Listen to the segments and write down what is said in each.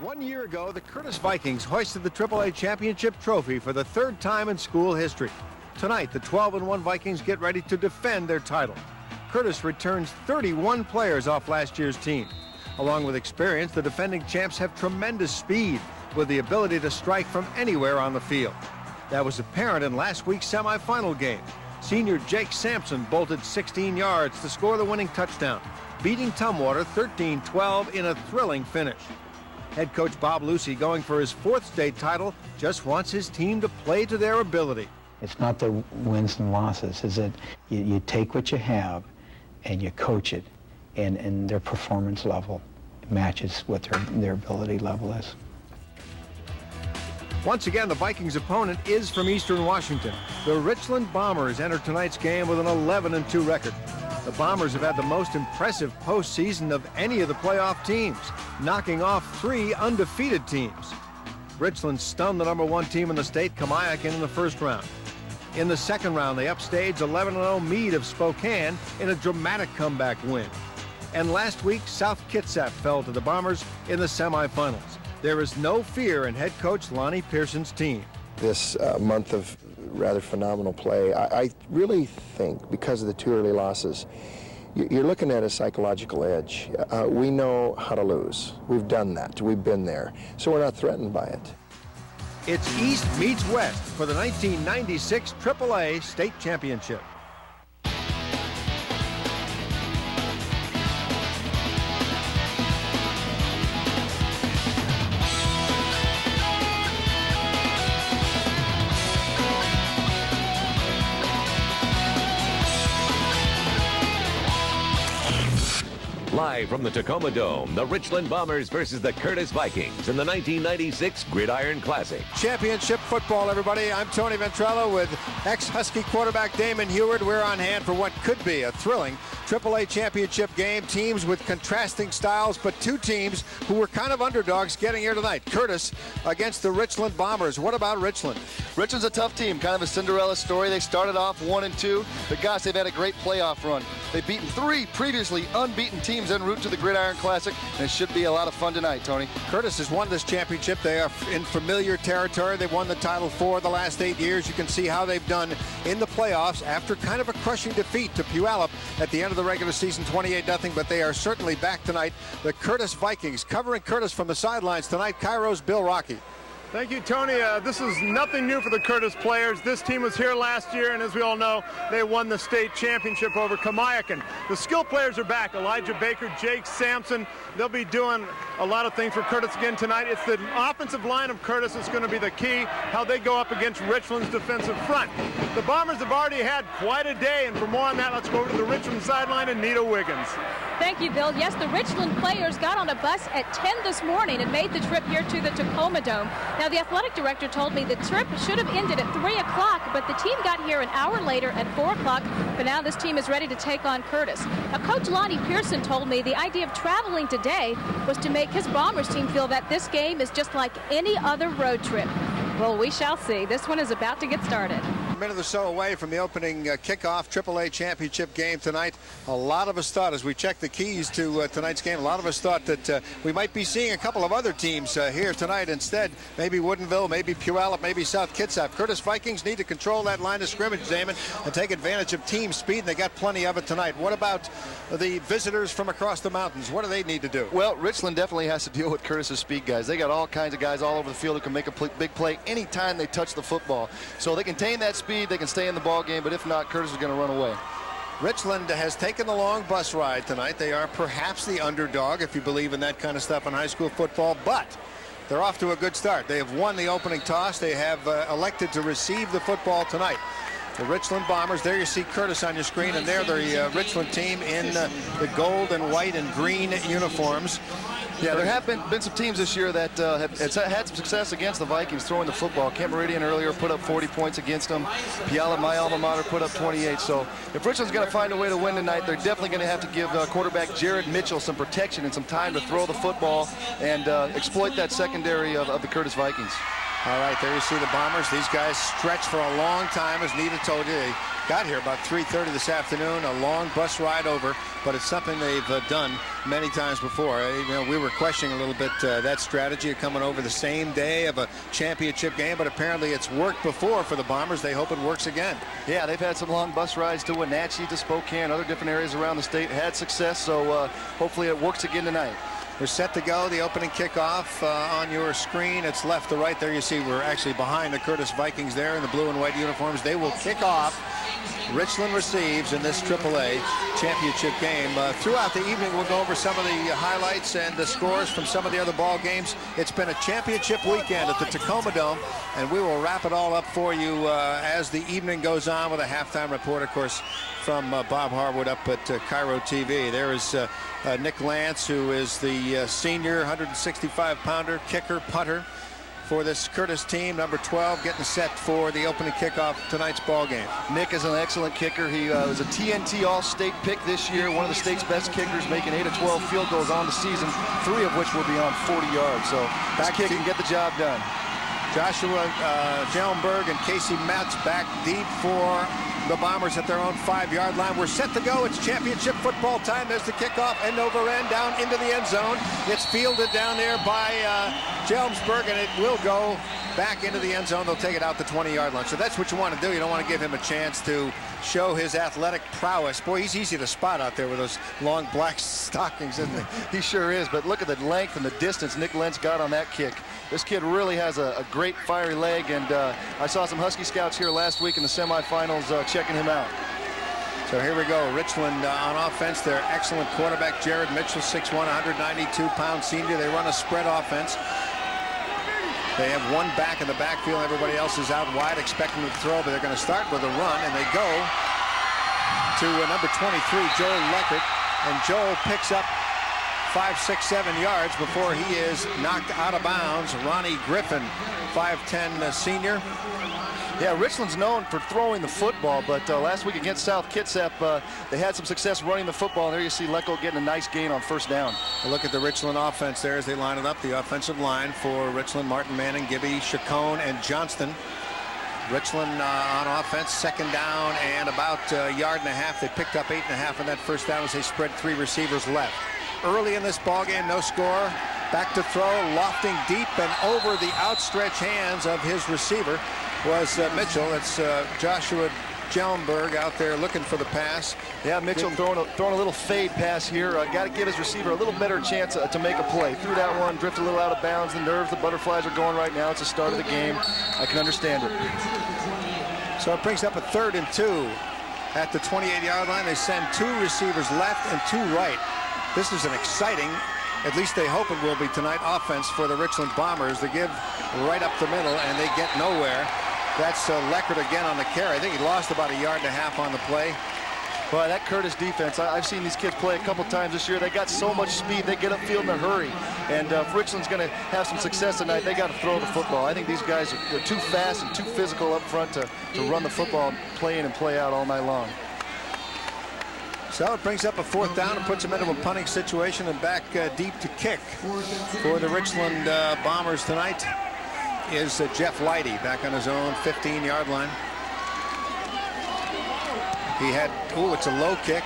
1 year ago, the Curtis Vikings hoisted the AAA championship trophy for the third time in school history. Tonight, the 12-1 Vikings get ready to defend their title. Curtis returns 31 players off last year's team. Along with experience, the defending champs have tremendous speed with the ability to strike from anywhere on the field. That was apparent in last week's semifinal game. Senior Jake Sampson bolted 16 yards to score the winning touchdown, beating Tumwater 13-12 in a thrilling finish. Head coach Bob Lucy, going for his fourth state title, just wants his team to play to their ability. It's not the wins and losses. Is that you take what you have and you coach it, and their performance level matches what their ability level is. Once again, the Vikings' opponent is from Eastern Washington. The Richland Bombers enter tonight's game with an 11-2 record. The Bombers have had the most impressive postseason of any of the playoff teams, knocking off 3 undefeated teams. Richland stunned the #1 team in the state, Kamiakin, in the first round. In the second round, they upstaged 11-0 Meade of Spokane in a dramatic comeback win. And last week, South Kitsap fell to the Bombers in the semifinals. There is no fear in head coach Lonnie Pearson's team. This month of rather phenomenal play, I really think, because of the 2 early losses, you're looking at a psychological edge. We know how to lose. We've done that. We've been there. So we're not threatened by it. It's East meets West for the 1996 AAA State Championship. Live from the Tacoma Dome, the Richland Bombers versus the Curtis Vikings in the 1996 Gridiron Classic. Championship football, everybody. I'm Tony Ventrella with ex-Husky quarterback Damon Heward. We're on hand for what could be a thrilling AAA championship game. Teams with contrasting styles, but 2 teams who were kind of underdogs getting here tonight. Curtis against the Richland Bombers. What about Richland? Richland's a tough team, kind of a Cinderella story. They started off 1-2, but gosh, they've had a great playoff run. They've beaten 3 previously unbeaten teams en route to the Gridiron Classic, and it should be a lot of fun tonight, Tony. Curtis has won this championship. They are in familiar territory. They've won the title 4 the last 8 years. You can see how they've done in the playoffs after kind of a crushing defeat to Puyallup at the end of the regular season, 28-0, but they are certainly back tonight. The Curtis Vikings, covering Curtis from the sidelines tonight, Cairo's Bill Rocky. Thank you, Tony. This is nothing new for the Curtis players. This team was here last year, and as we all know, they won the state championship over Kamiakin. The skill players are back. Elijah Baker, Jake Sampson. They'll be doing a lot of things for Curtis again tonight. It's the offensive line of Curtis that's going to be the key, how they go up against Richland's defensive front. The Bombers have already had quite a day, and for more on that, let's go over to the Richland sideline and Nita Wiggins. Thank you, Bill. Yes, the Richland players got on a bus at 10 this morning and made the trip here to the Tacoma Dome. Now, the athletic director told me the trip should have ended at 3 o'clock, but the team got here an hour later at 4 o'clock, but now this team is ready to take on Curtis. Now, Coach Lonnie Pearson told me the idea of traveling today was to make his Bombers team feel that this game is just like any other road trip. Well, we shall see. This one is about to get started. A minute or so away from the opening kickoff AAA championship game tonight. A lot of us thought, as we checked the keys to tonight's game, a lot of us thought that we might be seeing a couple of other teams here tonight instead. Maybe Woodinville, maybe Puyallup, maybe South Kitsap. Curtis Vikings need to control that line of scrimmage, Damon, and take advantage of team speed, and they got plenty of it tonight. What about the visitors from across the mountains? What do they need to do? Well, Richland definitely has to deal with Curtis's speed guys. They got all kinds of guys all over the field who can make a big play anytime they touch the football. So they contain that speed, they can stay in the ball game, but if not, Curtis is going to run away. Richland has taken the long bus ride tonight. They are perhaps the underdog, if you believe in that kind of stuff in high school football, but they're off to a good start. They have won the opening toss. They have elected to receive the football tonight. The Richland Bombers, there you see Curtis on your screen, and they're the Richland team in the gold and white and green uniforms. Yeah, there have been some teams this year that have had some success against the Vikings throwing the football. Kent Meridian earlier put up 40 points against them. Puyallup, my alma mater, put up 28. So if Richland's going to find a way to win tonight, they're definitely going to have to give quarterback Jared Mitchell some protection and some time to throw the football and exploit that secondary of the Curtis Vikings. All right, there you see the Bombers. These guys stretch for a long time, as Nita told you. They got here about 3:30 this afternoon, a long bus ride over, but it's something they've done many times before. You know, we were questioning a little bit that strategy of coming over the same day of a championship game, but apparently it's worked before for the Bombers. They hope it works again. Yeah, they've had some long bus rides to Wenatchee, to Spokane, other different areas around the state, had success, so hopefully it works again tonight. We're set to go. The opening kickoff on your screen. It's left to right there. You see we're actually behind the Curtis Vikings there in the blue and white uniforms. They will kick off. Richland receives in this AAA championship game. Throughout the evening, we'll go over some of the highlights and the scores from some of the other ball games. It's been a championship weekend at the Tacoma Dome, and we will wrap it all up for you as the evening goes on with a halftime report, of course, from Bob Harwood up at Cairo TV. There is Nick Lance, who is the senior 165-pounder kicker punter for this Curtis team, number 12, getting set for the opening kickoff of tonight's ball game. Nick is an excellent kicker. He was a TNT All-State pick this year, one of the state's best kickers, making 8 of 12 field goals on the season, 3 of which will be on 40 yards. So this kid can get the job done. Joshua Jellenberg and Casey Metz back deep for the Bombers at their own 5-yard line. We're set to go. It's championship football time. There's the kickoff, end over end, down into the end zone. It's fielded down there by Jelmsberg, and it will go back into the end zone. They'll take it out the 20-yard line. So that's what you want to do. You don't want to give him a chance to show his athletic prowess. Boy, he's easy to spot out there with those long black stockings, isn't he? He sure is, but look at the length and the distance Nick Lentz got on that kick. This kid really has a great fiery leg, and I saw some Husky scouts here last week in the semifinals checking him out. So here we go. Richland on offense. Their excellent quarterback, Jared Mitchell, 6'1", 192-pound senior. They run a spread offense. They have one back in the backfield. Everybody else is out wide, expecting them to throw, but they're going to start with a run, and they go to number 23, Joel Leckert, and Joel picks up 5, 6, 7 yards before he is knocked out of bounds. Ronnie Griffin, 5'10", senior. Yeah, Richland's known for throwing the football, but last week against South Kitsap, they had some success running the football, and there you see Lecco getting a nice gain on first down. Look at the Richland offense there as they line it up. The offensive line for Richland: Martin Manning, Gibby, Chacon, and Johnston. Richland on offense, second down and about a yard and a half. They picked up 8.5 on that first down as they spread 3 receivers left. Early in this ball game, no score. Back to throw, lofting deep and over the outstretched hands of his receiver was Mitchell. It's Joshua Jellenberg out there looking for the pass. Yeah, Mitchell throwing a little fade pass here. Got to give his receiver a little better chance to make a play. Threw that one, drifted a little out of bounds. The nerves, the butterflies are going right now. It's the start of the game. I can understand it. So it brings up a 3rd and 2 at the 28-yard line. They send 2 receivers left and 2 right. This is an exciting, at least they hope it will be tonight, offense for the Richland Bombers. They give right up the middle, and they get nowhere. That's Leckert again on the carry. I think he lost about 1.5 yards on the play. Boy, that Curtis defense, I've seen these kids play a couple times this year. They got so much speed, they get upfield in a hurry. And if Richland's going to have some success tonight, they got to throw the football. I think these guys are too fast and too physical up front to run the football, play in and play out all night long. So it brings up a 4th down and puts them into a punting situation, and back deep to kick for the Richland Bombers tonight is Jeff Leidy back on his own 15-yard line. He had, it's a low kick,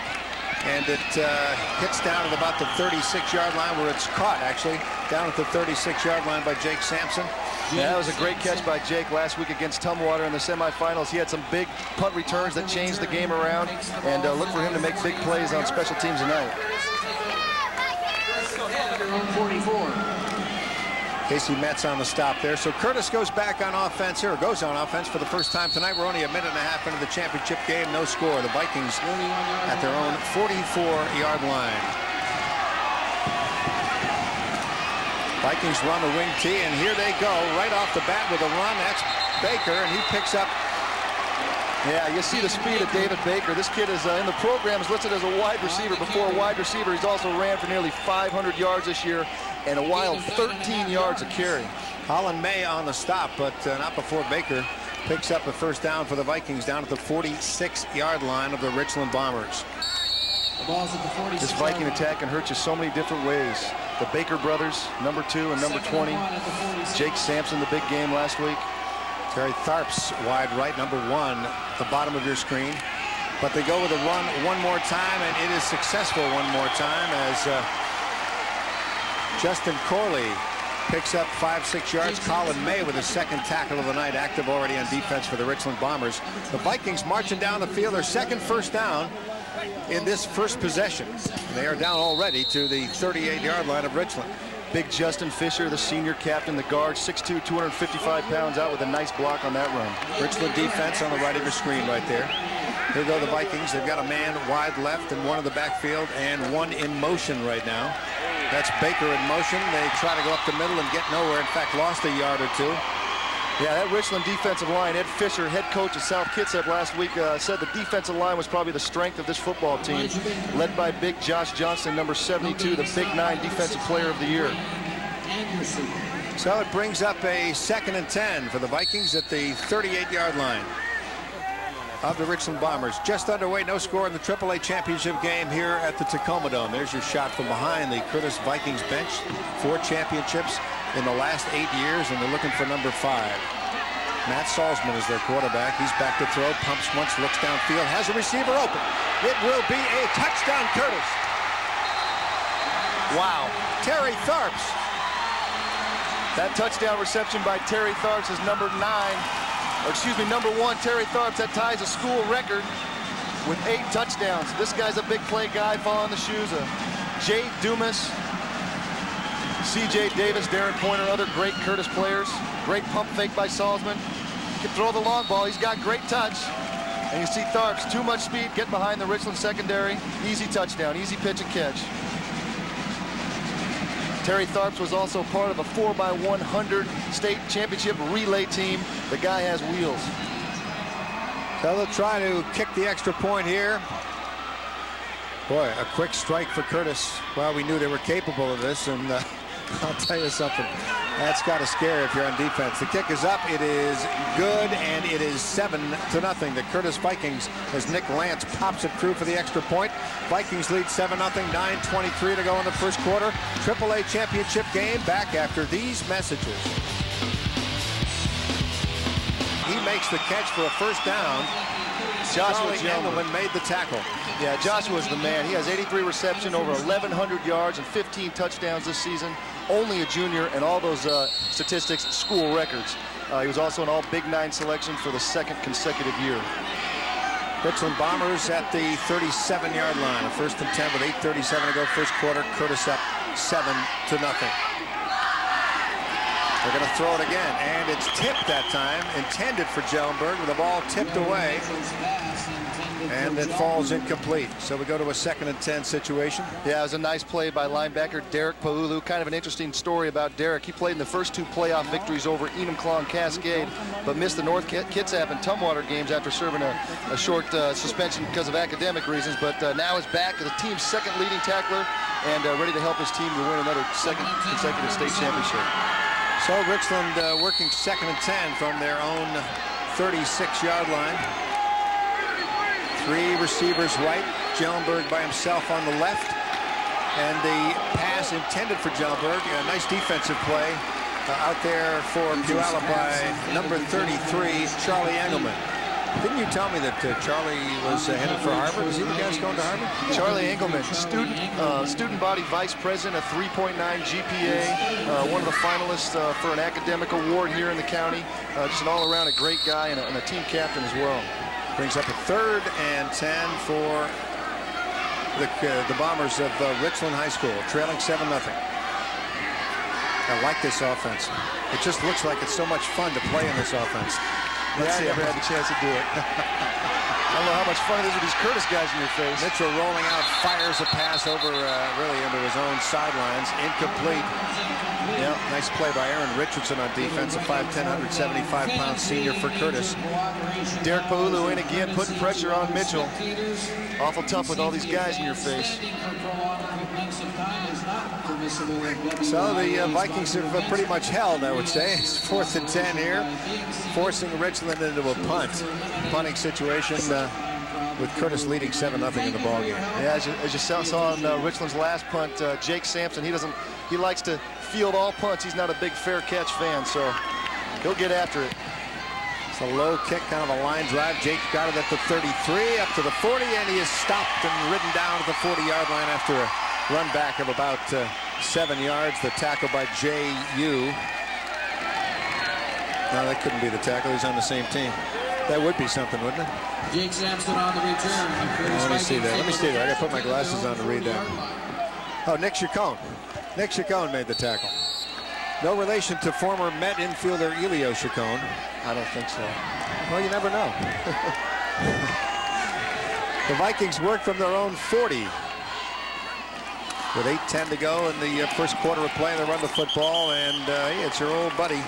and it hits down at about the 36-yard line, where it's caught actually down at the 36-yard line by Jake Sampson. Yeah, that was a great catch by Jake last week against Tumwater in the semifinals. He had some big punt returns that changed the game around, and look for him to make big plays on special teams tonight. 44. Casey Metz on the stop there. So Curtis goes back on offense here, or goes on offense for the first time tonight. We're only a minute and a half into the championship game. No score. The Vikings at their own 44-yard line. Vikings run the wing tee, and here they go right off the bat with a run. That's Baker, and he picks up. Yeah, you see the speed of David Baker. This kid is in the program is listed as a wide receiver. Before a wide receiver, he's also ran for nearly 500 yards this year and a wild 13 yards a carry. Holland May on the stop, but not before Baker picks up a first down for the Vikings down at the 46-yard line of the Richland Bombers. This Viking attack can hurt you so many different ways. The Baker brothers, number 2 and number 20. Jake Sampson, the big game last week. Terry Tharps wide right, number 1, at the bottom of your screen. But they go with a run one more time, and it is successful one more time as Justin Corley picks up 5-6 yards. Colin May with his second tackle of the night, active already on defense for the Richland Bombers. The Vikings marching down the field, their second first down in this first possession. They are down already to the 38-yard line of Richland. Big Justin Fisher, the senior captain, the guard, 6'2", 255 pounds, out with a nice block on that run. Richland defense on the right of your screen right there. Here go the Vikings. They've got a man wide left and one in the backfield and one in motion right now. That's Baker in motion. They try to go up the middle and get nowhere. In fact, lost a yard or two. Yeah, that Richland defensive line, Ed Fisher, head coach of South Kitsap last week, said the defensive line was probably the strength of this football team, led by big Josh Johnson, number 72, the Big 9 Defensive Player of the Year. So it brings up a 2nd and 10 for the Vikings at the 38-yard line of the Richland Bombers. Just underway, no score in the AAA championship game here at the Tacoma Dome. There's your shot from behind the Curtis Vikings bench. 4 championships in the last 8 years, and they're looking for number 5. Matt Salzman is their quarterback. He's back to throw, pumps once, looks downfield, has a receiver open. It will be a touchdown, Curtis. Wow. Terry Tharps. That touchdown reception by Terry Tharps is number 1. Terry Tharps. That ties a school record with 8 touchdowns. This guy's a big play guy, following the shoes of Jay Dumas, C.J. Davis, Darren Pointer, other great Curtis players. Great pump fake by Salzman. He can throw the long ball. He's got great touch. And you see Tharps, too much speed, get behind the Richland secondary. Easy touchdown, easy pitch and catch. Terry Tharps was also part of a 4x100 state championship relay team. The guy has wheels. So they'll try to kick the extra point here. Boy, a quick strike for Curtis. Well, we knew they were capable of this, and I'll tell you something. That's got to scare if you're on defense. The kick is up. It is good, and it is 7-0. The Curtis Vikings, as Nick Lance pops it through for the extra point. Vikings lead 7-0. 9:23 to go in the first quarter. AAA championship game back after these messages. He makes the catch for a first down. Joshua Engelman made the tackle. Yeah, Joshua's the man. He has 83 reception, over 1,100 yards, and 15 touchdowns this season. Only a junior, and all those statistics, school records. He was also an all Big 9 selection for the 2nd consecutive year. Richland Bombers at the 37-yard line. A 1st and 10 with 8:37 to go first quarter. Curtis up 7-0. They're going to throw it again, and it's tipped that time, intended for Jellenberg, with the ball tipped away, and it falls incomplete. So we go to a 2nd and 10 situation. Yeah, it was a nice play by linebacker Derek Paulu. Kind of an interesting story about Derek. He played in the first 2 playoff victories over Enumclaw and Cascade, but missed the North Kitsap and Tumwater games after serving a short suspension because of academic reasons, but now is back as the team's 2nd leading tackler and ready to help his team to win another 2nd consecutive state championship. So Richland working 2nd and 10 from their own 36-yard line. 3 receivers right. Jellenberg by himself on the left. And the pass intended for Jellenberg. A nice defensive play out there for Puyallup by number 33, Charlie Engelman. Didn't you tell me that Charlie was headed for Harvard? Was he the guy that's going to Harvard? Charlie Engelman, student body vice president, a 3.9 GPA, one of the finalists for an academic award here in the county. Just an all-around a great guy and a team captain as well. Brings up a 3rd and 10 for the Bombers of Richland High School, trailing 7-0. I like this offense. It just looks like it's so much fun to play in this offense. Let's see, I never had the chance to do it. I don't know how much fun it is with these Curtis guys in your face. Mitchell rolling out, fires a pass over really into his own sidelines. Incomplete. Yeah, nice play by Aaron Richardson on defense, a 5'10", 175-pound senior for Curtis. Derek Paulu in again, putting pressure on Mitchell. Awful tough with all these guys in your face. So the Vikings have pretty much held, I would say. It's 4th and 10 here, forcing Richland into a punting situation with Curtis leading 7-0 in the ballgame. Yeah, as you saw on Richland's last punt, Jake Sampson, he likes to field all punts. He's not a big fair catch fan, so he'll get after it. It's a low kick, kind of a line drive. Jake got it at the 33, up to the 40, and he is stopped and ridden down to the 40-yard line after a run back of about 7 yards. The tackle by J.U. No, that couldn't be the tackle. He's on the same team. That would be something, wouldn't it? Jake Sampson on the return. Let me see that. Let me see that. I got to put my glasses on to read that. Oh, Nick Chacon. Nick Chacon made the tackle. No relation to former Met infielder Elio Chacon. I don't think so. Well, you never know. The Vikings work from their own 40. With 8:10 to go in the first quarter of play, they run the football, and it's your old buddy,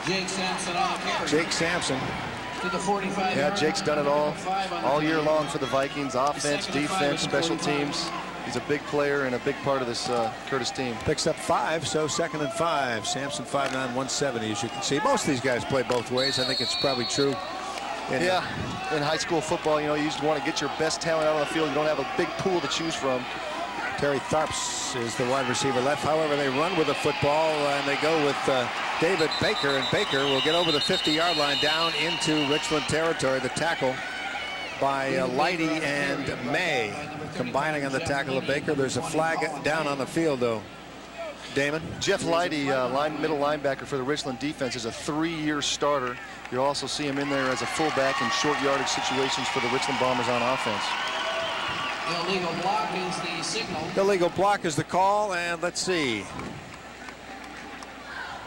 Jake Sampson on the carry. Jake Sampson. To the 45. Yeah, Jake's done it all year long for the Vikings. Offense, defense, special teams. He's a big player and a big part of this Curtis team. Picks up 5, so 2nd and 5. Sampson 5'9", 170, as you can see. Most of these guys play both ways. I think it's probably true. In high school football, you know, you just want to get your best talent out on the field. You don't have a big pool to choose from. Terry Tharps is the wide receiver left. However, they run with the football, and they go with David Baker, and Baker will get over the 50-yard line down into Richland territory. The tackle by Leidy and May combining on the tackle of Baker. There's a flag down on the field, though. Damon? Jeff Leidy, middle linebacker for the Richland defense, is a 3-year starter. You'll also see him in there as a fullback in short yardage situations for the Richland Bombers on offense. Illegal block is the signal. Illegal block is the call, and let's see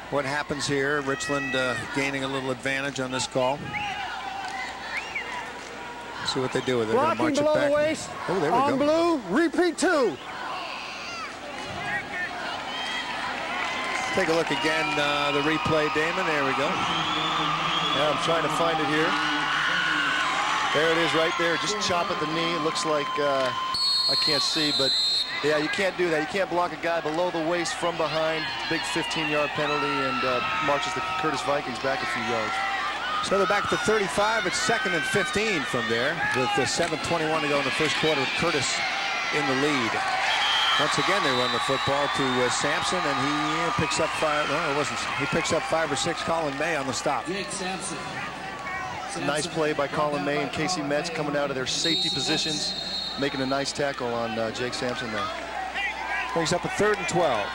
what happens here. Richland gaining a little advantage on this call. See what they do with it. They're going to march it back. The waist. Oh, there we go. On blue, repeat 2. Take a look again, the replay, Damon. There we go. Yeah, I'm trying to find it here. There it is right there. Just chop at the knee. It looks like, I can't see, but yeah, you can't do that. You can't block a guy below the waist from behind. Big 15-yard penalty, and marches the Curtis Vikings back a few yards. So they're back to 35. It's 2nd and 15 from there with 7:21 to go in the first quarter. Curtis in the lead. Once again, they run the football to Sampson, and he picks up 5. No, it wasn't. He picks up 5 or 6. Colin May on the stop. Jake Sampson. Nice play by Colin May and Casey Metz coming out of their safety positions, making a nice tackle on Jake Sampson there. Brings up a 3rd and 12.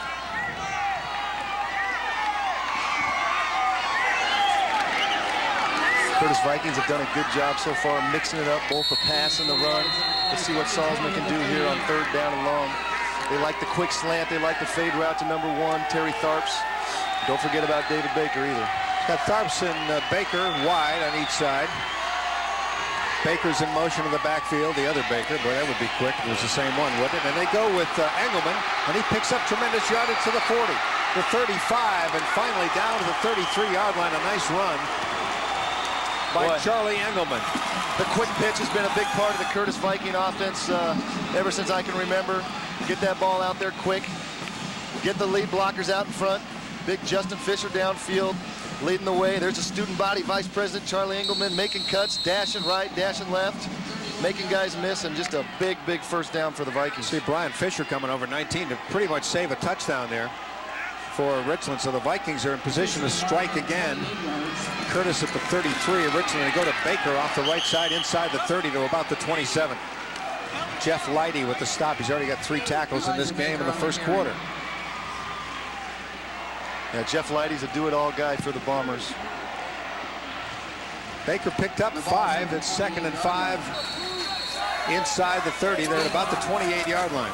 Curtis Vikings have done a good job so far mixing it up, both the pass and the run. Let's see what Salzman can do here on 3rd down and long. They like the quick slant. They like the fade route to number 1, Terry Tharps. Don't forget about David Baker either. Got Tharps and Baker wide on each side. Baker's in motion in the backfield. The other Baker, boy, that would be quick. It was the same one, wouldn't it? And they go with Engelman, and he picks up tremendous yardage to the 40, the 35, and finally down to the 33-yard line. A nice run by Charlie Engelman. The quick pitch has been a big part of the Curtis Viking offense ever since I can remember. Get that ball out there quick. Get the lead blockers out in front. Big Justin Fisher downfield, leading the way. There's a student body vice president, Charlie Engelman, making cuts, dashing right, dashing left, making guys miss, and just a big, big first down for the Vikings. See Brian Fisher coming over 19 to pretty much save a touchdown there for Richland. So the Vikings are in position to strike again. Curtis at the 33 of Richland. They go to Baker off the right side inside the 30 to about the 27. Jeff Leidy with the stop. He's already got 3 tackles in this game in the first quarter. Yeah, Jeff Leidy's a do-it-all guy for the Bombers. Baker picked up 5. It's 2nd and 5 inside the 30. They're at about the 28-yard line.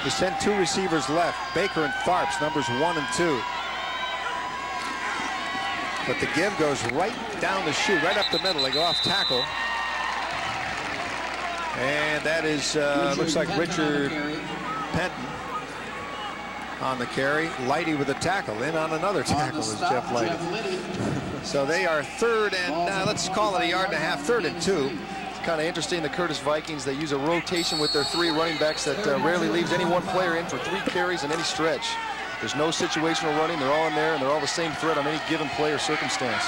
They send 2 receivers left, Baker and Tharps, numbers 1 and 2. But the give goes right down the chute, right up the middle. They go off tackle. And that is, looks like Richard Penton on the carry. Leidy with a tackle. In on another tackle is Jeff Leidy. So they are 3rd and, let's call it a yard and a half, 3rd and 2. It's kind of interesting, the Curtis Vikings, they use a rotation with their 3 running backs that rarely leaves any one player in for 3 carries in any stretch. There's no situational running. They're all in there, and they're all the same threat on any given play or circumstance.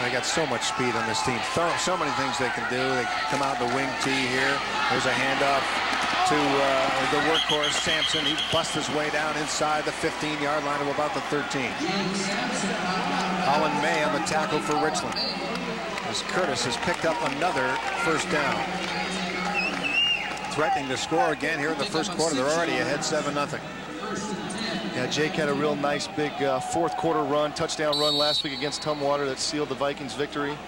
They got so much speed on this team. So many things they can do. They come out the wing tee here. There's a handoff to the workhorse, Sampson. He busts his way down inside the 15-yard line of about the 13. Colin May on the tackle for Richland, as Curtis has picked up another first down. Threatening to score again here in the first quarter. They're already ahead 7-0. Yeah, Jake had a real nice big fourth quarter run, touchdown run last week against Tumwater that sealed the Vikings' victory.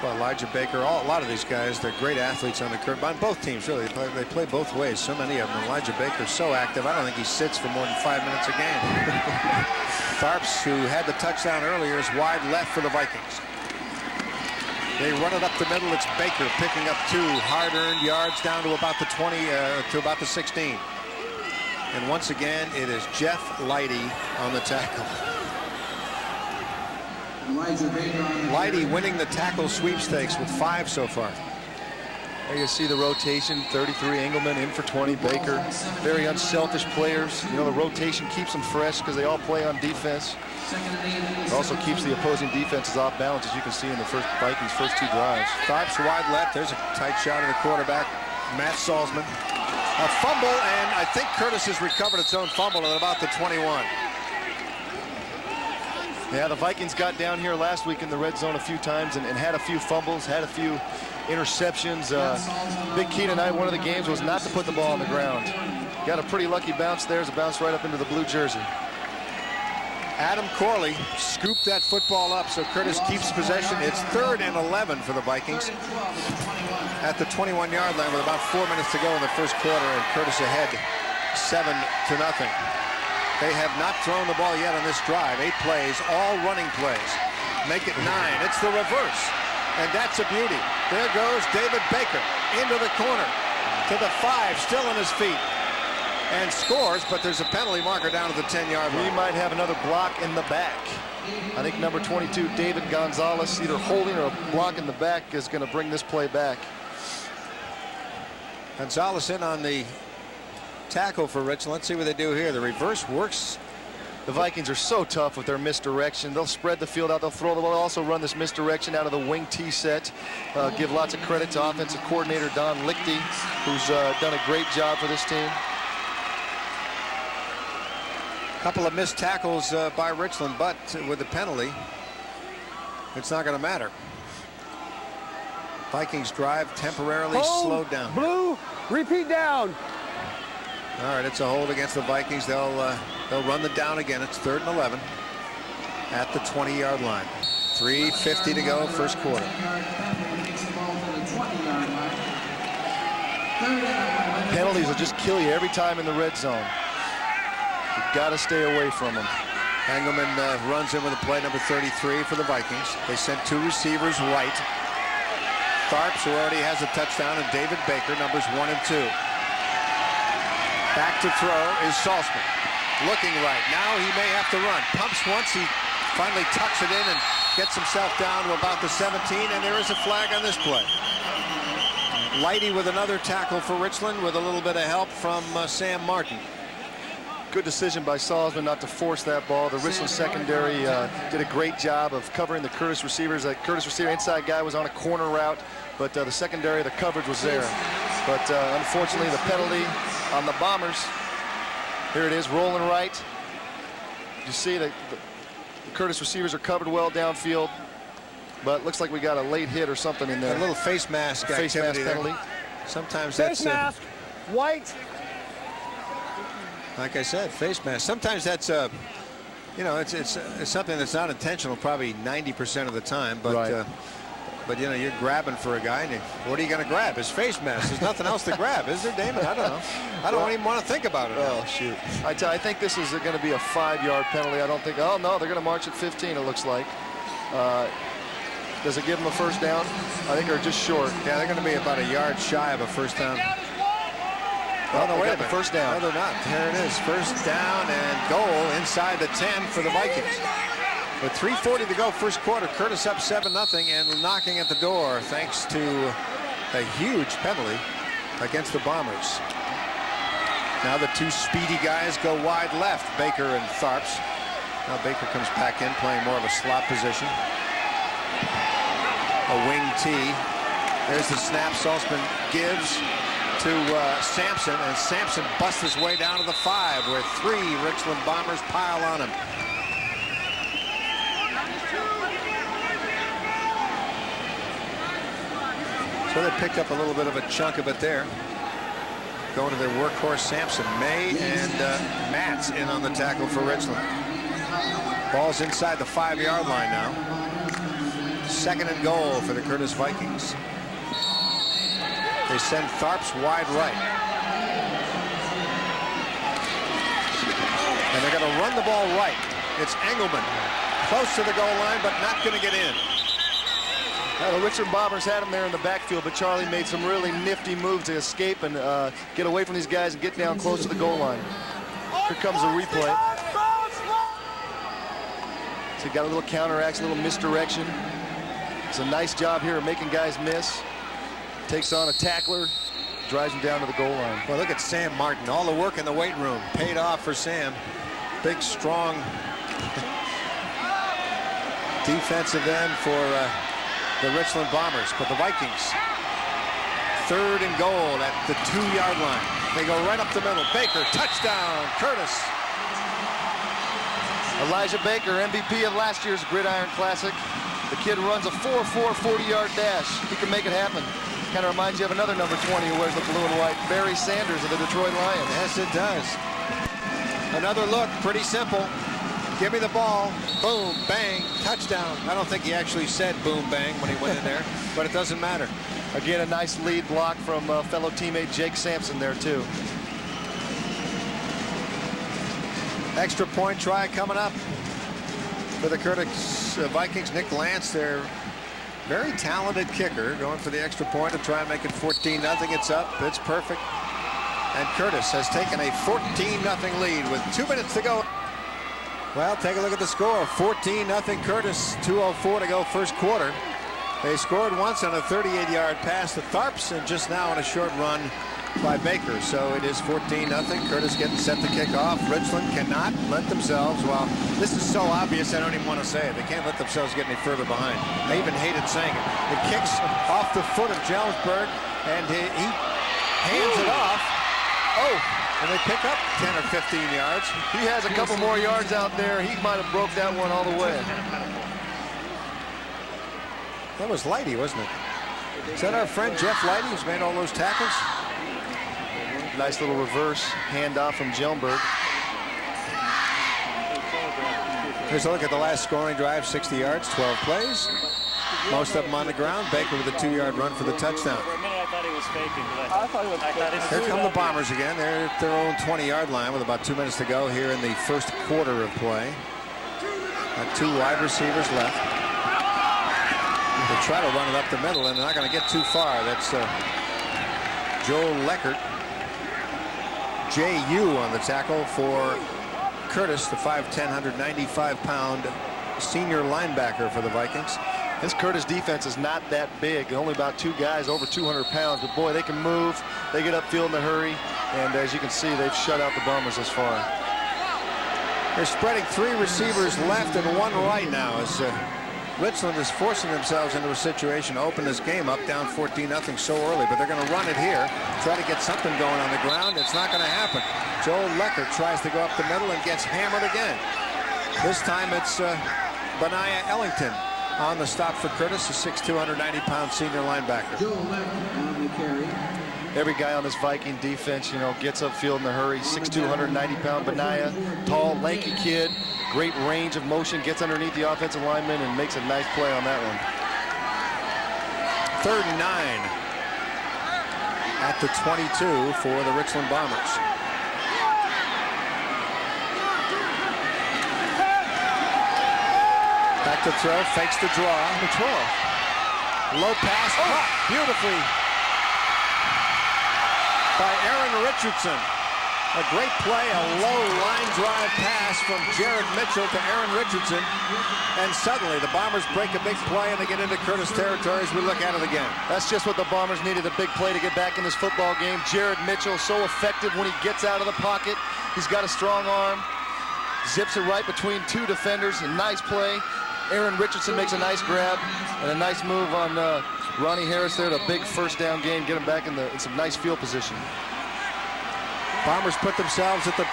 Well, Elijah Baker, a lot of these guys, they're great athletes on the court. On both teams, really. They play both ways. So many of them. Elijah Baker's so active, I don't think he sits for more than 5 minutes a game. Tharps, who had the touchdown earlier, is wide left for the Vikings. They run it up the middle. It's Baker picking up 2 hard-earned yards down to about the 20, to about the 16. And once again, it is Jeff Leidy on the tackle. Leidy winning the tackle sweepstakes with 5 so far. There you see the rotation. 33 Engelman in for 20. Baker. Very unselfish players. You know, the rotation keeps them fresh because they all play on defense. It also keeps the opposing defenses off balance, as you can see in the Vikings' first 2 drives. Tharps wide left. There's a tight shot of the quarterback, Matt Salzman. A fumble, and I think Curtis has recovered its own fumble at about the 21. Yeah, the Vikings got down here last week in the red zone a few times and had a few fumbles, had a few interceptions. Big key tonight, one of the games, was not to put the ball on the ground. Got a pretty lucky bounce there. It's a bounce right up into the blue jersey. Adam Corley scooped that football up, so Curtis keeps possession. It's 3rd and 11 for the Vikings at the 21-yard line with about 4 minutes to go in the first quarter, and Curtis ahead 7-0. They have not thrown the ball yet on this drive. 8 plays, all running plays. Make it 9. It's the reverse, and that's a beauty. There goes David Baker into the corner to the 5, still on his feet, and scores, but there's a penalty marker down at the 10-yard line. We might have another block in the back. I think number 22, David Gonzalez, either holding or a block in the back, is going to bring this play back. Gonzalez in on the tackle for Richland. Let's see what they do here. The reverse works. The Vikings are so tough with their misdirection. They'll spread the field out. They'll throw the ball. They'll also run this misdirection out of the wing T set. Give lots of credit to offensive coordinator Don Lichty, who's done a great job for this team. Couple of missed tackles by Richland, but with the penalty, it's not going to matter. Vikings drive temporarily slowed down. Blue, repeat down. All right, it's a hold against the Vikings. They'll run the down again. It's 3rd and 11 at the 20-yard line. 3:50 to go, first quarter. Penalties will just kill you every time in the red zone. You've got to stay away from them. Engelman runs in with a play number 33 for the Vikings. They sent 2 receivers right. Tharps, who already has a touchdown, and David Baker, numbers 1 and 2. Back to throw is Salzman. Looking right. Now he may have to run. Pumps once. He finally tucks it in and gets himself down to about the 17, and there is a flag on this play. Leidy with another tackle for Richland with a little bit of help from Sam Martin. Good decision by Salzman not to force that ball. The Richland secondary did a great job of covering the Curtis receivers. That Curtis receiver inside guy was on a corner route, but the secondary, the coverage was there. But unfortunately, the penalty on the Bombers. Here it is, rolling right. You see that the Curtis receivers are covered well downfield, but looks like we got a late hit or something in there. A little face mask activity penalty. there. Sometimes Face that's mask, white. like I said, face mask. Sometimes that's you know, it's something that's not intentional, probably 90% of the time, but right. But you know, you're grabbing for a guy, and what are you going to grab? His face mask. There's nothing else to grab, is there, Damon? I don't know. I don't even want to think about it. Oh, shoot. I think this is going to be a 5-yard penalty. I don't think. Oh no, they're going to march at 15. It looks like. Does it give them a first down? I think they're just short. Yeah, they're going to be about a yard shy of a first down. Oh no, wait a minute. First down. No, they're not. There it is. First down and goal inside the 10 for the Vikings. With 3:40 to go, first quarter, Curtis up 7-0 and knocking at the door thanks to a huge penalty against the Bombers. Now the 2 speedy guys go wide left, Baker and Tharps. Now Baker comes back in, playing more of a slot position. A wing T. There's the snap Saltzman gives to Sampson, and Sampson busts his way down to the 5, where 3 Richland Bombers pile on him. So they picked up a little bit of a chunk of it there. Going to their workhorse Sampson. May and Matz in on the tackle for Richland. Ball's inside the 5-yard line now. 2nd and goal for the Curtis Vikings. They send Tharps wide right. And they're going to run the ball right. It's Engelman. Close to the goal line, but not going to get in. Now, the Richland Bombers had him there in the backfield, but Charlie made some really nifty moves to escape and get away from these guys and get down close to the goal line. Here comes the replay. So he got a little counteraction, a little misdirection. It's a nice job here of making guys miss. Takes on a tackler, drives him down to the goal line. Well, look at Sam Martin. All the work in the weight room paid off for Sam. Big, strong defensive end for the Richland Bombers. But the Vikings, 3rd and goal at the 2-yard line. They go right up the middle. Baker, touchdown, Curtis. Elijah Baker, MVP of last year's Gridiron Classic. The kid runs a 4.4 40-yard dash. He can make it happen. Kind of reminds you of another number 20 who wears the blue and white, Barry Sanders of the Detroit Lions. Yes, it does. Another look, pretty simple. Give me the ball, boom, bang, touchdown. I don't think he actually said boom, bang when he went in there, but it doesn't matter. Again, a nice lead block from fellow teammate Jake Sampson there, too. Extra point try coming up for the Curtis Vikings. Nick Lance, their very talented kicker, going for the extra point to try and make it 14-0. It's up. It's perfect. And Curtis has taken a 14-0 lead with 2 minutes to go. Well, take a look at the score. 14-0 Curtis, 2:04 to go first quarter. They scored once on a 38-yard pass to Tharps, and just now on a short run by Baker. So it is 14-0. Curtis getting set to kick off. Richland cannot let themselves, well, this is so obvious I don't even want to say it. They can't let themselves get any further behind. I even hated saying it. It kicks off the foot of Jelsberg, and he hands it off. Oh, and they pick up 10 or 15 yards. He has a couple more yards out there. He might have broke that one all the way. That was Lighty, wasn't it? Is that our friend Jeff Lighty who's made all those tackles? Nice little reverse handoff from Jelsberg. Here's a look at the last scoring drive, 60 yards, 12 plays. Most of them on the ground. Baker with a 2-yard run for the touchdown. Here come the Bombers again. They're at their own 20-yard line with about 2 minutes to go here in the first quarter of play. Got 2 wide receivers left. They try to run it up the middle, and they're not going to get too far. That's Joe Leckert. J.U. on the tackle for Curtis, the 5'10", 195-pound senior linebacker for the Vikings. This Curtis defense is not that big. Only about 2 guys over 200 pounds. But, boy, they can move. They get upfield in a hurry. And as you can see, they've shut out the Bombers thus far. They're spreading 3 receivers left and 1 right now as Richland is forcing themselves into a situation to open this game up down 14-0 so early. But they're going to run it here, try to get something going on the ground. It's not going to happen. Joel Leckert tries to go up the middle and gets hammered again. This time it's Benaiah Ellington on the stop for Curtis, a 6'2", 190-pound senior linebacker. Every guy on this Viking defense, you know, gets upfield in a hurry. 6'2", 190-pound Benaiah, tall, lanky kid, great range of motion, gets underneath the offensive lineman and makes a nice play on that one. 3rd and 9 at the 22 for the Richland Bombers. Back to throw, fakes the draw. Low pass, beautifully by Aaron Richardson. A great play, a low line drive pass from Jared Mitchell to Aaron Richardson. And suddenly the Bombers break a big play and they get into Curtis territory as we look at it again. That's just what the Bombers needed, a big play to get back in this football game. Jared Mitchell, so effective when he gets out of the pocket. He's got a strong arm. Zips it right between 2 defenders. A nice play. Aaron Richardson makes a nice grab and a nice move on Ronnie Harris there to a big first down game, get him back in some nice field position. Bombers put themselves at the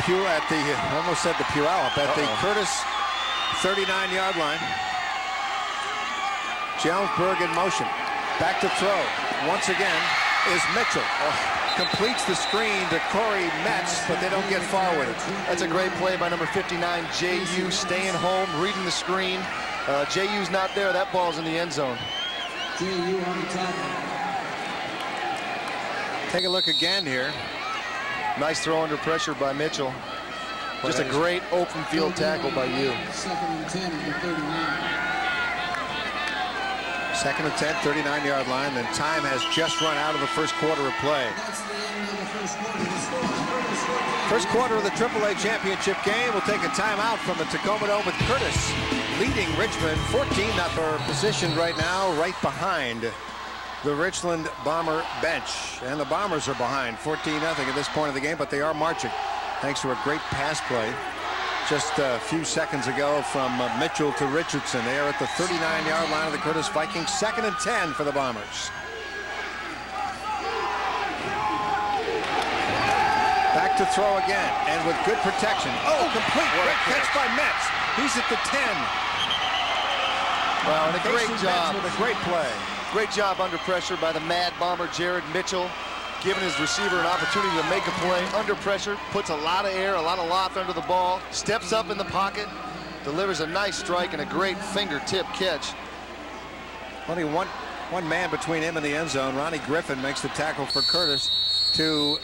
almost said the Puyallup, at the Curtis 39-yard line. Jonesburg in motion. Back to throw. Once again is Mitchell. Completes the screen to Corey Metz, but they don't get far with it. That's a great play by number 59, J.U. staying home, reading the screen. J.U.'s not there. That ball's in the end zone. J.U. on the top. Take a look again here. Nice throw under pressure by Mitchell. Just a great open field tackle by you. Second and 10 at the 39. Second and 10, 39-yard line. Then time has just run out of the first quarter of play. That's the end of the first quarter. First quarter of the AAA championship game. We'll take a timeout from the Tacoma Dome with Curtis leading Richmond 14-0. Positioned right now right behind the Richland Bomber bench. And the Bombers are behind 14-0 at this point of the game, but they are marching thanks to a great pass play just a few seconds ago from Mitchell to Richardson. They are at the 39-yard line of the Curtis Vikings. Second and 10 for the Bombers. Back to throw again, and with good protection. Oh, complete. Great catch by Metz. He's at the 10. Wow, and a great job. With a great play. Great job under pressure by the Mad Bomber, Jared Mitchell, giving his receiver an opportunity to make a play under pressure, puts a lot of air, a lot of loft under the ball, steps up in the pocket, delivers a nice strike and a great fingertip catch. Only one man between him and the end zone. Ronnie Griffin makes the tackle for Curtis to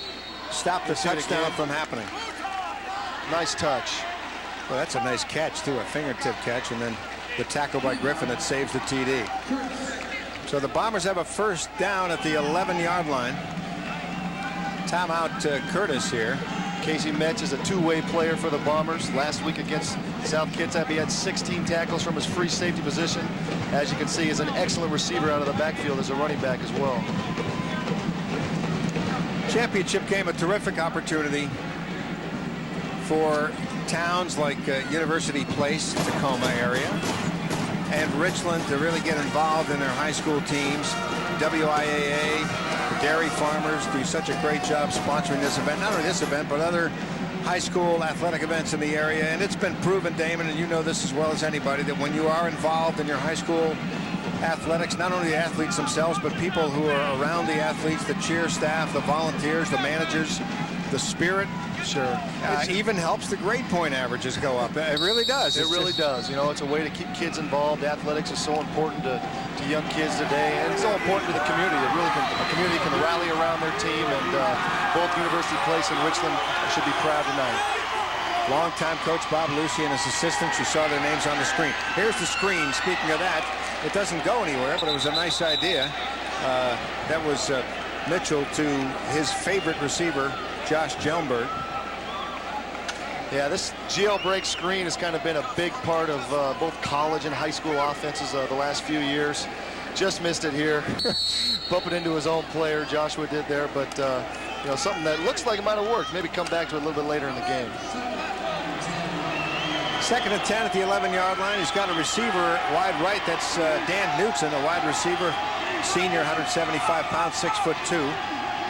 stop the touchdown from happening. Nice touch. Well, that's a nice catch, too, a fingertip catch, and then the tackle by Griffin that saves the TD. So the Bombers have a first down at the 11-yard line. Timeout to Curtis here. Casey Metz is a two-way player for the Bombers. Last week against South Kitsap, he had 16 tackles from his free safety position. As you can see, is an excellent receiver out of the backfield as a running back as well. Championship game, a terrific opportunity for towns like University Place, Tacoma area, and Richland to really get involved in their high school teams. WIAA, the dairy farmers do such a great job sponsoring this event. Not only this event, but other high school athletic events in the area. And it's been proven, Damon, and you know this as well as anybody, that when you are involved in your high school athletics, not only the athletes themselves, but people who are around the athletes, the cheer staff, the volunteers, the managers, the spirit, sure, even helps the grade point averages go up. It really does. It really does. You know, it's a way to keep kids involved. Athletics is so important to young kids today, and it's so important to the community. It really can, a community can rally around their team, and both University Place and Richland should be proud tonight. Longtime coach Bob Lucy and his assistants, you saw their names on the screen. Here's the screen. Speaking of that, it doesn't go anywhere, but it was a nice idea. That was Mitchell to his favorite receiver, Josh Jelmberg. Yeah, this jailbreak screen has kind of been a big part of both college and high school offenses the last few years. Just missed it here. Bumping into his own player, Joshua did there, but you know, something that looks like it might have worked. Maybe come back to it a little bit later in the game. Second and 10 at the 11-yard line. He's got a receiver wide right. That's Dan Knutson, a wide receiver, senior, 175 pounds, 6'2".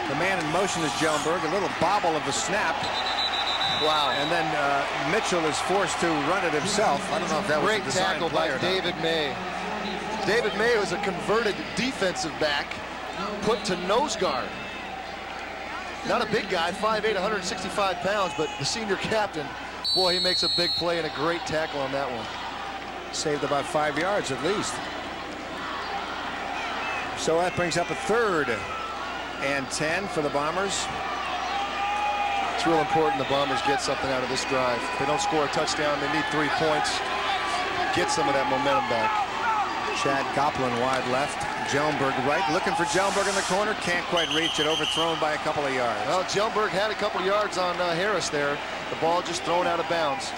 The man in motion is Jelmberg. A little bobble of the snap. Wow. And then Mitchell is forced to run it himself. I don't know if that was a great tackle by David May. David May was a converted defensive back, put to nose guard. Not a big guy, 5'8", 165 pounds, but the senior captain, boy, he makes a big play and a great tackle on that one. Saved about 5 yards at least. So that brings up a 3rd and 10 for the Bombers. It's real important the Bombers get something out of this drive. If they don't score a touchdown, they need 3 points. Get some of that momentum back. Chad Goplin wide left. Jelmberg right. Looking for Jelmberg in the corner. Can't quite reach it. Overthrown by a couple of yards. Well, Jelmberg had a couple of yards on Harris there. The ball just thrown out of bounds.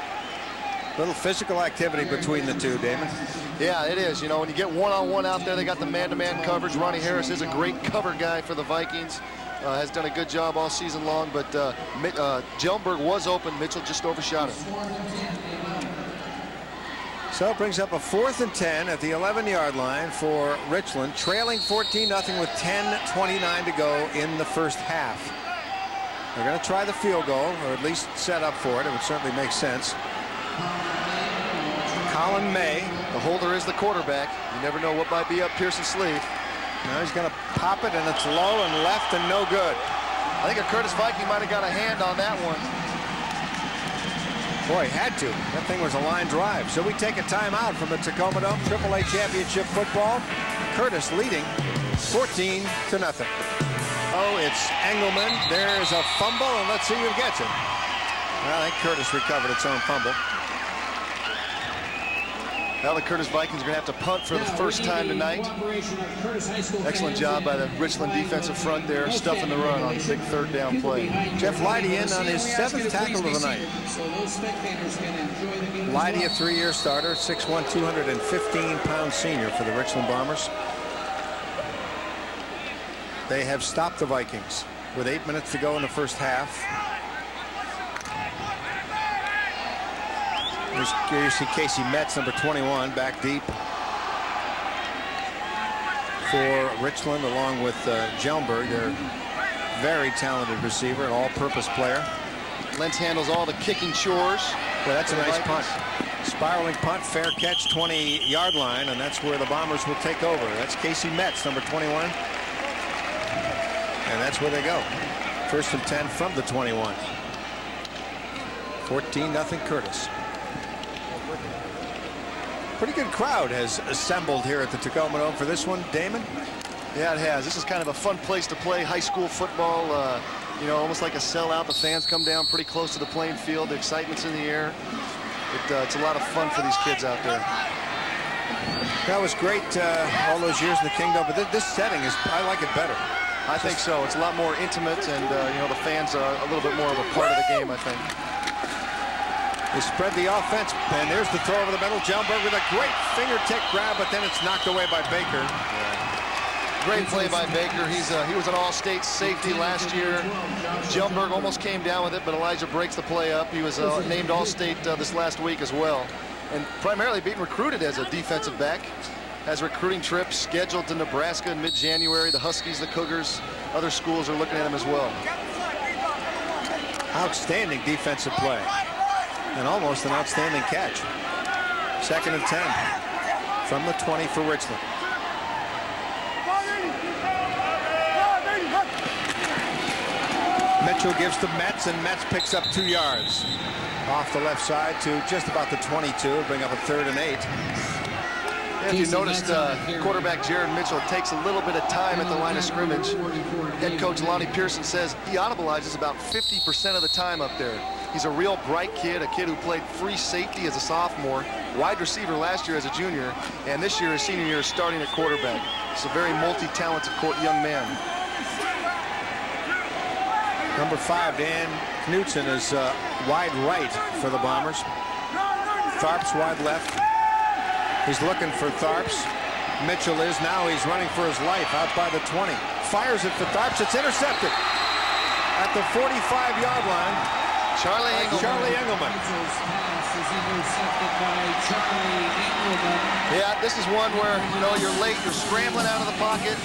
Little physical activity between the two, Damon. Yeah, it is. You know, when you get one-on-one out there, they got the man-to-man coverage. Ronnie Harris is a great cover guy for the Vikings. Has done a good job all season long, but Jelmberg was open. Mitchell just overshot him. So it brings up a 4th and 10 at the 11-yard line for Richland, trailing 14-0 with 10:29 to go in the first half. They're going to try the field goal, or at least set up for it. It would certainly make sense. Colin May. The holder is the quarterback. You never know what might be up Pearson's sleeve. Now he's going to pop it, and it's low and left and no good. I think a Curtis Viking might have got a hand on that one. Boy, had to. That thing was a line drive. So we take a timeout from the Tacoma Dome AAA Championship football. Curtis leading 14-0. Oh, it's Engelman. There's a fumble, and let's see who gets it. Well, I think Curtis recovered its own fumble. Now the Curtis Vikings are going to have to punt for the first time tonight. Excellent job by the Richland defensive front there, stuffing the run on a big 3rd down play. Jeff Leidy in on his 7th tackle of the night. Leidy, a 3-year starter, 6'1", 215-pound senior for the Richland Bombers. They have stopped the Vikings with 8 minutes to go in the first half. Here you see Casey Metz, number 21, back deep for Richland, along with Jelmberg, their very talented receiver, an all-purpose player. Lentz handles all the kicking chores. Well, that's a nice punt. Spiraling punt, fair catch, 20-yard line, and that's where the Bombers will take over. That's Casey Metz, number 21. And that's where they go. 1st and 10 from the 21. 14-0 Curtis. Pretty good crowd has assembled here at the Tacoma Dome for this one, Damon. Yeah, it has. This is kind of a fun place to play high school football. You know, almost like a sellout. The fans come down pretty close to the playing field. The excitement's in the air. It's a lot of fun for these kids out there. That was great all those years in the Kingdom, but this setting is, I like it better. I think so. It's a lot more intimate, and you know, the fans are a little bit more of a part of the game, I think. They spread the offense, and there's the throw over the middle. Jelmberg with a great fingertip grab, but then it's knocked away by Baker. Great play by Baker. He was an all-state safety last year. Jelmberg almost came down with it, but Elijah breaks the play up. He was named all-state this last week as well, and primarily being recruited as a defensive back. Has recruiting trips scheduled to Nebraska in mid-January. The Huskies, the Cougars, other schools are looking at him as well. Outstanding defensive play. And almost an outstanding catch. 2nd and 10 from the 20 for Richland. Mitchell gives to Metz, and Metz picks up 2 yards. Off the left side to just about the 22, bring up a 3rd and 8. If you noticed, quarterback Jared Mitchell takes a little bit of time at the line of scrimmage. Head coach Lonnie Pearson says he audibilizes about 50% of the time up there. He's a real bright kid, a kid who played free safety as a sophomore, wide receiver last year as a junior, and this year, his senior year, starting at quarterback. He's a very multi-talented young man. Number 5, Dan Knutson, is wide right for the Bombers. Tharps wide left. He's looking for Tharps. Mitchell is now. He's running for his life out by the 20. Fires it for Tharps. It's intercepted at the 45-yard line. Charlie Engelman. Yeah, this is one where, you know, you're late. You're scrambling out of the pocket.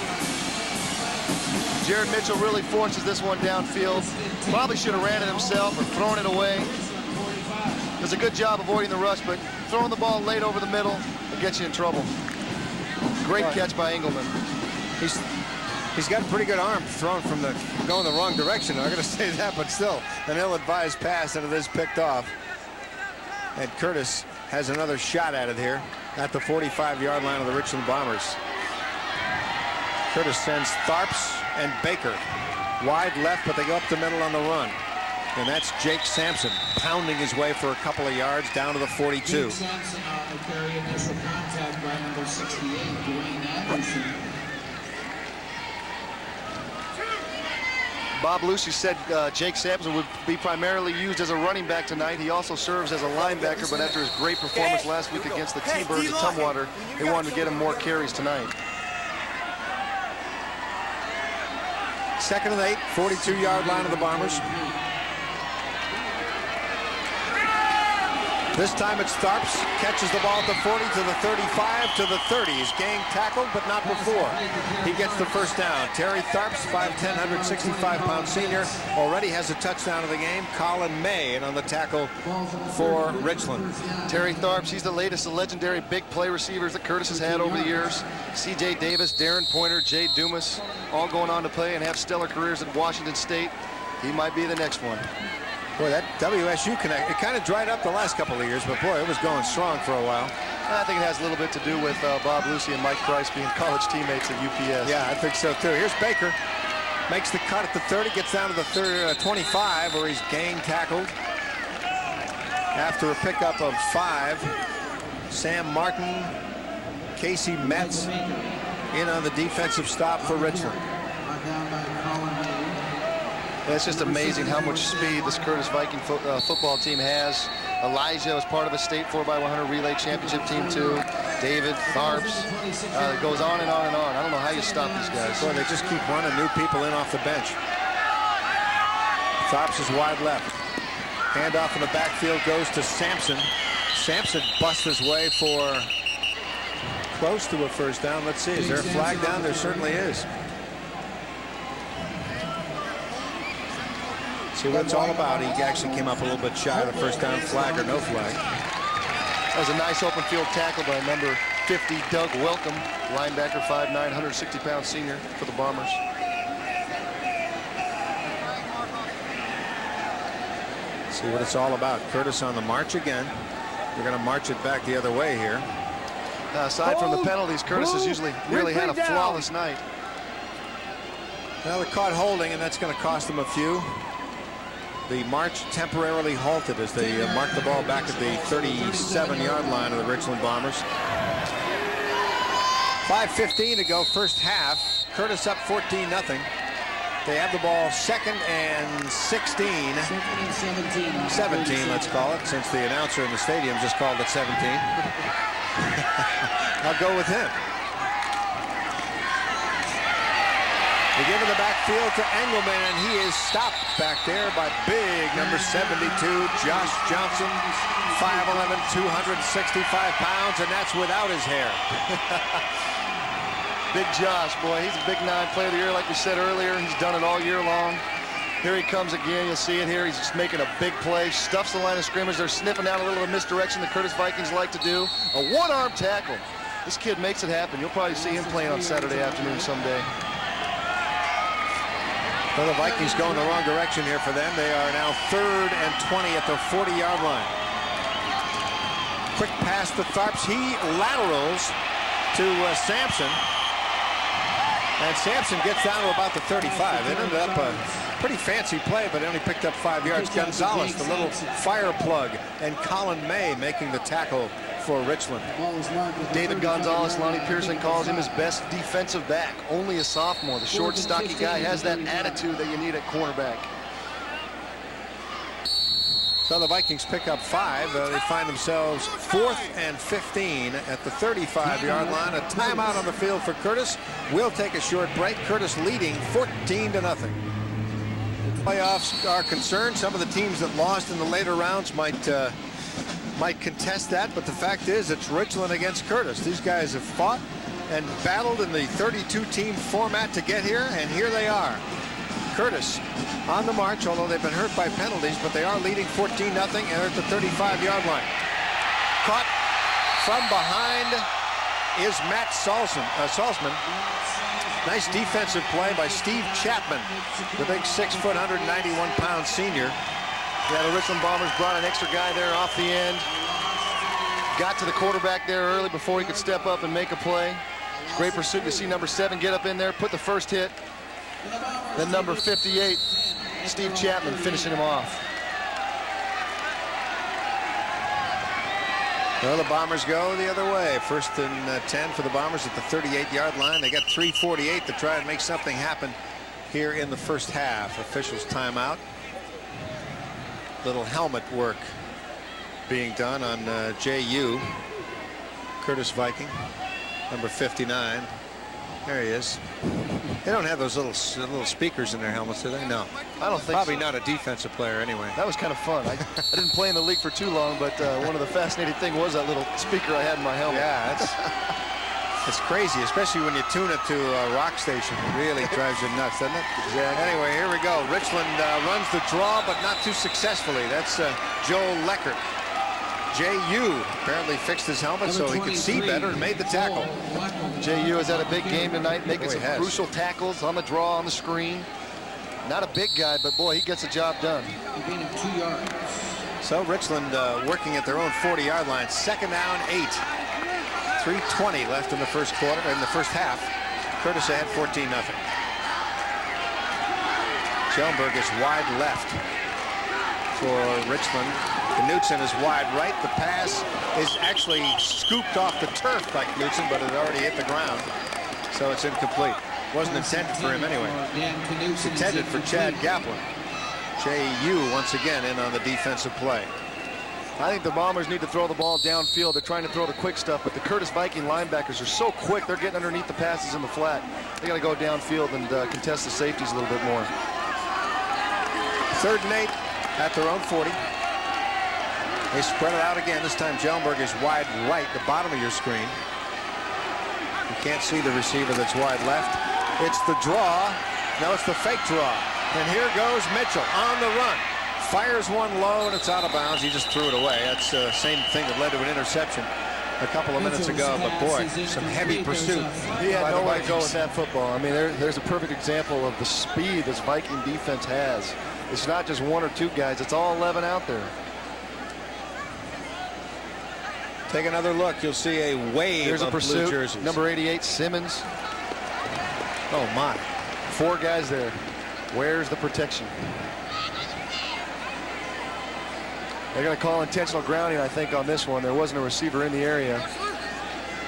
Jared Mitchell really forces this one downfield. Probably should have ran it himself or thrown it away. Does a good job avoiding the rush, but throwing the ball late over the middle will get you in trouble. Great catch by Engelman. He's got a pretty good arm thrown from going the wrong direction. I'm going to say that, but still an ill-advised pass, and it is picked off. And Curtis has another shot at it here at the 45-yard line of the Richland Bombers. Curtis sends Tharps and Baker wide left, but they go up the middle on the run. And that's Jake Sampson pounding his way for a couple of yards down to the 42. Jake Sampson on the carry, initial contact by number 68, Dwayne Anderson. Bob Lucy said Jake Sampson would be primarily used as a running back tonight. He also serves as a linebacker, but after his great performance last week against the T-Birds at Tumwater, they wanted to get him more carries tonight. 2nd and 8, 42-yard line of the Bombers. This time it's Tharps, catches the ball at the 40 to the 35 to the 30. He's gang tackled, but not before. He gets the first down. Terry Tharps, 5'10", 165-pound senior, already has a touchdown of the game. Colin May in on the tackle for Richland. Terry Tharps, he's the latest of legendary big play receivers that Curtis has had over the years. C.J. Davis, Darren Pointer, Jay Dumas, all going on to play and have stellar careers at Washington State. He might be the next one. Boy, that WSU connect, it kind of dried up the last couple of years, but boy, it was going strong for a while. I think it has a little bit to do with Bob Lucy and Mike Price being college teammates at UPS. Yeah, I think so too. Here's Baker. Makes the cut at the 30, gets down to the 25 where he's gang tackled. After a pickup of 5, Sam Martin, Casey Metz in on the defensive stop for Richland. It's just amazing how much speed this Curtis Viking football team has. Elijah was part of a state 4x100 relay championship team too. David, Tharps, it goes on and on and on. I don't know how you stop these guys. Boy, they just keep running new people in off the bench. Tharps is wide left. Handoff in the backfield goes to Sampson. Sampson busts his way for close to a first down. Let's see, is there a flag down? There certainly is. See what it's all about. He actually came up a little bit shy of the first down. Flag or no flag. That was a nice open field tackle by number 50, Doug Welcome, linebacker, 5'9", 160-pound senior for the Bombers. See what it's all about. Curtis on the march again. We're going to march it back the other way here. Aside from the penalties, Curtis has usually really had a flawless night. Well, they're caught holding, and that's going to cost them a few. The march temporarily halted as they mark the ball back at the 37-yard line of the Richland Bombers. 5:15 to go, first half. Curtis up 14-0. They have the ball 2nd and 16. 17, let's call it, since the announcer in the stadium just called it 17. I'll go with him. They give it the backfield to Engelman, and he is stopped back there by big number 72, Josh Johnson, 5'11", 265 pounds, and that's without his hair. Big Josh, boy, he's a big 9 player of the year, like we said earlier. He's done it all year long. Here he comes again. You'll see it here. He's just making a big play, stuffs the line of scrimmage. They're sniffing out a little of misdirection the Curtis Vikings like to do. A one-arm tackle. This kid makes it happen. You'll probably see him playing on Saturday afternoon someday. Well, the Vikings go in the wrong direction here for them. They are now 3rd and 20 at the 40-yard line. Quick pass to Tharps. He laterals to Sampson. And Sampson gets down to about the 35. It ended up a pretty fancy play, but only picked up 5 yards. Gonzalez, the little fire plug, and Colin May making the tackle for Richland. David Gonzalez, Lonnie Pearson calls him his best defensive back. Only a sophomore. The short, stocky guy has that attitude that you need at cornerback. So the Vikings pick up 5. They find themselves 4th and 15 at the 35-yard line. A timeout on the field for Curtis. We'll take a short break. Curtis leading 14-0. Playoffs are concerned. Some of the teams that lost in the later rounds might contest that, but the fact is it's Richland against Curtis. These guys have fought and battled in the 32-team format to get here, and here they are. Curtis on the march, although they've been hurt by penalties, but they are leading 14-0, and they're at the 35-yard line. Caught from behind is Matt Salzman. Nice defensive play by Steve Chapman, the big 6', 191-pound senior. Yeah, the Richland Bombers brought an extra guy there off the end. Got to the quarterback there early before he could step up and make a play. Great pursuit to see number 7 get up in there, put the first hit. Then number 58, Steve Chapman, finishing him off. Well, the Bombers go the other way. 1st and 10 for the Bombers at the 38-yard line. They got 3:48 to try and make something happen here in the first half. Officials timeout. Little helmet work being done on J.U. Curtis Viking, number 59. There he is. They don't have those little speakers in their helmets, do they? No. I don't think Probably so. not a defensive player anyway. That was kind of fun. I didn't play in the league for too long, but one of the fascinating things was that little speaker I had in my helmet. Yeah, it's crazy, especially when you tune it to a rock station. It really drives you nuts, doesn't it? Exactly. Anyway, here we go. Richland runs the draw, but not too successfully. That's Joe Leckert. J.U. apparently fixed his helmet so he could see better and made the tackle. J.U. has had a big game tonight, making Boy, some crucial tackles on the draw, on the screen. Not a big guy, but boy, he gets the job done. You gain him 2 yards. So Richland working at their own 40-yard line. 2nd down, 8. 3:20 left in the first quarter, in the first half. Curtis ahead 14-0. Schellenberg is wide left for Richland. Knutson is wide right. The pass is actually scooped off the turf by Knutson, but it already hit the ground, so it's incomplete. Wasn't intended for him anyway. It's intended for Chad Gaplin. J.U. once again in on the defensive play. I think the Bombers need to throw the ball downfield. They're trying to throw the quick stuff, but the Curtis Viking linebackers are so quick. They're getting underneath the passes in the flat. They got to go downfield and contest the safeties a little bit more. 3rd and 8 at their own 40. They spread it out again. This time Schellenberg is wide right, the bottom of your screen. You can't see the receiver that's wide left. It's the draw. No, it's the fake draw. And here goes Mitchell on the run. Fires one low, and it's out of bounds. He just threw it away. That's the same thing that led to an interception a couple of minutes ago. But boy, some heavy pursuit. He had by the nowhere to go Vikings. with that football. I mean, there's a perfect example of the speed this Viking defense has. It's not just 1 or 2 guys. It's all 11 out there. Take another look. You'll see a wave Here's a of blue pursuit. jerseys. Number 88, Simmons. Oh, my. 4 guys there. Where's the protection? They're going to call intentional grounding, I think, on this one. There wasn't a receiver in the area.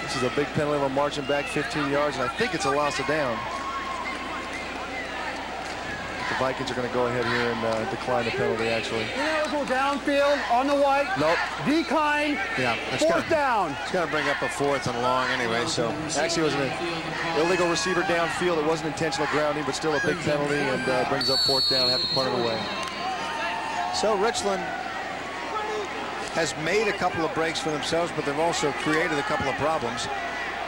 This is a big penalty of marching back 15 yards, and I think it's a loss of down. The Vikings are going to go ahead here and decline the penalty, actually. Go downfield on the white. Nope. Decline. Yeah, Fourth down. It's going to bring up a 4th and long anyway, so. Actually, it was an illegal receiver downfield. It wasn't intentional grounding, but still a big penalty, and brings up 4th down. Have to punt it away. So Richland has made a couple of breaks for themselves, but they've also created a couple of problems.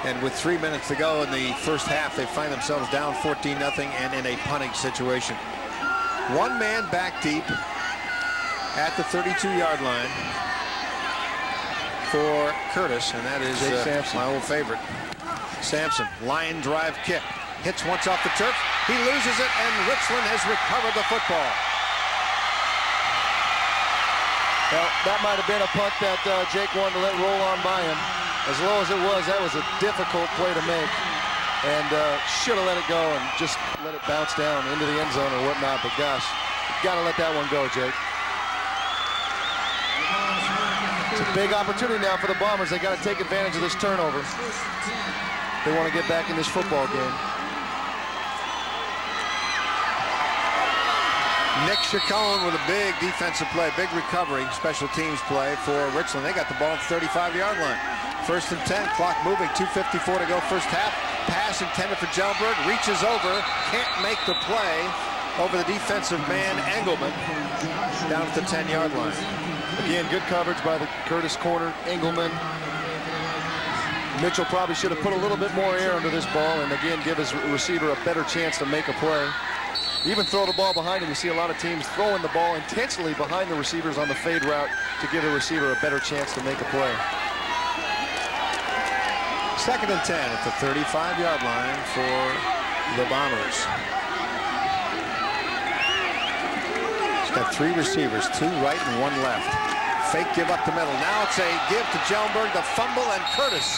And with 3 minutes to go in the first half, they find themselves down 14-0 and in a punting situation. 1 man back deep at the 32-yard line for Curtis, and that is Jake Sampson. my old favorite. Sampson, line drive kick. Hits once off the turf. He loses it, and Richland has recovered the football. Well, that might have been a punt that Jake wanted to let roll on by him. As low as it was, that was a difficult play to make. And should have let it go and just let it bounce down into the end zone or whatnot. But gosh, you got to let that one go, Jake. It's a big opportunity now for the Bombers. They got to take advantage of this turnover. They want to get back in this football game. Nick Chacon with a big defensive play, big recovery, special teams play for Richland. They got the ball at the 35-yard line. 1st and 10, clock moving, 2:54 to go first half. Pass intended for Schellenberg, reaches over, can't make the play over the defensive man, Engelman, down at the 10-yard line. Again, good coverage by the Curtis corner, Engelman. Mitchell probably should have put a little bit more air under this ball and again give his receiver a better chance to make a play. Even throw the ball behind him. You see a lot of teams throwing the ball intentionally behind the receivers on the fade route to give the receiver a better chance to make a play. 2nd and 10 at the 35-yard line for the Bombers. He's got 3 receivers, 2 right and 1 left. Fake give up the middle. Now it's a give to Schellenberg, the fumble, and Curtis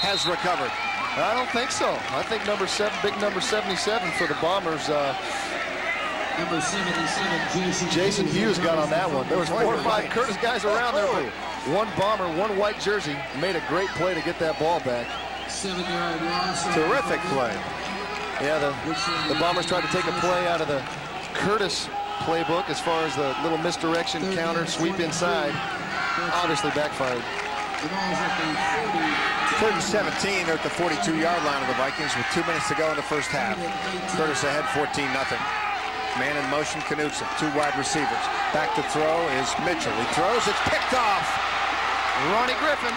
has recovered. I don't think so. I think number 7, big number 77 for the Bombers. Number 77, Jason Hughes got on that one. There was 4 or 5 Curtis guys around there, but 1 Bomber, 1 white jersey made a great play to get that ball back. 7-yard loss. Terrific play. Yeah, the Bombers tried to take a play out of the Curtis playbook as far as the little misdirection counter sweep inside. Obviously backfired. Third and 17 at the 42-yard line of the Vikings with 2 minutes to go in the first half. Curtis ahead 14-0. Man in motion, Knutson, 2 wide receivers. Back to throw is Mitchell. He throws, it's picked off. Ronnie Griffin.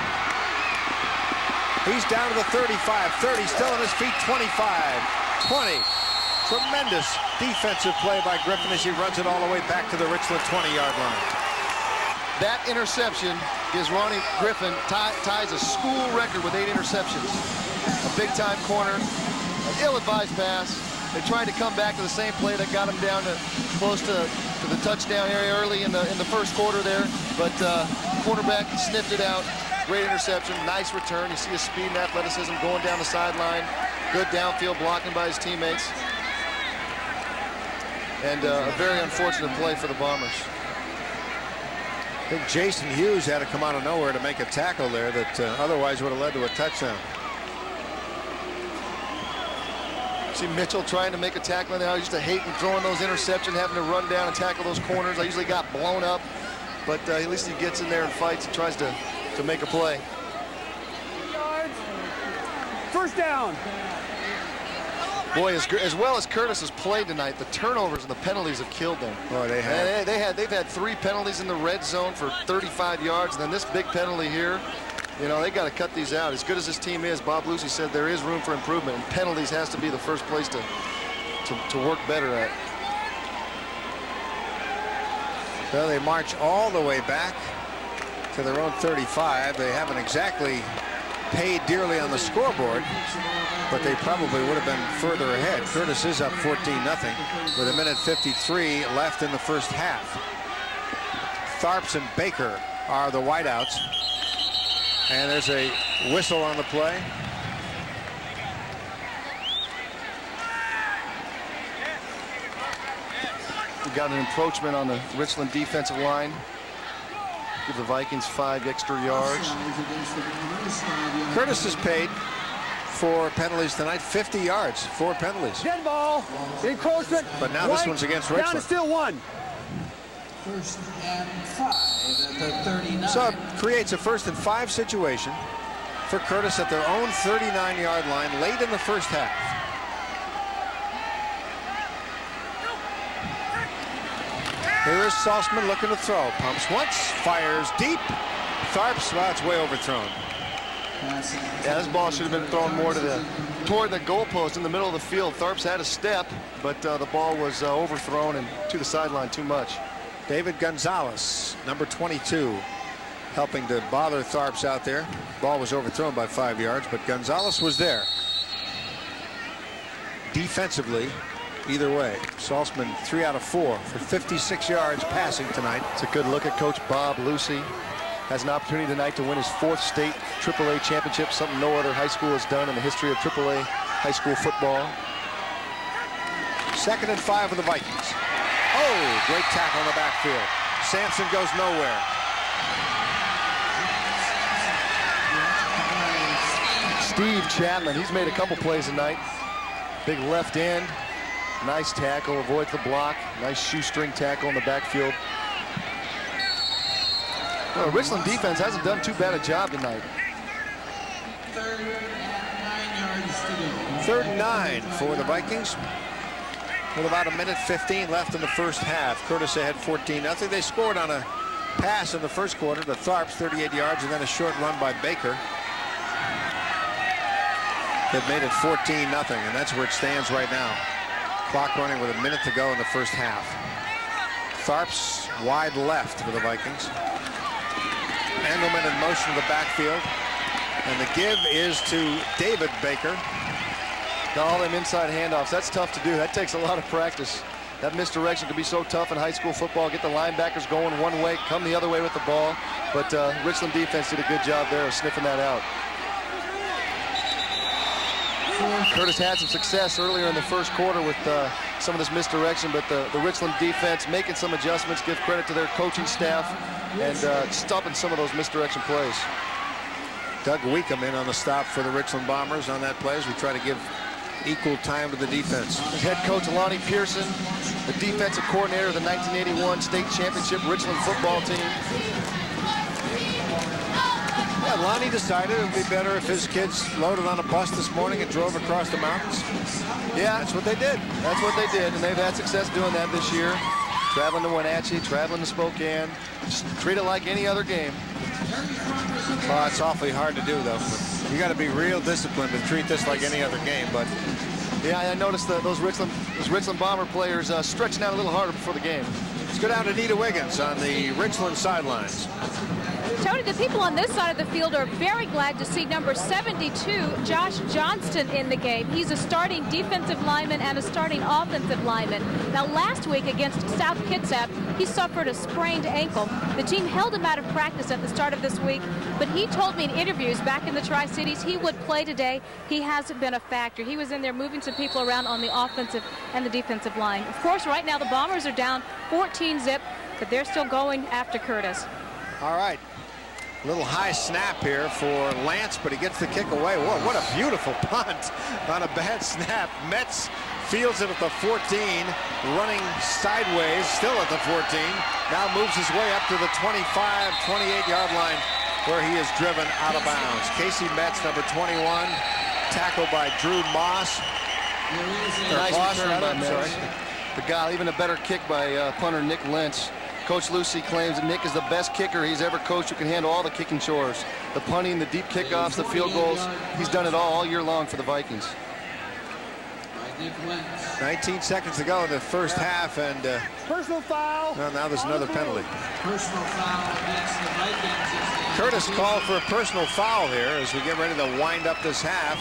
He's down to the 35, 30, still on his feet, 25, 20. Tremendous defensive play by Griffin as he runs it all the way back to the Richland 20-yard line. That interception gives Ronnie Griffin ties a school record with 8 interceptions. A big-time corner, an ill-advised pass. They tried to come back to the same play that got him down to close to the touchdown area early in the first quarter there, but quarterback sniffed it out. Great interception, nice return. You see his speed and athleticism going down the sideline. Good downfield blocking by his teammates. And a very unfortunate play for the Bombers. I think Jason Hughes had to come out of nowhere to make a tackle there that otherwise would have led to a touchdown. See Mitchell trying to make a tackle now. I used to hate throwing those interceptions, having to run down and tackle those corners. I usually got blown up, but at least he gets in there and fights and tries to make a play. First down. Boy, as well as Curtis has played tonight, the turnovers and the penalties have killed them. Boy, they have. They've had 3 penalties in the red zone for 35 yards, and then this big penalty here. You know, they got to cut these out. As good as this team is, Bob Lucy said there is room for improvement, and penalties has to be the first place to work better at. Well, they march all the way back to their own 35. They haven't exactly paid dearly on the scoreboard, but they probably would have been further ahead. Curtis is up 14-0 with 1:53 left in the first half. Tharps and Baker are the wideouts. And there's a whistle on the play. We got an encroachment on the Richland defensive line. Give the Vikings 5 extra yards. Curtis is paid for penalties tonight, 50 yards, 4 penalties. Dead ball. Encroachment. But now this one's against Richland. Down to still 1. First and 5 at the 39. So it creates a 1st and 5 situation for Curtis at their own 39-yard line late in the first half. Here is Saltzman looking to throw. Pumps once, fires deep. Tharps, well, it's way overthrown. Yeah, this ball should have been thrown more toward the goalpost in the middle of the field. Tharps had a step, but the ball was overthrown and to the sideline too much. David Gonzalez, number 22, helping to bother Tharps out there. Ball was overthrown by 5 yards, but Gonzalez was there. Defensively, either way, Saltzman 3 out of 4 for 56 yards passing tonight. It's a good look at Coach Bob Lucy. Has an opportunity tonight to win his 4th state AAA championship, something no other high school has done in the history of AAA high school football. 2nd and 5 of the Vikings. Oh, great tackle in the backfield. Sampson goes nowhere. Steve Chapman, he's made a couple plays tonight. Big left end, nice tackle, avoids the block. Nice shoestring tackle in the backfield. Well, Richland defense hasn't done too bad a job tonight. 3rd Third and 9 yards to go. and 9 for the Vikings. With about 1:15 left in the first half. Curtis ahead 14-0. They scored on a pass in the first quarter to Tharps, 38 yards, and then a short run by Baker that made it 14-0, and that's where it stands right now. Clock running with 1 minute to go in the first half. Tharps wide left for the Vikings. Engelman in motion to the backfield, and the give is to David Baker. All them inside handoffs, that's tough to do. That takes a lot of practice. That misdirection can be so tough in high school football. Get the linebackers going one way, come the other way with the ball. But Richland defense did a good job there of sniffing that out. Curtis had some success earlier in the first quarter with some of this misdirection, but the Richland defense making some adjustments. Give credit to their coaching staff and stopping some of those misdirection plays. Doug Weekham in on the stop for the Richland Bombers on that play as we try to give equal time to the defense. Head coach Lonnie Pearson, the defensive coordinator of the 1981 state championship Richland football team. Yeah, Lonnie decided it would be better if his kids loaded on a bus this morning and drove across the mountains. Yeah, that's what they did. That's what they did, and they've had success doing that this year. Traveling to Wenatchee, traveling to Spokane. Just treat it like any other game. Well, it's awfully hard to do, though. You got to be real disciplined to treat this like any other game. But yeah, I noticed those Richland Bomber players stretching out a little harder before the game. Let's go down to Nita Wiggins on the Richland sidelines. Tony, the people on this side of the field are very glad to see number 72, Josh Johnston, in the game. He's a starting defensive lineman and a starting offensive lineman. Now, last week against South Kitsap, he suffered a sprained ankle. The team held him out of practice at the start of this week, but he told me in interviews back in the Tri-Cities he would play today. He hasn't been a factor. He was in there moving some people around on the offensive and the defensive line. Of course, right now the Bombers are down 14-zip, but they're still going after Curtis. All right. A little high snap here for Lance, but he gets the kick away. Whoa, what a beautiful punt on a bad snap. Metz fields it at the 14, running sideways, still at the 14. Now moves his way up to the 25, 28-yard line where he is driven out of bounds. Casey Metz, number 21, tackled by Drew Moss. Nice return by Metz. The guy, even a better kick by punter Nick Lynch. Coach Lucy claims that Nick is the best kicker he's ever coached who can handle all the kicking chores. The punting, the deep kickoffs, the field goals. He's done it all year long for the Vikings. 19 seconds to go in the first half, and personal foul. Well, now there's another penalty. Personal foul against the Vikings. Curtis called for a personal foul here as we get ready to wind up this half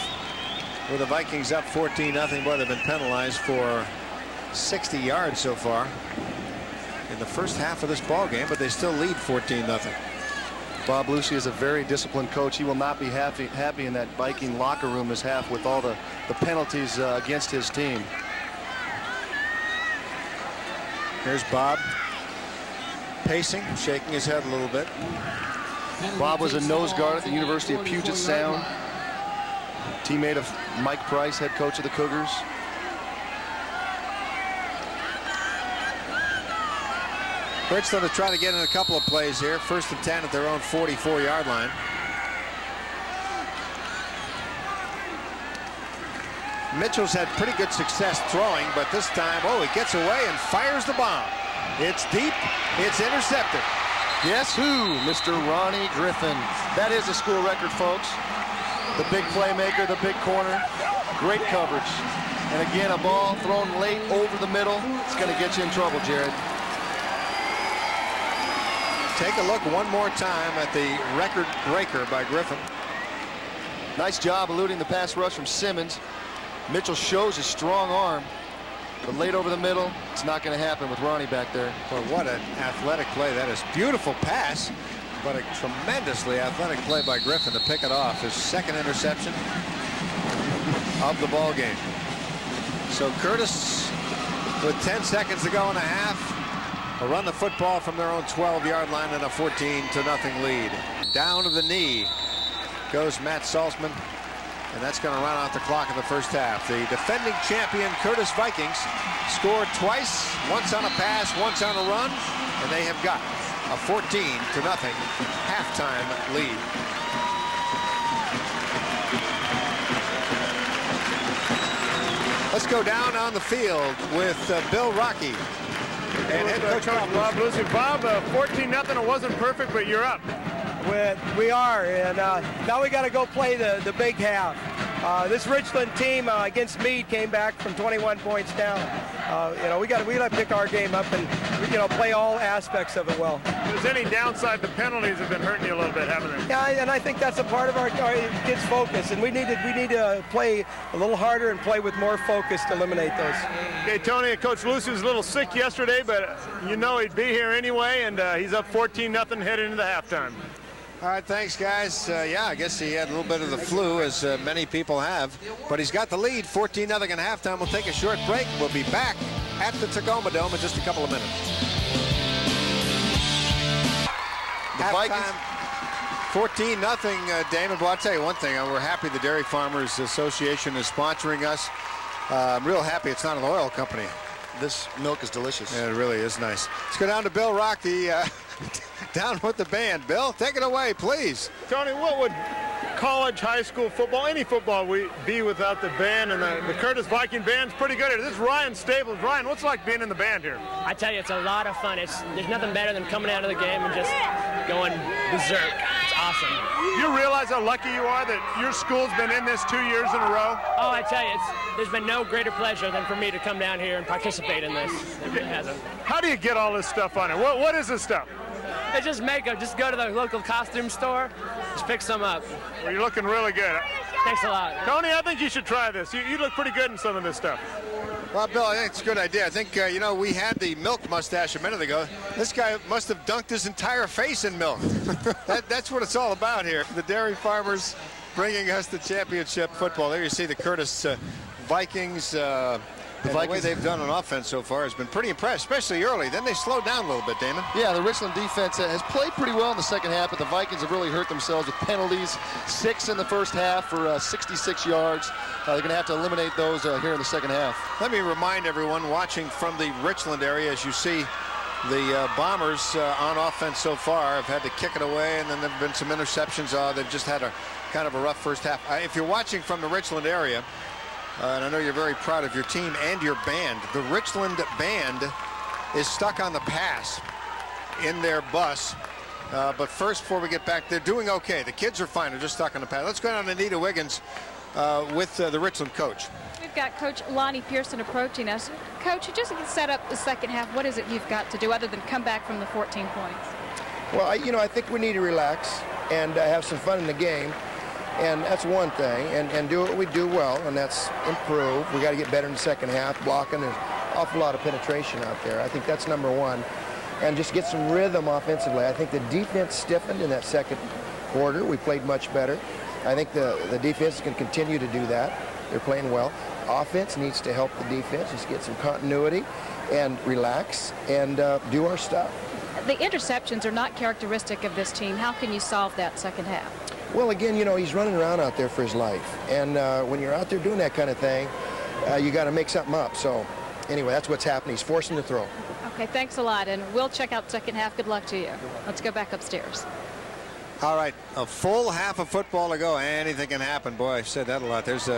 with the Vikings up 14-0. Boy, they've been penalized for 60 yards so far in the first half of this ball game, but they still lead 14-0. Bob Lucy is a very disciplined coach. He will not be happy in that Viking locker room this half with all the penalties against his team. Here's Bob pacing, shaking his head a little bit. Bob was a nose guard at the University of Puget Sound, teammate of Mike Price, head coach of the Cougars. Richland to try to get in a couple of plays here. 1st and 10 at their own 44-yard line. Mitchell's had pretty good success throwing, but this time, oh, he gets away and fires the bomb. It's deep. It's intercepted. Guess who? Mr. Ronnie Griffin. That is a school record, folks. The big playmaker, the big corner. Great coverage. And again, a ball thrown late over the middle. It's going to get you in trouble, Jared. Take a look one more time at the record breaker by Griffin. Nice job eluding the pass rush from Simmons. Mitchell shows his strong arm, but late over the middle, it's not going to happen with Ronnie back there. But what an athletic play that is. Beautiful pass, but a tremendously athletic play by Griffin to pick it off. His second interception of the ball game. So Curtis, with 10 seconds to go in a half, will run the football from their own 12-yard line in a 14-0 lead. Down to the knee goes Matt Salzman, and that's going to run out the clock in the first half. The defending champion Curtis Vikings scored twice, once on a pass, once on a run, and they have got a 14-0 halftime lead. Let's go down on the field with Bill Rocky and head coach Bob Lucy. Bob, 14-0. It wasn't perfect, but you're up. We are, and now we got to go play the big half. This Richland team against Meade came back from 21 points down. We got to pick our game up and play all aspects of it well. If there's any downside, the penalties have been hurting you a little bit, haven't they? Yeah, and I think that's a part of our kids' focus, and we need to play a little harder and play with more focus to eliminate those. Okay, Tony, Coach Lucy was a little sick yesterday, but he'd be here anyway, and he's up 14-0 heading into the halftime. All right, thanks, guys. I guess he had a little bit of the flu, as many people have. But he's got the lead, 14-0 at halftime. We'll take a short break. We'll be back at the Tacoma Dome in just a couple of minutes. The Vikings. 14-0, Damon. Well, I'll tell you one thing. We're happy the Dairy Farmers Association is sponsoring us. I'm real happy it's not an oil company. This milk is delicious. Yeah, it really is nice. Let's go down to Bill Rocky. down with the band. Bill, take it away, please. Tony, what would college, high school football, any football be without the band? And the Curtis Viking band's pretty good here. This is Ryan Staples. Ryan, what's it like being in the band here? I tell you, it's a lot of fun. There's nothing better than coming out of the game and just going berserk. It's awesome. You realize how lucky you are that your school's been in this 2 years in a row? Oh, I tell you, there's been no greater pleasure than for me to come down here and participate in this. It hasn't. How do you get all this stuff on it? What is this stuff? It's just makeup. Just go to the local costume store, just pick some up. Well, you're looking really good. Thanks a lot. Tony, I think you should try this. You look pretty good in some of this stuff. Well, Bill, I think it's a good idea. I think, you know, we had the milk mustache a minute ago. This guy must have dunked his entire face in milk. That's what it's all about here. The dairy farmers bringing us the championship football. There you see the Curtis Vikings. The way they've done on offense so far has been pretty impressive, especially early. Then they slowed down a little bit, Damon. Yeah, the Richland defense has played pretty well in the second half, but the Vikings have really hurt themselves with penalties. 6 in the first half for 66 yards. They're going to have to eliminate those here in the second half. Let me remind everyone watching from the Richland area, as you see, the Bombers on offense so far have had to kick it away, and then there have been some interceptions. They've just had a kind of a rough first half. If you're watching from the Richland area, and I know you're very proud of your team and your band, the Richland band is stuck on the pass in their bus. But first, before we get back, they're doing okay. The kids are fine. They're just stuck on the pass. Let's go down to Anita Wiggins with the Richland coach. We've got Coach Lonnie Pearson approaching us. Coach, just set up the second half. What is it you've got to do other than come back from the 14 points? Well, I think we need to relax and have some fun in the game. And that's one thing, and do what we do well, and that's improve. We got to get better in the second half, blocking. There's an awful lot of penetration out there. I think that's number one. And just get some rhythm offensively. I think the defense stiffened in that second quarter. We played much better. I think the defense can continue to do that. They're playing well. Offense needs to help the defense, just get some continuity and relax and do our stuff. The interceptions are not characteristic of this team. How can you solve that second half? Well, again, he's running around out there for his life. And when you're out there doing that kind of thing, you got to make something up. So, anyway, that's what's happening. He's forcing the throw. Okay, thanks a lot. And we'll check out second half. Good luck to you. Let's go back upstairs. All right, a full half of football to go. Anything can happen. Boy, I've said that a lot. There's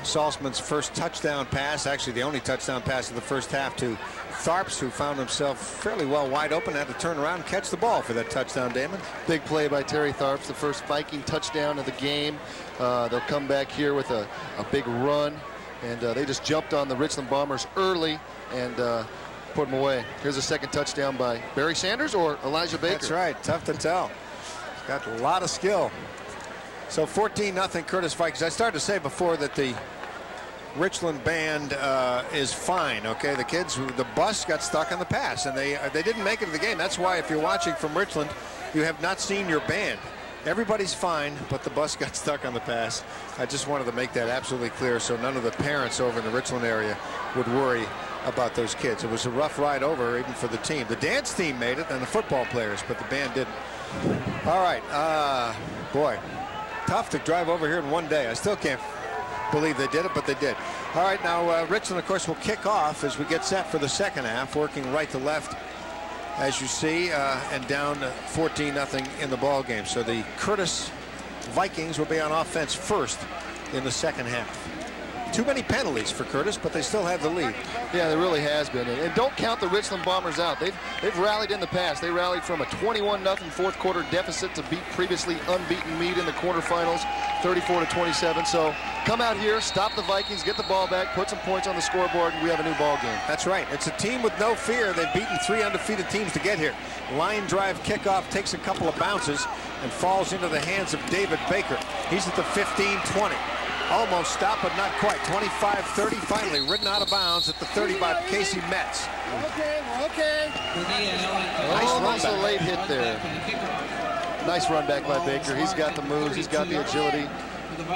Salzman's first touchdown pass, actually the only touchdown pass of the first half, to Tharps, who found himself fairly well wide open, had to turn around and catch the ball for that touchdown, Damon. Big play by Terry Tharps, the first Viking touchdown of the game. They'll come back here with a big run, and they just jumped on the Richland Bombers early and put them away. Here's a second touchdown by Barry Sanders or Elijah Baker. That's right, tough to tell. Got a lot of skill. So 14-0 Curtis Vikings. I started to say before that the Richland band is fine. Okay, the kids, the bus got stuck on the pass, and they didn't make it to the game. That's why if you're watching from Richland, you have not seen your band. Everybody's fine, but the bus got stuck on the pass. I just wanted to make that absolutely clear so none of the parents over in the Richland area would worry about those kids. It was a rough ride over even for the team. The dance team made it and the football players, but the band didn't. All right, boy, tough to drive over here in one day. I still can't believe they did it, but they did. All right, now Richland, of course, will kick off as we get set for the second half, working right to left, as you see, and down 14-0 in the ball game. So the Curtis Vikings will be on offense first in the second half. Too many penalties for Curtis, but they still have the lead. Yeah, there really has been. And don't count the Richland Bombers out. They've rallied in the past. They rallied from a 21-0 fourth quarter deficit to beat previously unbeaten Meade in the quarterfinals, 34-27. So come out here, stop the Vikings, get the ball back, put some points on the scoreboard, and we have a new ball game. That's right. It's a team with no fear. They've beaten 3 undefeated teams to get here. Line drive kickoff takes a couple of bounces and falls into the hands of David Baker. He's at the 15-20. Almost stopped, but not quite. 25-30, finally ridden out of bounds at the 30 by Casey Metz. Okay. Nice almost a late hit there. Nice run back by Baker. He's got the moves. He's got the agility.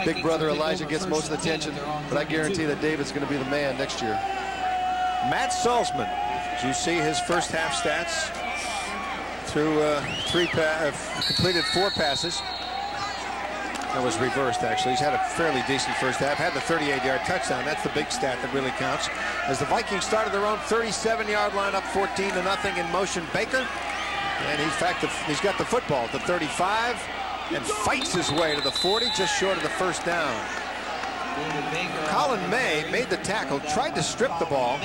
Big brother Elijah gets most of the attention, but I guarantee that David's going to be the man next year. Matt Salzman, as you see his first half stats, through completed 4 passes. That was reversed, actually. He's had a fairly decent first half. Had the 38-yard touchdown. That's the big stat that really counts. As the Vikings started their own 37-yard line, up 14-0 in motion. Baker And in fact, he's got the football at the 35 and fights his way to the 40, just short of the first down. Colin May made the tackle, tried to strip the ball.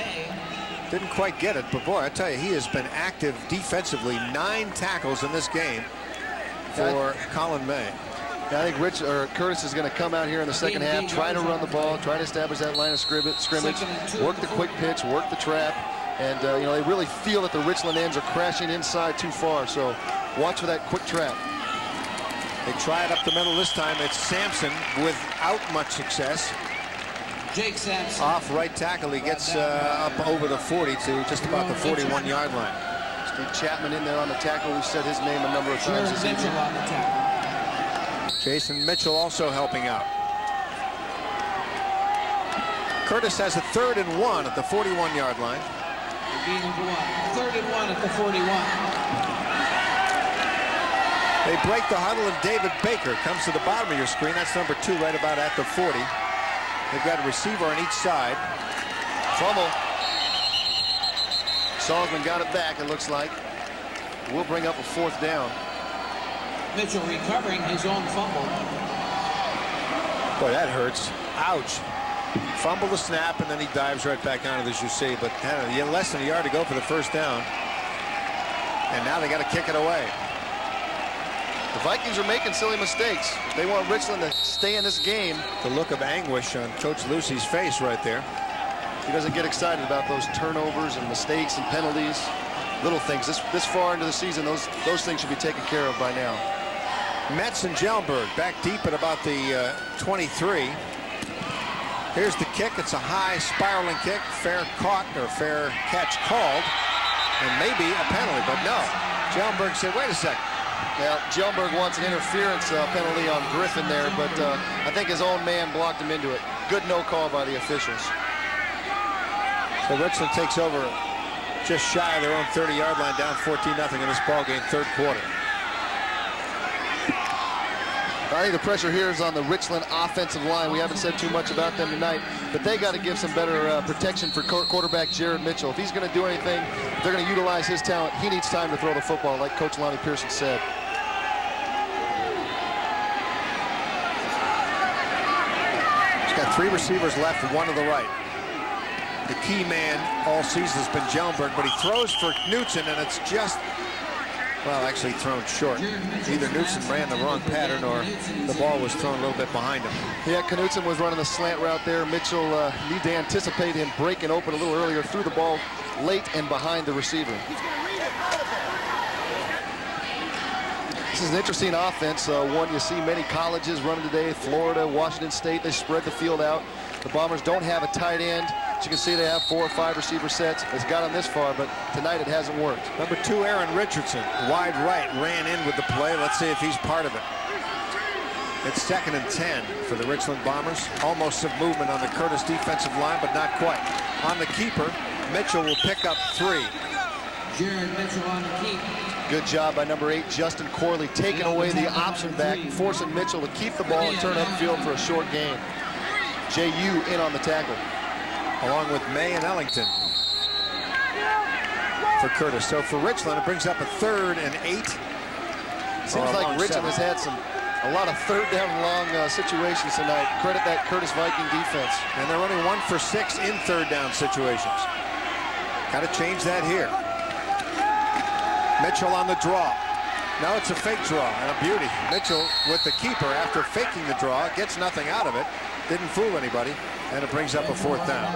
Didn't quite get it, but boy, I tell you, he has been active defensively. 9 tackles in this game for Colin May. I think Curtis is going to come out here in the second half, try to run the ball, try to establish that line of scrimmage, work the quick pitch, work the trap, and you know, they really feel that the Richland ends are crashing inside too far. So watch for that quick trap. They try it up the middle this time. It's Sampson without much success. Jake Sampson. Off right tackle, he gets up over the 40 to just about the 41-yard line. Steve Chapman in there on the tackle. We've said his name a number of times this evening. Jason Mitchell also helping out. Curtis has a 3rd and 1 at the 41-yard line. 3rd and 1 at the 41. They break the huddle, and David Baker comes to the bottom of your screen. That's number 2, right about at the 40. They've got a receiver on each side. Fumble. Salzman got it back, it looks like. We'll bring up a 4th down. Mitchell recovering his own fumble. Boy, that hurts. Ouch. Fumble the snap, and then he dives right back on it, as you see. But less than a yard to go for the first down. And now they got to kick it away. The Vikings are making silly mistakes. They want Richland to stay in this game. The look of anguish on Coach Lucy's face right there. He doesn't get excited about those turnovers and mistakes and penalties. Little things. This far into the season, those things should be taken care of by now. Metz and Jellenberg back deep at about the 23. Here's the kick. It's a high spiraling kick. Fair caught, or fair catch called. And maybe a penalty, but no. Jellenberg said, wait a second. Now, Jellenberg wants an interference penalty on Griffin there, but I think his own man blocked him into it. Good no call by the officials. So Richland takes over just shy of their own 30-yard line, down 14-0 in this ballgame, 3rd quarter. I think the pressure here is on the Richland offensive line. We haven't said too much about them tonight, but they got to give some better protection for quarterback Jared Mitchell. If he's going to do anything, if they're going to utilize his talent, he needs time to throw the football, like Coach Lonnie Pearson said. He's got 3 receivers left, 1 to the right. The key man all season has been Jellenberg, but he throws for Knutson, and it's just, well, actually thrown short. Either Knutson ran the wrong pattern, or the ball was thrown a little bit behind him. Yeah, Knutson was running the slant route there. Mitchell need to anticipate him breaking open a little earlier, threw the ball late and behind the receiver. This is an interesting offense, one you see many colleges running today. Florida, Washington State, they spread the field out. The Bombers don't have a tight end. As you can see, they have 4 or 5 receiver sets. It's got them this far, but tonight it hasn't worked. Number 2, Aaron Richardson, wide right, ran in with the play. Let's see if he's part of it. It's 2nd and 10 for the Richland Bombers. Almost some movement on the Curtis defensive line, but not quite. On the keeper, Mitchell will pick up 3. Jared Mitchell on the keep. Good job by number 8, Justin Corley, taking away the option back, forcing Mitchell to keep the ball and turn upfield for a short gain. J.U. in on the tackle. Along with May and Ellington for Curtis. So for Richland, it brings up a 3rd and 8. Seems like Richland has had a lot of 3rd down and long situations tonight. Credit that Curtis Viking defense. And they're running 1 for 6 in 3rd down situations. Got to change that here. Mitchell on the draw. Now it's a fake draw and a beauty. Mitchell with the keeper after faking the draw, gets nothing out of it. Didn't fool anybody, and it brings up a 4th down.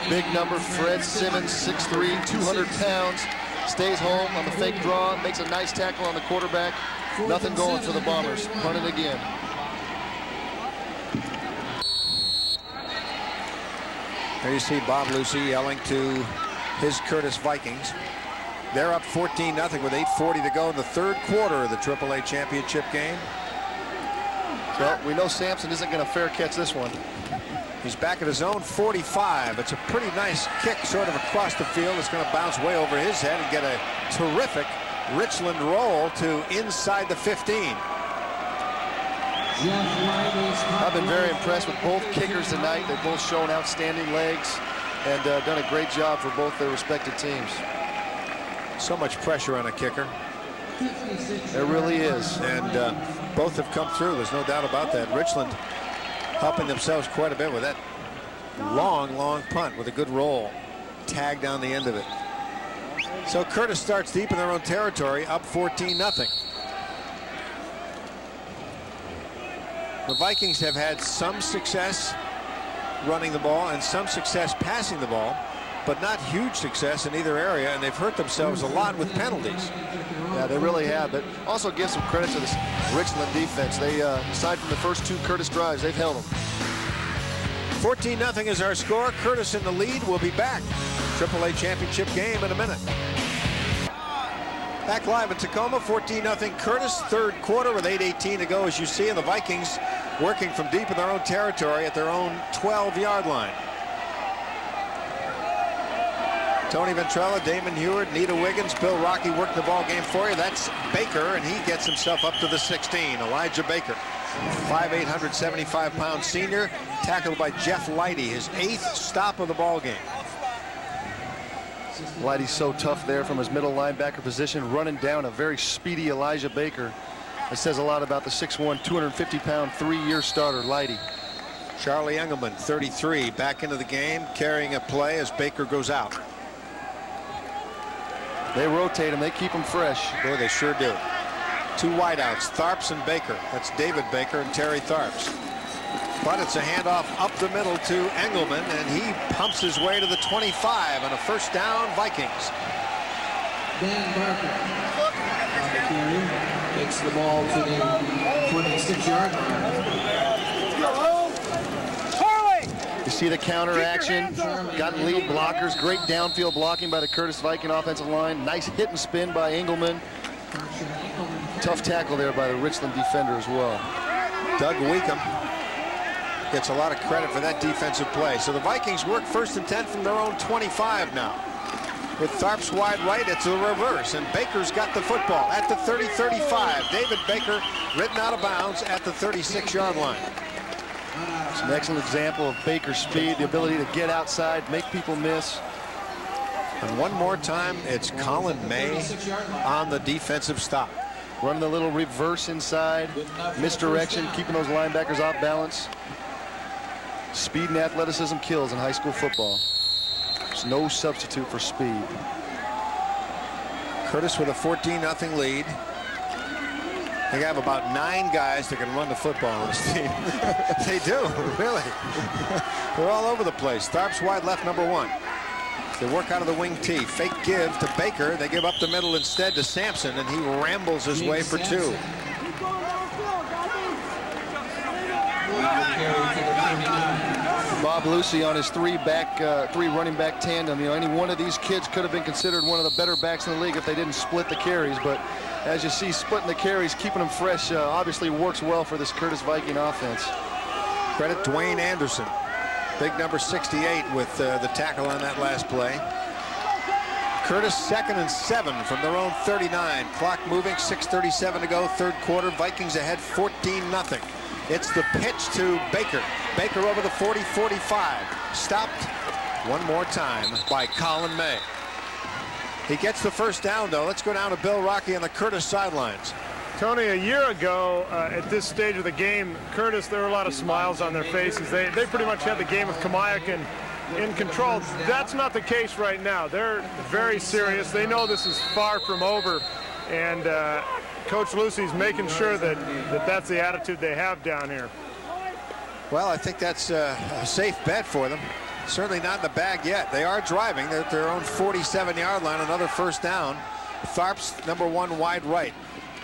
Big number, Fred Simmons, 6'3", 200 pounds, stays home on the fake draw, makes a nice tackle on the quarterback. Nothing going for the Bombers. Punt it again. There you see Bob Lucy yelling to his Curtis Vikings. They're up 14-0 with 8:40 to go in the 3rd quarter of the AAA championship game. Well, we know Sampson isn't going to fair catch this one. He's back at his own 45. It's a pretty nice kick sort of across the field. It's going to bounce way over his head and get a terrific Richland roll to inside the 15. I've been very impressed with both kickers tonight. They've both shown outstanding legs and done a great job for both their respective teams. So much pressure on a kicker. There really is. And both have come through. There's no doubt about that. Richland helping themselves quite a bit with that long punt with a good roll. Tag down the end of it. So Curtis starts deep in their own territory, up 14-0. The Vikings have had some success running the ball and some success passing the ball, but not huge success in either area, and they've hurt themselves a lot with penalties. Yeah, they really have, but also give some credit to this Richland defense. They, aside from the first 2 Curtis drives, they've held them. 14-0 is our score. Curtis in the lead. We'll be back. AAA championship game in a minute. Back live in Tacoma, 14-0 Curtis, third quarter with 8:18 to go, as you see, and the Vikings working from deep in their own territory at their own 12-yard line. Tony Ventrella, Damon Heward, Nita Wiggins, Bill Rocky working the ball game for you. That's Baker, and he gets himself up to the 16. Elijah Baker, 5'8", 175-pound senior, tackled by Jeff Leidy, his 8th stop of the ball game. Leidy's so tough there from his middle linebacker position, running down a very speedy Elijah Baker. It says a lot about the 6'1", 250-pound, 3-year starter, Leidy. Charlie Engelman, 33, back into the game, carrying a play as Baker goes out. They rotate him. They keep him fresh. Boy, they sure do. 2 wideouts, Tharps and Baker. That's David Baker and Terry Tharps. But it's a handoff up the middle to Engelman, and he pumps his way to the 25 on a first down, Vikings. Dan Barker on the carry, takes the ball to the 26-yard line. You see the counter action, got lead blockers, great downfield blocking by the Curtis Viking offensive line. Nice hit and spin by Engelman. Tough tackle there by the Richland defender as well. Doug Weekham gets a lot of credit for that defensive play. So the Vikings work 1st and 10 from their own 25 now. With Tharps wide right, it's a reverse, and Baker's got the football at the 30-35. David Baker ridden out of bounds at the 36-yard line. It's an excellent example of Baker's speed, the ability to get outside, make people miss. And one more time, it's Colin May on the defensive stop. Running a little reverse inside, misdirection, keeping those linebackers off balance. Speed and athleticism kills in high school football. There's no substitute for speed. Curtis with a 14-0 lead. They have about 9 guys that can run the football on this team. They do, really. They're all over the place. Tharps wide left, number 1. They work out of the wing T. Fake give to Baker. They give up the middle instead to Sampson, and he rambles his way for 2. Bob Lucy on his 3 running back tandem. You know, any one of these kids could have been considered one of the better backs in the league if they didn't split the carries. But as you see, splitting the carries, keeping them fresh, obviously works well for this Curtis Viking offense. Credit Dwayne Anderson, big number 68, with the tackle on that last play. Curtis 2nd and 7 from their own 39. Clock moving, 6:37 to go, third quarter. Vikings ahead 14-0. It's the pitch to Baker. Baker over the 40-45. Stopped one more time by Colin May. He gets the first down, though. Let's go down to Bill Rocky on the Curtis sidelines. Tony, a year ago, at this stage of the game, Curtis, there were a lot of smiles on their faces. They pretty much had the game with Kamiakin in control. That's not the case right now. They're very serious. They know this is far from over, and Coach Lucy's making sure that's the attitude they have down here. Well, I think that's a safe bet for them. Certainly not in the bag yet. They are driving. They're at their own 47-yard line, another first down. Tharps, number 1 wide right.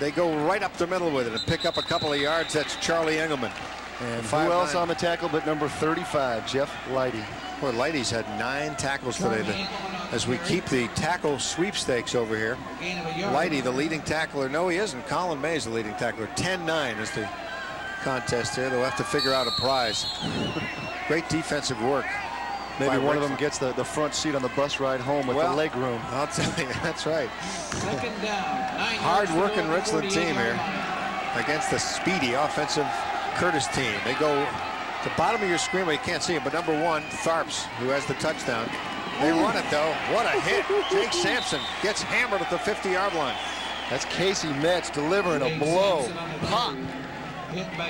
They go right up the middle with it and pick up a couple of yards. That's Charlie Engelman. And who else on the tackle but number 35, Jeff Leidy. Boy, Leidy's had 9 tackles today. As we keep the tackle sweepstakes over here, Leidy, the leading tackler. No, he isn't. Colin May is the leading tackler. 10-9 is the contest here. They'll have to figure out a prize. Great defensive work. Maybe one of them gets the front seat on the bus ride home with the leg room. I'll tell you, that's right. Second down. Hard-working Richland team here against the speedy offensive Curtis team. They go to the bottom of your screen where you can't see him, but number 1, Tharps, who has the touchdown. They run it, though. What a hit. Jake Sampson gets hammered at the 50-yard line. That's Casey Metz delivering a blow. Pop.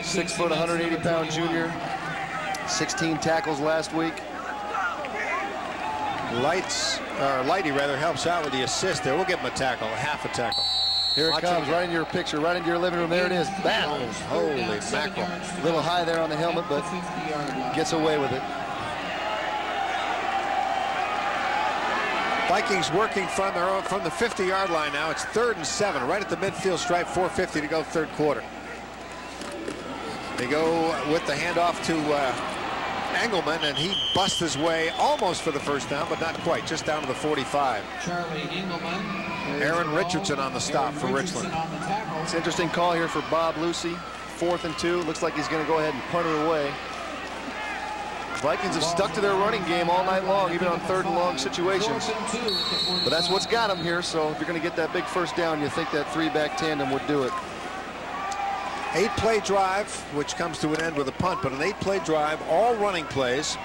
6 foot, 180-pound junior. 16 tackles last week. Lighty helps out with the assist there. We'll give him a tackle, half a tackle. Here it comes, right into your picture, right into your living room. There it is. Bam! Holy mackerel. A little high there on the helmet, but gets away with it. Vikings working from the 50-yard line now. It's 3rd and 7, right at the midfield stripe. 4:50 to go, third quarter. They go with the handoff to Engelman, and he busts his way almost for the first down, but not quite, just down to the 45. Charlie Engelman. Aaron Richardson on the stop for Richland. It's an interesting call here for Bob Lucy. 4th and 2. Looks like he's going to go ahead and punt it away. Vikings have stuck to their running game all night long, even on 3rd and long situations. But that's what's got them here, so if you're going to get that big first down, you think that 3-back tandem would do it. 8-play drive, which comes to an end with a punt, but an 8-play drive, all running plays.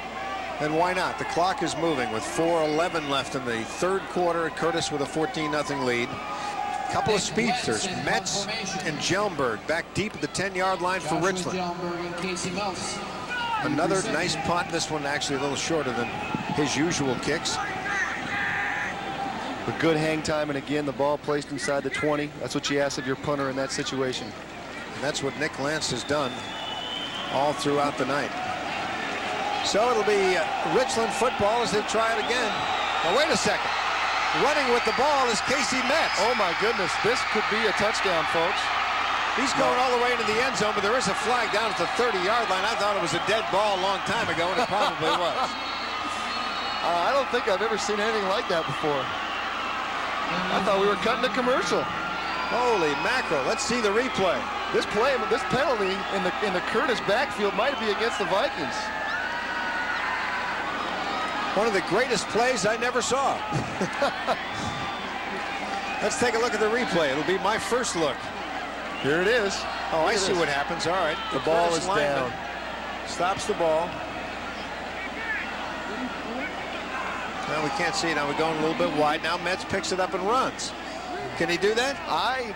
And why not? The clock is moving with 4:11 left in the third quarter. Curtis with a 14-0 lead. Couple of speedsters, Metz and Jelmberg back deep at the 10-yard line for Richland. Another nice punt. This one actually a little shorter than his usual kicks. A good hang time, and again, the ball placed inside the 20. That's what you ask of your punter in that situation. And that's what Nick Lance has done all throughout the night. So it'll be Richland football as they try it again. Now wait a second. Running with the ball is Casey Metz. Oh my goodness, this could be a touchdown, folks. He's going all the way into the end zone, but there is a flag down at the 30-yard line. I thought it was a dead ball a long time ago, and it probably was. I don't think I've ever seen anything like that before. I thought we were cutting a commercial. Holy mackerel. Let's see the replay. This penalty in the Curtis backfield might be against the Vikings. One of the greatest plays I never saw. Let's take a look at the replay. It'll be my first look. Here it is. Oh, I see what happens. All right. The ball is down. Stops the ball. Now we can't see it. Now we're going a little bit wide. Now Metz picks it up and runs. Can he do that? I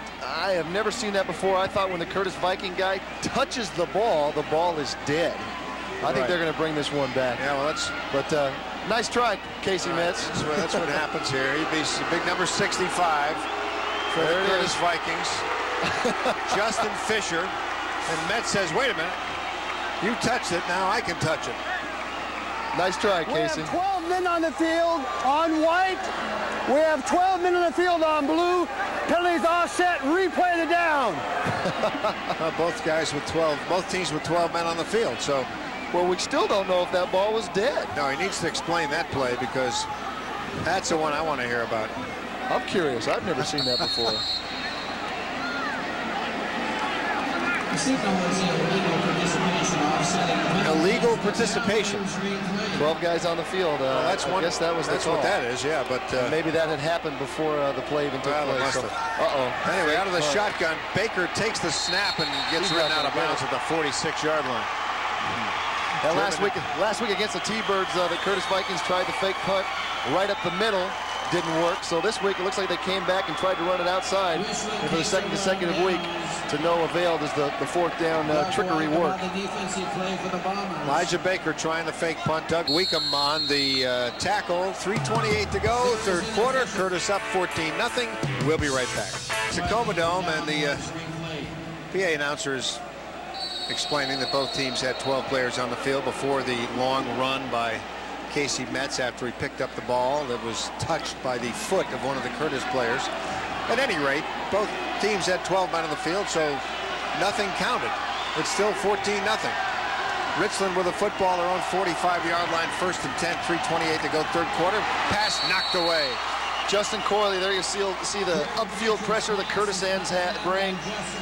have never seen that before. I thought when the Curtis Viking guy touches the ball is dead. I think they're going to bring this one back. Yeah, well, but nice try, Casey Metz. That's what happens here. He'd be big number 65 for the Curtis Vikings. Justin Fisher. And Metz says, wait a minute. You touched it. Now I can touch it. Nice try, Casey. We have 12 men on the field on white. We have 12 men on the field on blue. Penalties offset. Replay the down. Both teams with 12 men on the field. So, well, we still don't know if that ball was dead. No, he needs to explain that play because that's the one I want to hear about. I'm curious. I've never seen that before. Illegal participation. 12 guys on the field. Well, I guess that was the call. What that is, yeah. But maybe that had happened before the play even took place. So, Anyway, out of the shotgun, Baker takes the snap and gets ridden out of bounds at the 46-yard line. And last week against the T-Birds, the Curtis Vikings tried the fake punt right up the middle. Didn't work. So this week it looks like they came back and tried to run it outside. And for the second consecutive week, to no avail does the fourth down trickery work. Elijah Baker trying the fake punt. Doug Weekham on the tackle. 3:28 to go, third quarter. Curtis up 14-0. We'll be right back. Tacoma Dome, and the PA announcer is explaining that both teams had 12 players on the field before the long run by Casey Metz after he picked up the ball that was touched by the foot of one of the Curtis players. At any rate, both teams had 12 men on the field, so nothing counted. It's still 14-0. Richland with a football, their own 45-yard line, 1st and 10, 3:28 to go, third quarter. Pass knocked away. Justin Corley, there you see the upfield pressure that Curtis ends bring.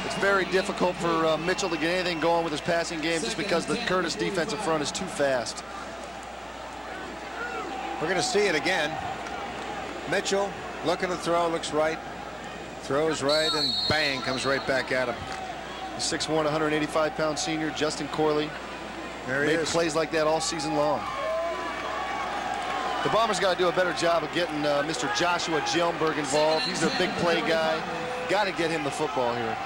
It's very difficult for Mitchell to get anything going with his passing game just because the Curtis defensive front is too fast. We're going to see it again. Mitchell looking to throw, looks right, throws right, and bang, comes right back at him. 6'1", 185-pound senior Justin Corley. There he is. Made plays like that all season long. The Bombers got to do a better job of getting Mr. Joshua Jelmberg involved. He's their big play guy. Got to get him the football here.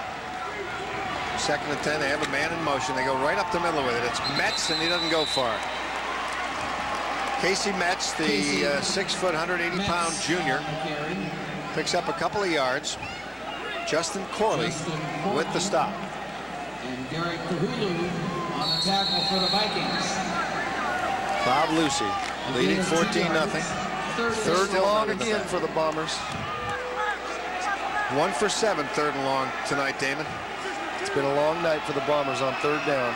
2nd and 10. They have a man in motion. They go right up the middle with it. It's Metz, and he doesn't go far. Casey Metz, the 6-foot, 180-pound junior, picks up a couple of yards. Justin Corley with the stop. And Derek Kahulu on the tackle for the Vikings. Bob Lucy leading 14-0. Third and long again for the Bombers. 1 for 7, 3rd and long tonight, Damon. It's been a long night for the Bombers on 3rd down.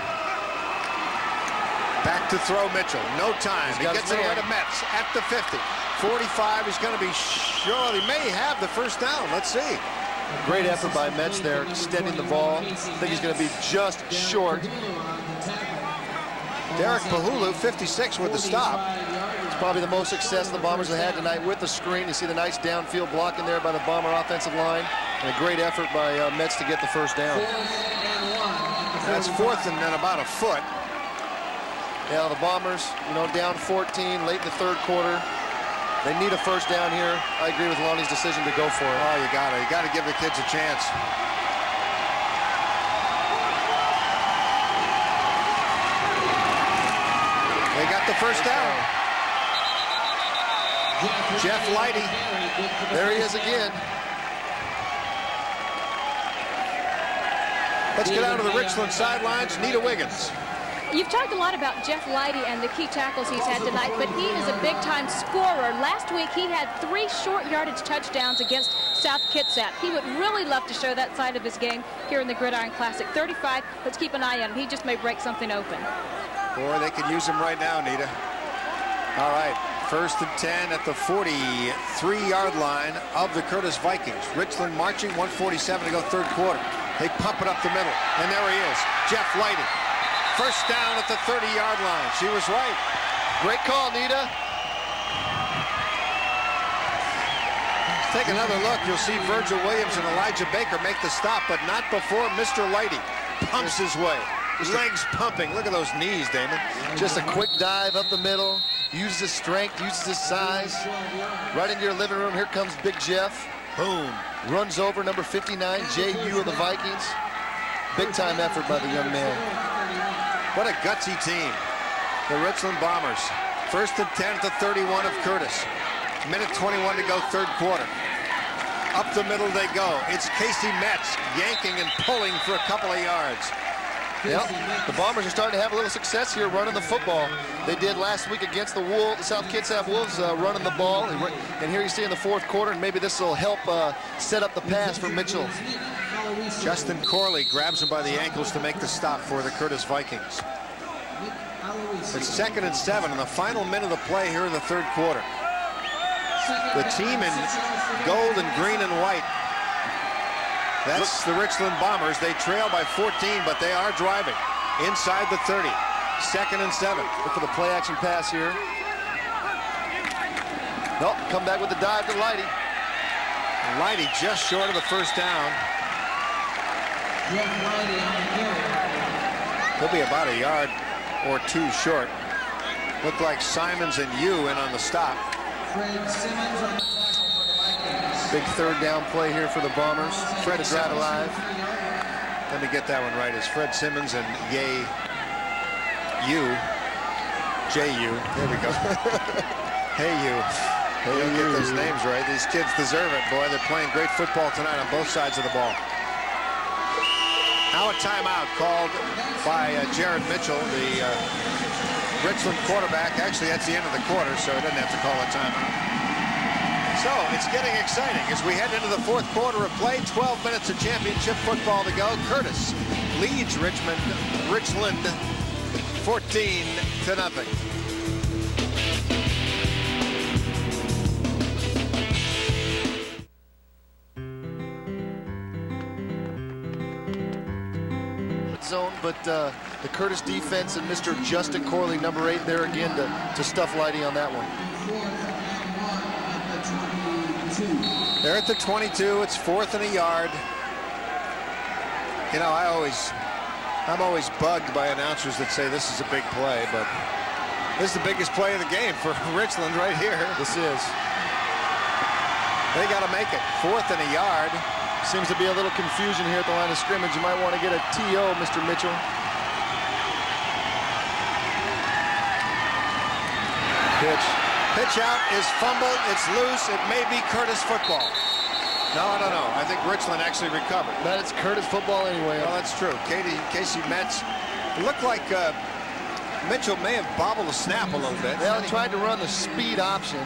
Back to throw Mitchell. No time. He gets it away to Metz at the 50. 45 is going to be sure. He may have the first down. Let's see. Great effort by Metz there, extending the ball. I think he's going to be just short. Derek Pahulu, 56 with the stop. It's probably the most success the Bombers have had tonight with the screen. You see the nice downfield blocking there by the Bomber offensive line. And a great effort by Metz to get the first down. That's 4th and then about a foot. Yeah, the Bombers, down 14 late in the 3rd quarter. They need a first down here. I agree with Lonnie's decision to go for it. Oh, you got to give the kids a chance. They got the first down. Jeff Lighty. There he is again. Let's get out of the Richland sidelines. Nita Wiggins. You've talked a lot about Jeff Lighty and the key tackles he's had tonight, but he is a big-time scorer. Last week, he had 3 short yardage touchdowns against South Kitsap. He would really love to show that side of his game here in the Gridiron Classic. 35, let's keep an eye on him. He just may break something open. Boy, they could use him right now, Nita. All right, 1st and 10 at the 43-yard line of the Curtis Vikings. Richland marching, 1:47 to go, 3rd quarter. They pump it up the middle, and there he is, Jeff Lighty. First down at the 30-yard line. She was right. Great call, Nita. Take another look. You'll see Virgil Williams and Elijah Baker make the stop, but not before Mr. Lighty pumps his way. His legs pumping. Look at those knees, Damon. Just a quick dive up the middle. Uses his strength, uses his size. Right into your living room. Here comes Big Jeff. Boom. Runs over number 59, J.U. of the Vikings. Big-time effort by the young man. What a gutsy team. The Richland Bombers. 1st and 10 at the 31 of Curtis. Minute 21 to go, 3rd quarter. Up the middle they go. It's Casey Metz yanking and pulling for a couple of yards. Yep, the Bombers are starting to have a little success here running the football. They did last week against the South Kitsap Wolves running the ball. And here you see in the 4th quarter, and maybe this will help set up the pass for Mitchell. Justin Corley grabs him by the ankles to make the stop for the Curtis Vikings. It's 2nd and 7 in the final minute of play here in the 3rd quarter. The team in gold and green and white. That's the Richland Bombers. They trail by 14, but they are driving inside the 30. 2nd and 7. Look for the play action pass here. Nope, come back with the dive to Lighty. Lighty just short of the first down. He'll be about a yard or 2 short. Looked like Simons and Yu in on the stop. Big 3rd down play here for the Bombers. Fred is out alive. Let me get that one right. It's Fred Simmons and Yu. J.U. There we go. Hey, you. Hey, you get those names right. These kids deserve it, boy. They're playing great football tonight on both sides of the ball. Now a timeout called by Jared Mitchell, the Richland quarterback. Actually, that's the end of the quarter, so he doesn't have to call a timeout. So it's getting exciting as we head into the 4th quarter of play. 12 minutes of championship football to go. Curtis leads Richland 14-0. Zone, but the Curtis defense and Mr. Justin Corley, number 8, there again to stuff Lighty on that one. They're at the 22. It's 4th and a yard. You know, I'm always bugged by announcers that say this is a big play, but This is the biggest play of the game for Richland right here. This is. They got to make it. 4th and a yard. Seems to be a little confusion here at the line of scrimmage. You might want to get a TO, Mr. Mitchell. Pitch out is fumbled. It's loose. It may be Curtis football. No, I don't know. I think Richland actually recovered. But it's Curtis football anyway. Well, that's true. Casey Metz. It looked like Mitchell may have bobbled the snap a little bit. Well, he tried to run the speed option.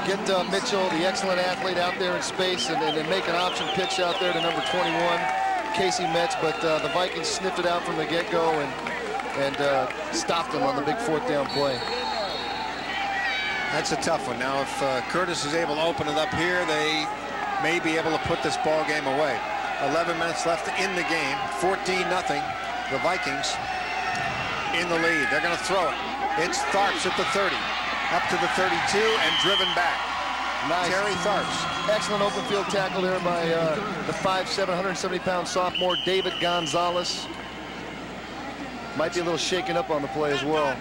Get Mitchell, the excellent athlete, out there in space and make an option pitch out there to number 21, Casey Metz. But the Vikings sniffed it out from the get-go and stopped him on the big 4th down play. That's a tough one. Now, if Curtis is able to open it up here, they may be able to put this ball game away. 11 minutes left in the game. 14-0. The Vikings in the lead. They're going to throw it. It's Tharps at the 30. Up to the 32 and driven back. Nice. Terry Tharps. Excellent open field tackle there by the 5'7", 170-pound sophomore David Gonzalez. Might be a little shaken up on the play as well.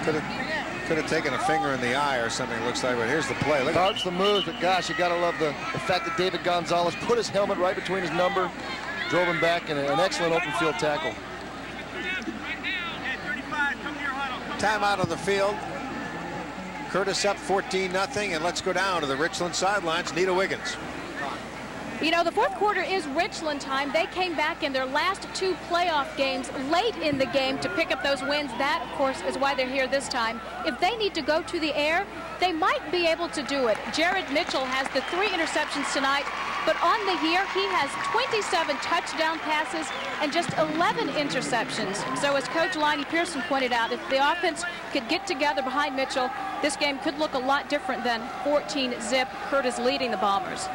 Could have taken a finger in the eye or something, it looks like, but here's the play. Look. Tharps the moves, but gosh, you gotta love the fact that David Gonzalez put his helmet right between his number, drove him back in an excellent open field tackle. Timeout on the field. Curtis up 14-0, and let's go down to the Richland sidelines. Nita Wiggins. You know, the 4th quarter is Richland time. They came back in their last 2 playoff games late in the game to pick up those wins. That, of course, is why they're here this time. If they need to go to the air, they might be able to do it. Jared Mitchell has the 3 interceptions tonight, but on the year, he has 27 touchdown passes and just 11 interceptions. So as Coach Lonnie Pearson pointed out, if the offense could get together behind Mitchell, this game could look a lot different than 14-zip, Curtis leading the Bombers.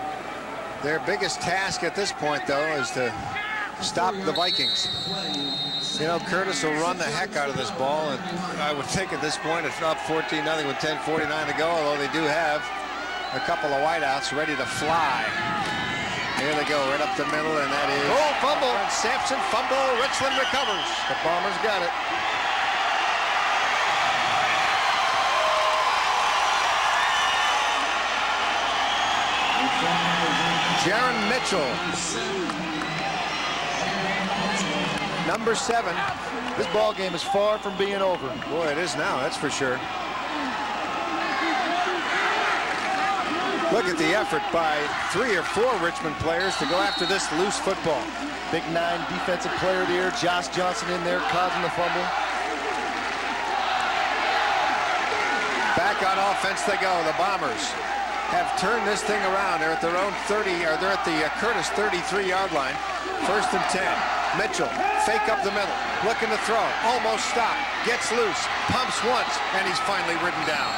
Their biggest task at this point, though, is to stop the Vikings. You know, Curtis will run the heck out of this ball, and I would think at this point it's up 14-0 with 10:49 to go, although they do have a couple of wideouts ready to fly. Here they go, right up the middle, and that is... Oh, fumble! Sampson, fumble, Richland recovers. The Bombers got it. Jaron Mitchell, number 7. This ball game is far from being over. Boy, it is now, that's for sure. Look at the effort by 3 or 4 Richmond players to go after this loose football. Big 9 defensive player of the year, Josh Johnson in there causing the fumble. Back on offense they go. The Bombers have turned this thing around. They're at their own 30, or they're at the Curtis 33-yard line. 1st and 10. Mitchell, fake up the middle, looking to throw, almost stopped, gets loose, pumps once, and he's finally ridden down.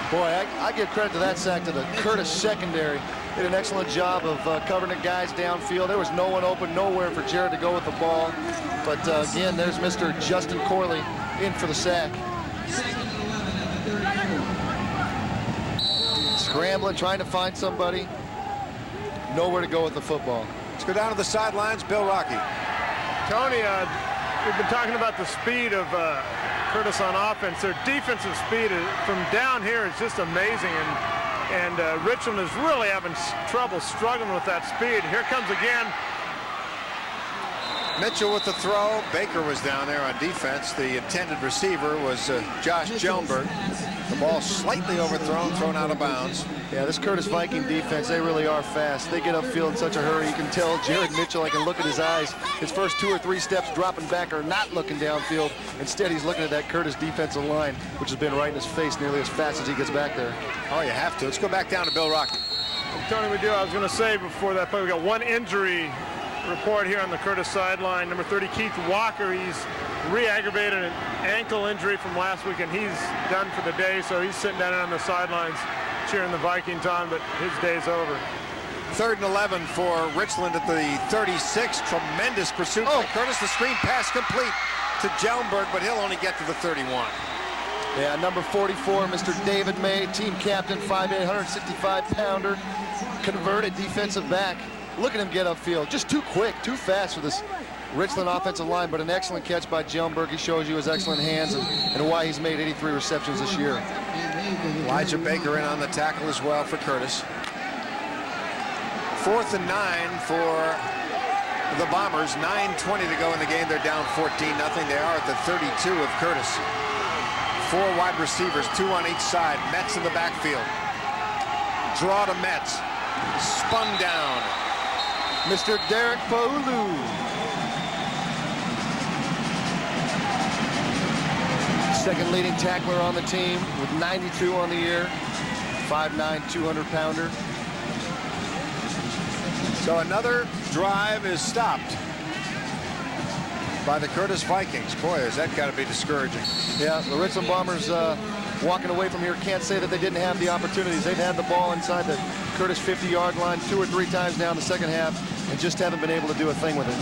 Boy, I give credit to that sack to the Curtis secondary. Did an excellent job of covering the guys downfield. There was no one open, nowhere for Jared to go with the ball. But again, there's Mr. Justin Corley in for the sack. Scrambling, trying to find somebody. Nowhere to go with the football. Let's go down to the sidelines. Bill Rocky. Tony, we've been talking about the speed of Curtis on offense. Their defensive speed from down here is just amazing, and Richland is really having trouble struggling with that speed. Here comes again. Mitchell with the throw. Baker was down there on defense. The intended receiver was Josh Jellenberg. The ball slightly overthrown, thrown out of bounds. Yeah, this Curtis Viking defense, they really are fast. They get upfield in such a hurry. You can tell Jared Mitchell, I can look at his eyes. His first 2 or 3 steps dropping back are not looking downfield. Instead, he's looking at that Curtis defensive line, which has been right in his face nearly as fast as he gets back there. Oh, you have to. Let's go back down to Bill Rocky. Tony, I was going to say before that play, we got 1 injury report here on the Curtis sideline. Number 30, Keith Walker. He's re-aggravated an ankle injury from last week, and he's done for the day, so he's sitting down on the sidelines cheering the Vikings on, but his day's over. 3rd and 11 for Richland at the 36. Tremendous pursuit by Curtis. The screen pass complete to Jellenberg, but he'll only get to the 31. Yeah, number 44, Mr. David May, team captain, 5'8", 165-pounder, converted defensive back. Look at him get upfield. Just too quick, too fast for this Richland offensive line, but an excellent catch by Jelmberg. He shows you his excellent hands and why he's made 83 receptions this year. Elijah Baker in on the tackle as well for Curtis. 4th and 9 for the Bombers. 9:20 to go in the game. They're down 14-0. They are at the 32 of Curtis. 4 wide receivers, 2 on each side. Metz in the backfield. Draw to Metz. Spun down. Mr. Derek Paulu. Second leading tackler on the team with 92 on the year. 5'9", 200-pounder. So another drive is stopped by the Curtis Vikings. Boy, has that got to be discouraging. Yeah, the Richland Bombers walking away from here can't say that they didn't have the opportunities. They've had the ball inside the Curtis 50-yard line 2 or 3 times now in the second half and just haven't been able to do a thing with it.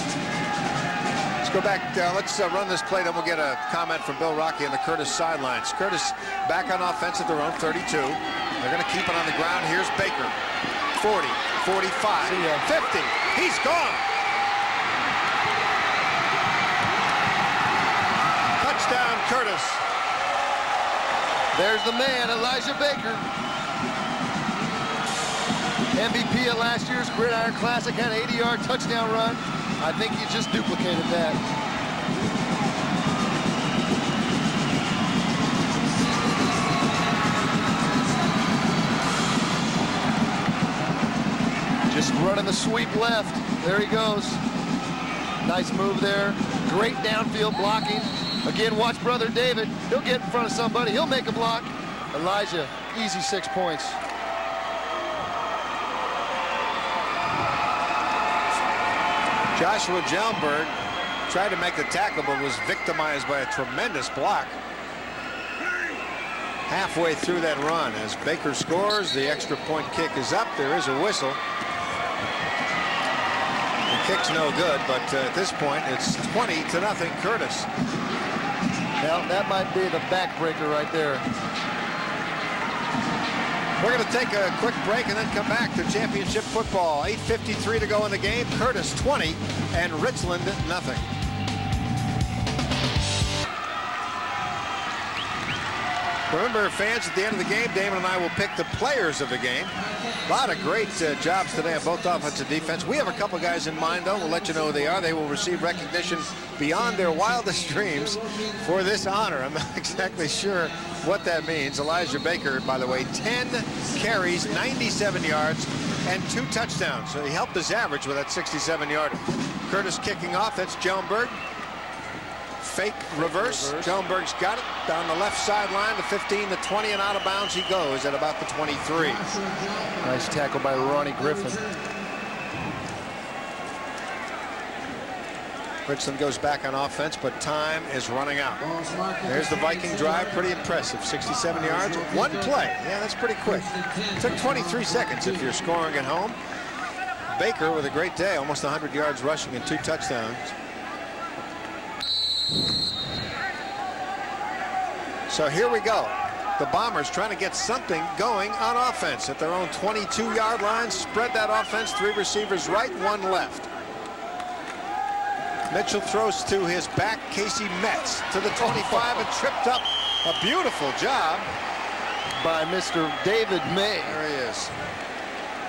Let's go back. Let's run this play, then we'll get a comment from Bill Rocky on the Curtis sidelines. Curtis back on offense at their own 32. They're going to keep it on the ground. Here's Baker. 40, 45, 50. He's gone. Touchdown, Curtis. There's the man, Elijah Baker. MVP at last year's Gridiron Classic, had an 80-yard touchdown run. I think he just duplicated that. Just running the sweep left. There he goes. Nice move there. Great downfield blocking. Again, watch brother David. He'll get in front of somebody. He'll make a block. Elijah, easy 6 points. Joshua Jelmberg tried to make the tackle, but was victimized by a tremendous block. Halfway through that run, as Baker scores, the extra point kick is up. There is a whistle. The kick's no good, but at this point, it's 20-0 Curtis. Well, that might be the backbreaker right there. We're going to take a quick break and then come back to championship football. 8:53 to go in the game. Curtis 20 and Richland nothing. Remember, fans, at the end of the game, Damon and I will pick the players of the game. A lot of great jobs today on both offense and defense. We have a couple guys in mind, though. We'll let you know who they are. They will receive recognition beyond their wildest dreams for this honor. I'm not exactly sure what that means. Elijah Baker, by the way, 10 carries, 97 yards, and 2 touchdowns. So he helped his average with that 67-yarder. Curtis kicking off. That's Jelmberg. Fake reverse. Jelmberg's got it down the left sideline, the 15, the 20, and out of bounds he goes at about the 23. Nice tackle by Ronnie Griffin. Richland goes back on offense, but time is running out. There's the Viking drive. Pretty impressive. 67 yards, 1 play. Yeah, that's pretty quick. Took 23 seconds if you're scoring at home. Baker with a great day, almost 100 yards rushing and 2 touchdowns. So here we go. The Bombers trying to get something going on offense at their own 22-yard line. Spread that offense. 3 receivers right, 1 left. Mitchell throws to his back. Casey Metz to the 25 and tripped up. A beautiful job by Mr. David May. There he is.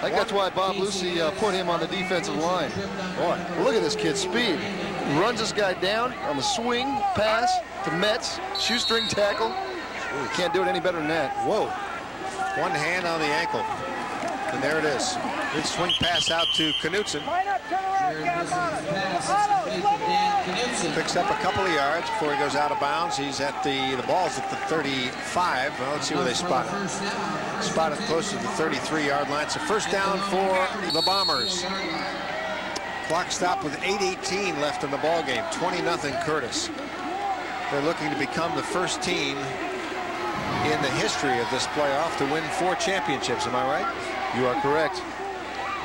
I think that's why Bob Lucy put him on the defensive line. Boy, look at this kid's speed. Runs this guy down on the swing pass to Metz. Shoestring tackle. Ooh, can't do it any better than that. Whoa. 1 hand on the ankle. And there it is. Good swing pass out to Knutson. Picks up a couple of yards before he goes out of bounds. He's at the ball's at the 35. Well, let's see where they spot it. Spotted close to the 33-yard line. It's a first down for the Bombers. Clock stopped with 8:18 left in the ball game. 20-0 Curtis. They're looking to become the first team in the history of this playoff to win 4 championships. Am I right? You are correct.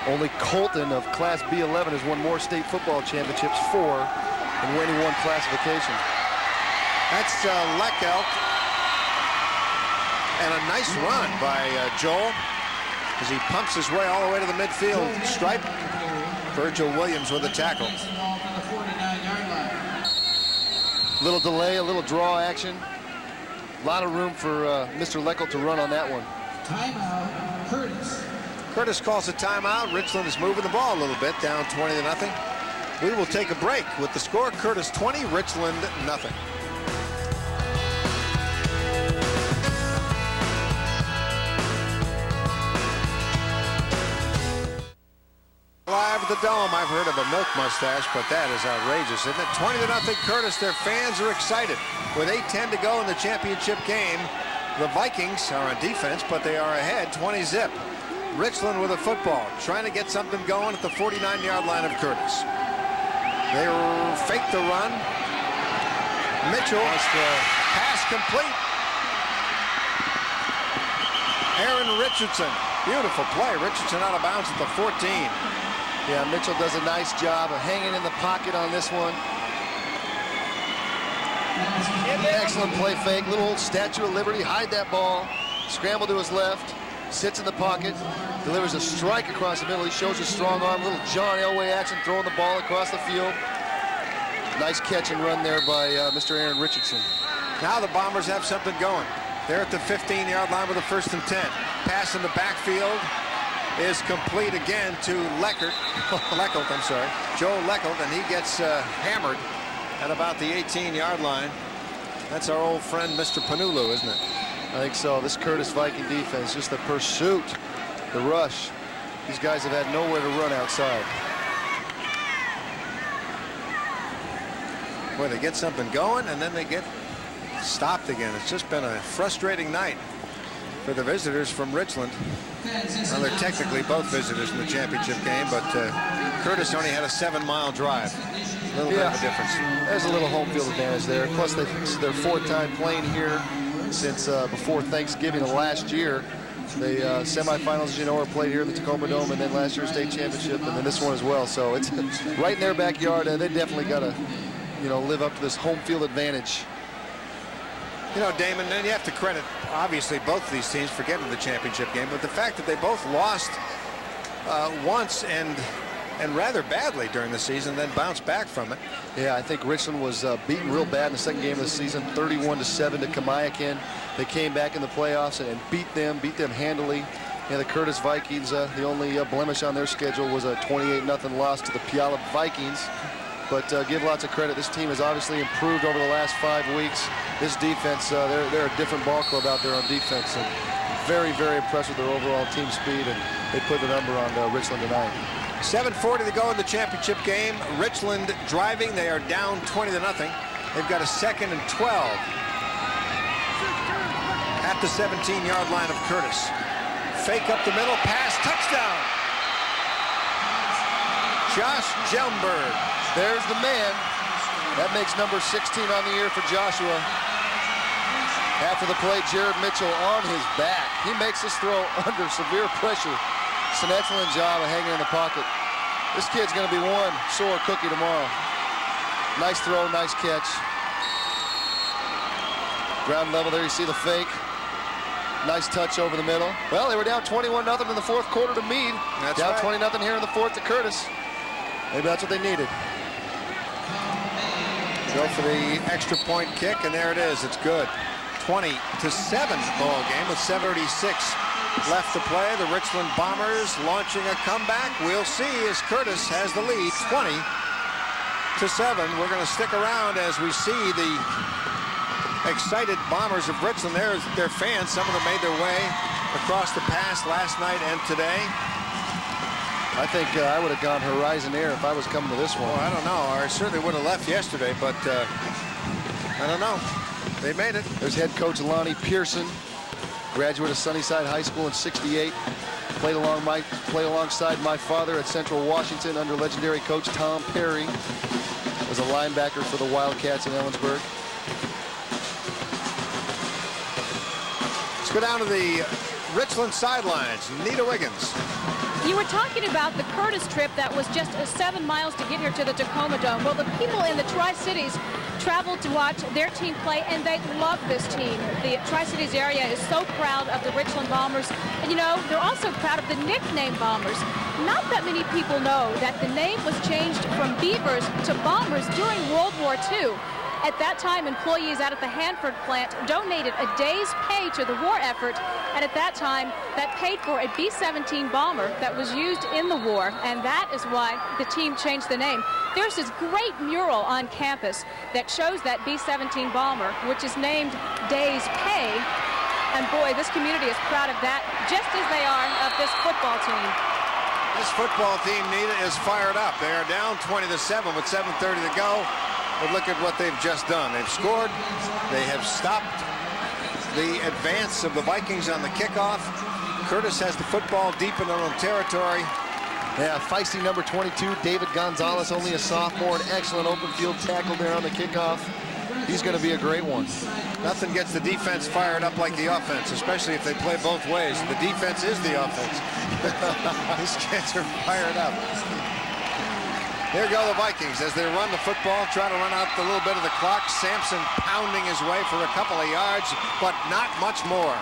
Only Colton of Class B11 has won more state football championships, 4, than winning 1 classification. That's Leckelk. And a nice run by Joel as he pumps his way all the way to the midfield stripe. Virgil Williams with a tackle. Little delay, a little draw action. A lot of room for Mr. Leckel to run on that one. Timeout, Curtis. Curtis calls a timeout. Richland is moving the ball a little bit, down 20-0. We will take a break with the score: Curtis 20, Richland nothing. Live at the Dome, I've heard of a milk mustache, but that is outrageous, isn't it? 20-0 Curtis. Their fans are excited. With 8:10 to go in the championship game, the Vikings are on defense, but they are ahead 20-0. Richland with a football, trying to get something going at the 49-yard line of Curtis. They fake the run. Mitchell has the pass complete. Aaron Richardson, beautiful play. Richardson out of bounds at the 14. Yeah, Mitchell does a nice job of hanging in the pocket on this one. Excellent play fake. Little Statue of Liberty. Hide that ball. Scramble to his left. Sits in the pocket. Delivers a strike across the middle. He shows his strong arm. Little John Elway action, throwing the ball across the field. Nice catch and run there by Mr. Aaron Richardson. Now the Bombers have something going. They're at the 15-yard line with a 1st and 10. Pass in the backfield is complete again to Leckert. I'm sorry. Joe Leckert, and he gets hammered at about the 18-yard line. That's our old friend, Mr. Panulu, isn't it? I think so. This Curtis Viking defense, just the pursuit, the rush. These guys have had nowhere to run outside. Boy, they get something going, and then they get stopped again. It's just been a frustrating night for the visitors from Richland. Well, they're technically both visitors in the championship game, but Curtis only had a 7-mile drive. A little bit of a difference. There's a little home field advantage there. Plus, this is their 4th time playing here since before Thanksgiving of last year. The semifinals, as you know, are played here in the Tacoma Dome, and then last year's state championship, and then this one as well. So it's right in their backyard, and they definitely got to, live up to this home field advantage. You know, Damon, and you have to credit, obviously, both of these teams for getting to the championship game, but the fact that they both lost once and rather badly during the season, then bounced back from it. Yeah, I think Richland was beaten real bad in the second game of the season, 31-7 to Kamiakin. They came back in the playoffs and beat them handily. And the Curtis Vikings, the only blemish on their schedule was a 28-0 loss to the Puyallup Vikings. But give lots of credit. This team has obviously improved over the last 5 weeks. This defense, they're a different ball club out there on defense. And very, very impressed with their overall team speed. And they put the number on Richland tonight. 7:40 to go in the championship game. Richland driving. They are down 20-0. They've got a 2nd and 12 at the 17-yard line of Curtis. Fake up the middle, pass, touchdown. Josh Jelmberg. There's the man. That makes number 16 on the year for Joshua. After the play, Jared Mitchell on his back. He makes this throw under severe pressure. It's an excellent job of hanging in the pocket. This kid's going to be one sore cookie tomorrow. Nice throw, nice catch. Ground level there, you see the fake. Nice touch over the middle. Well, they were down 21-0 in the 4th quarter to Meade. That's down right. 20-0 here in the 4th to Curtis. Maybe that's what they needed. Go for the extra point kick, and there it is. It's good. 20-7 ball game with 7:36 left to play. The Richland Bombers launching a comeback. We'll see as Curtis has the lead, 20-7. We're going to stick around as we see the excited Bombers of Richland. There's their fans. Some of them made their way across the pass last night and today. I think I would have gone Horizon Air if I was coming to this one. Well, I don't know. I certainly would have left yesterday, but I don't know. They made it. There's head coach Lonnie Pearson, graduate of Sunnyside High School in '68. Played alongside my father at Central Washington under legendary coach Tom Perry. Was a linebacker for the Wildcats in Ellensburg. Let's go down to the Richland sidelines. Nita Wiggins. You were talking about the Curtis trip that was just 7 miles to get here to the Tacoma Dome. Well, the people in the Tri-Cities traveled to watch their team play, and they love this team. The Tri-Cities area is so proud of the Richland Bombers. And, you know, they're also proud of the nickname Bombers. Not that many people know that the name was changed from Beavers to Bombers during World War II. At that time, employees out at the Hanford plant donated a day's pay to the war effort, and at that time, that paid for a B-17 bomber that was used in the war, and that is why the team changed the name. There's this great mural on campus that shows that B-17 bomber, which is named Day's Pay, and boy, this community is proud of that, just as they are of this football team. This football team, Nita, is fired up. They are down 20-7 with 7:30 to go. But look at what they've just done. They've scored. They have stopped the advance of the Vikings on the kickoff. Curtis has the football deep in their own territory. Yeah, feisty number 22, David Gonzalez, only a sophomore. An excellent open field tackle there on the kickoff. He's going to be a great one. Nothing gets the defense fired up like the offense, especially if they play both ways. The defense is the offense. These kids are fired up. Here go the Vikings as they run the football, try to run out a little bit of the clock. Sampson pounding his way for a couple of yards, but not much more.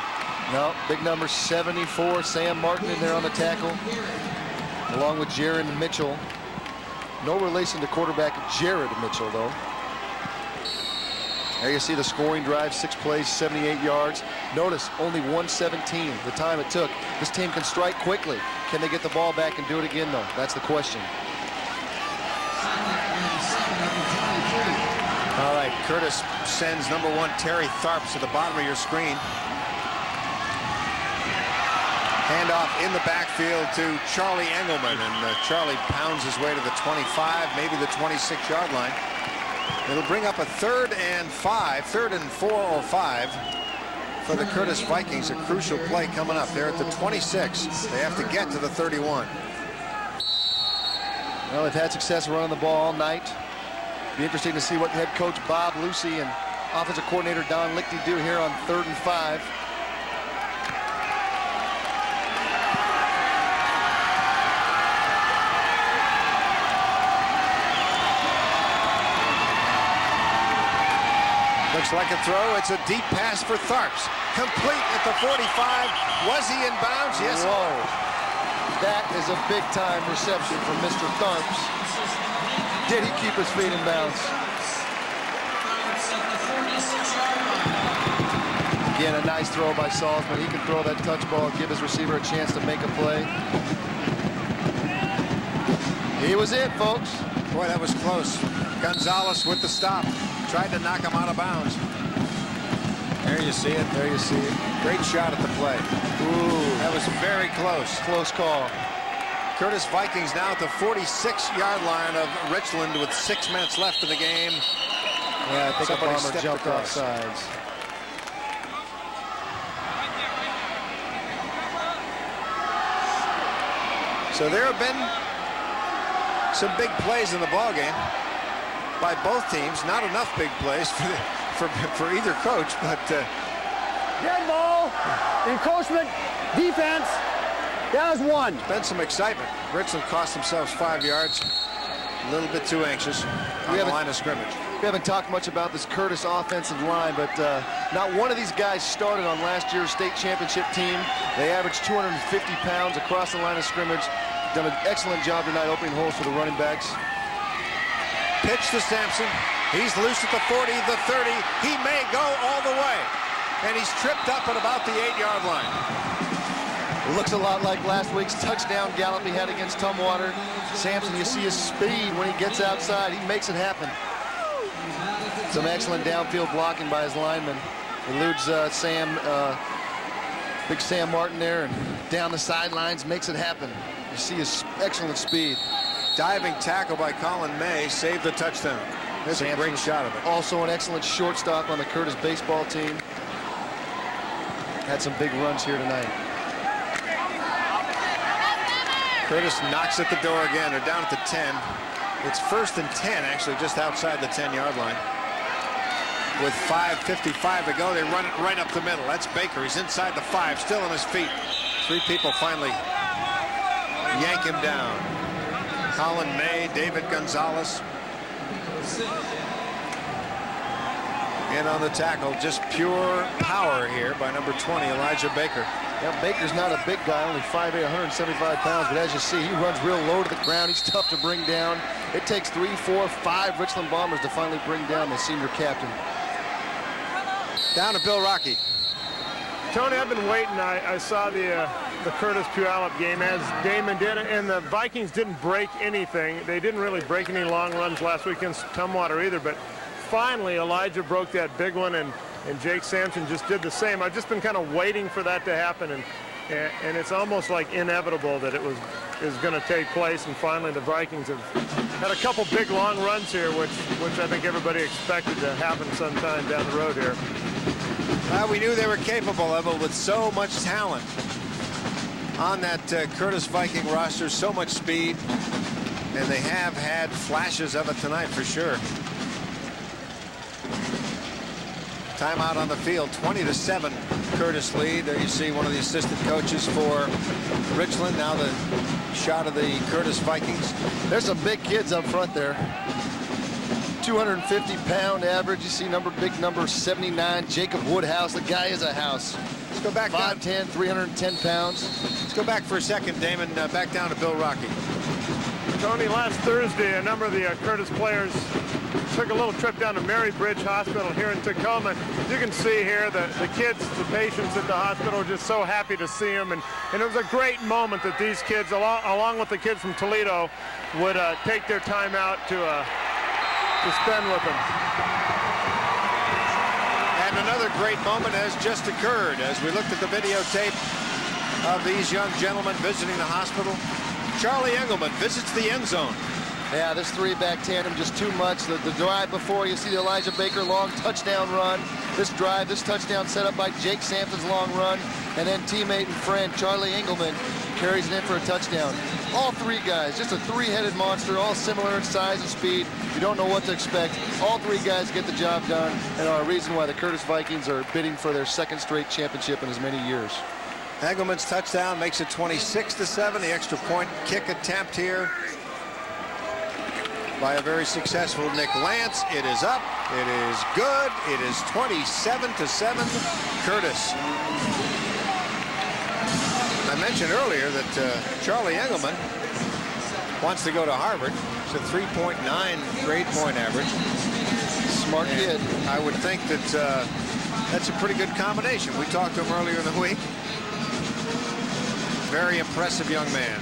No, big number 74, Sam Martin in there on the tackle, along with Jared Mitchell. No relation to quarterback Jared Mitchell, though. There you see the scoring drive, 6 plays, 78 yards. Notice only 117, the time it took. This team can strike quickly. Can they get the ball back and do it again, though? That's the question. All right, Curtis sends number 1 Terry Tharps to the bottom of your screen. Handoff in the backfield to Charlie Engelman, and Charlie pounds his way to the 25, maybe the 26-yard line. It'll bring up a 3rd and 4 or 5 for the Curtis Vikings. A crucial play coming up. They're at the 26. They have to get to the 31. Well, they've had success running the ball all night. Be interesting to see what head coach Bob Lucy and offensive coordinator Don Lichty do here on 3rd and 5. Looks like a throw. It's a deep pass for Tharps. Complete at the 45. Was he in bounds? Yes. Whoa. That is a big-time reception from Mr. Tharps. Did he keep his feet in bounds? Again, a nice throw by Salzman. He can throw that touch ball, give his receiver a chance to make a play. He was it, folks. Boy, that was close. Gonzalez with the stop. Tried to knock him out of bounds. There you see it. There you see it. Great shot at the play. Ooh. That was very close. Close call. Curtis Vikings now at the 46-yard line of Richland with 6 minutes left in the game. Yeah, I think somebody a bomber jumped off sides. So there have been some big plays in the ballgame by both teams. Not enough big plays for either coach, but Dead ball, encroachment, defense. That was 1. Been some excitement. Richland cost themselves 5 yards. A little bit too anxious on the line of scrimmage. We haven't talked much about this Curtis offensive line, but not one of these guys started on last year's state championship team. They averaged 250 pounds across the line of scrimmage. Done an excellent job tonight opening holes for the running backs. Pitch to Sampson. He's loose at the 40, the 30. He may go all the way. And he's tripped up at about the 8-yard line. It looks a lot like last week's touchdown gallop he had against Tumwater. Sampson, you see his speed when he gets outside. He makes it happen. Some excellent downfield blocking by his lineman. Eludes big Sam Martin there, and down the sidelines, makes it happen. You see his excellent speed. Diving tackle by Colin May saved the touchdown. There's a great shot of it. Also an excellent shortstop on the Curtis baseball team. Had some big runs here tonight. Curtis knocks at the door again. They're down at the 10. It's 1st and 10, actually, just outside the 10-yard line. With 5:55 to go, they run it right up the middle. That's Baker. He's inside the 5, still on his feet. 3 people finally yank him down. Colin May, David Gonzalez. In on the tackle, just pure power here by number 20, Elijah Baker. Yeah, Baker's not a big guy, only 5'8", 175 pounds, but as you see, he runs real low to the ground. He's tough to bring down. It takes 3, 4, 5 Richland Bombers to finally bring down the senior captain. Down to Bill Rocky. Tony, I've been waiting. I saw the Curtis Puyallup game, as Damon did, and the Vikings didn't break anything. They didn't really break any long runs last week against Tumwater either, but finally Elijah broke that big one, and Jake Sampson just did the same. I've just been kind of waiting for that to happen, and it's almost like inevitable that is going to take place, and finally the Vikings have had a couple big long runs here, which I think everybody expected to happen sometime down the road here. Well, we knew they were capable of it with so much talent on that Curtis Viking roster, so much speed, and they have had flashes of it tonight for sure. Timeout on the field, 20-7 Curtis lead. There you see one of the assistant coaches for Richland. Now the shot of the Curtis Vikings. There's some big kids up front there. 250-pound average. You see big number 79, Jacob Woodhouse. The guy is a house. Let's go back 5'10", 310 pounds. Let's go back for a second, Damon. Back down to Bill Rocky. Tony, last Thursday, a number of the Curtis players took a little trip down to Mary Bridge Hospital here in Tacoma. You can see here the kids, the patients at the hospital, are just so happy to see them. And it was a great moment that these kids, along with the kids from Toledo, would take their time out to spend with them. And another great moment has just occurred as we looked at the videotape of these young gentlemen visiting the hospital. Charlie Engelman visits the end zone. Yeah, this three-back tandem just too much. The drive before, you see the Elijah Baker long touchdown run. This drive, this touchdown set up by Jake Sampson's long run. And then teammate and friend Charlie Engelman carries it in for a touchdown. All three guys, just a three-headed monster, all similar in size and speed. You don't know what to expect. All three guys get the job done and are a reason why the Curtis Vikings are bidding for their second straight championship in as many years. Engelman's touchdown makes it 26-7. The extra point kick attempt here by a very successful Nick Lance. It is up. It is good. It is 27-7. Curtis. I mentioned earlier that Charlie Engelman wants to go to Harvard. It's a 3.9 grade point average. Smart kid. I would think that that's a pretty good combination. We talked to him earlier in the week. Very impressive young man.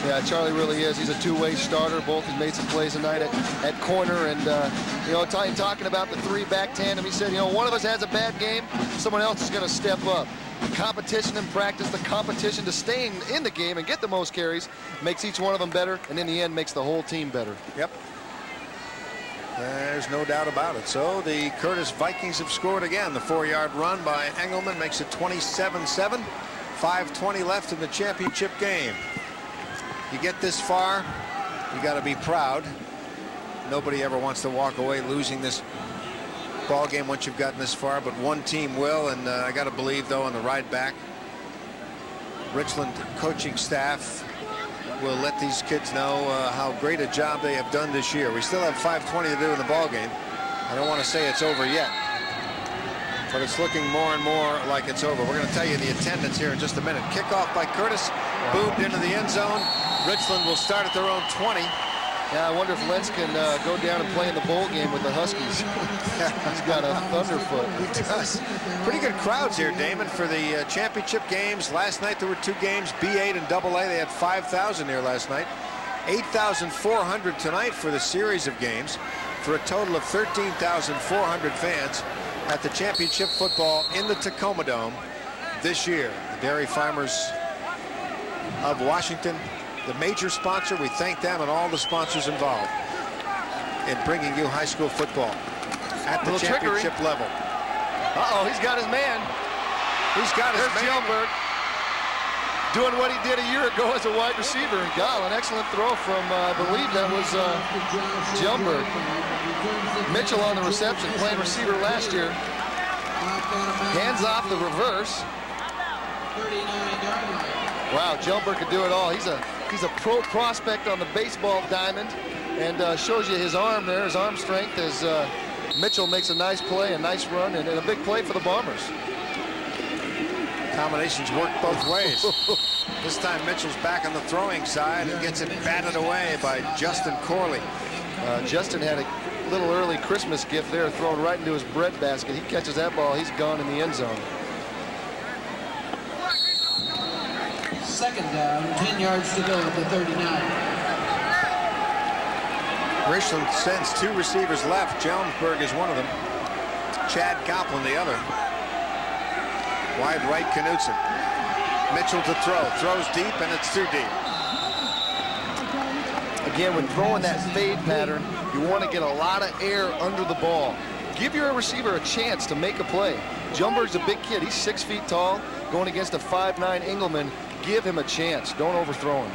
Yeah, Charlie really is. He's a two-way starter. Both have made some plays tonight at corner. And, you know, talking about the three-back tandem, he said, you know, one of us has a bad game, someone else is going to step up. The competition in practice, the competition to stay in the game and get the most carries makes each one of them better, and in the end makes the whole team better. Yep. There's no doubt about it. So the Curtis Vikings have scored again. The 4-yard run by Engelman makes it 27-7. 5:20 left in the championship game. You get this far, you got to be proud. Nobody ever wants to walk away losing this ball game once you've gotten this far, but one team will, and I got to believe, though, on the ride back, Richland coaching staff will let these kids know how great a job they have done this year. We still have 5:20 to do in the ball game. I don't want to say it's over yet, but it's looking more and more like it's over. We're going to tell you the attendance here in just a minute. Kickoff by Curtis, boomed into the end zone. Richland will start at their own 20. Yeah, I wonder if Lentz can go down and play in the bowl game with the Huskies. He's got a thunderfoot. He does. Pretty good crowds here, Damon, for the championship games. Last night there were two games, B8 and AA. They had 5,000 here last night. 8,400 tonight for the series of games, for a total of 13,400 fans at the championship football in the Tacoma Dome this year. The Dairy Farmers of Washington, the major sponsor. We thank them and all the sponsors involved in bringing you high school football at the championship level. Uh-oh, he's got his man. He's got his man. Gilbert doing what he did a year ago as a wide receiver. And God, an excellent throw from, I believe that was Gilbert. Mitchell on the reception, playing receiver last year. Hands off the reverse. Wow, Jumper could do it all. He's a pro prospect on the baseball diamond, and shows you his arm there, his arm strength, as Mitchell makes a nice play, a nice run, and a big play for the Bombers. Combinations work both ways. This time Mitchell's back on the throwing side and gets it batted away by Justin Corley. Justin had a little early Christmas gift there thrown right into his bread basket. He catches that ball, he's gone in the end zone. Second down, 10 yards to go at the 39. Richland sends 2 receivers left. Jonesburg is one of them. Chad Goplin the other. Wide right, Knutson. Mitchell to throw. Throws deep, and it's too deep. Again, when throwing that fade pattern, you want to get a lot of air under the ball. Give your receiver a chance to make a play. Jumberg's a big kid. He's 6 feet tall, going against a 5'9" Engelman. Give him a chance. Don't overthrow him.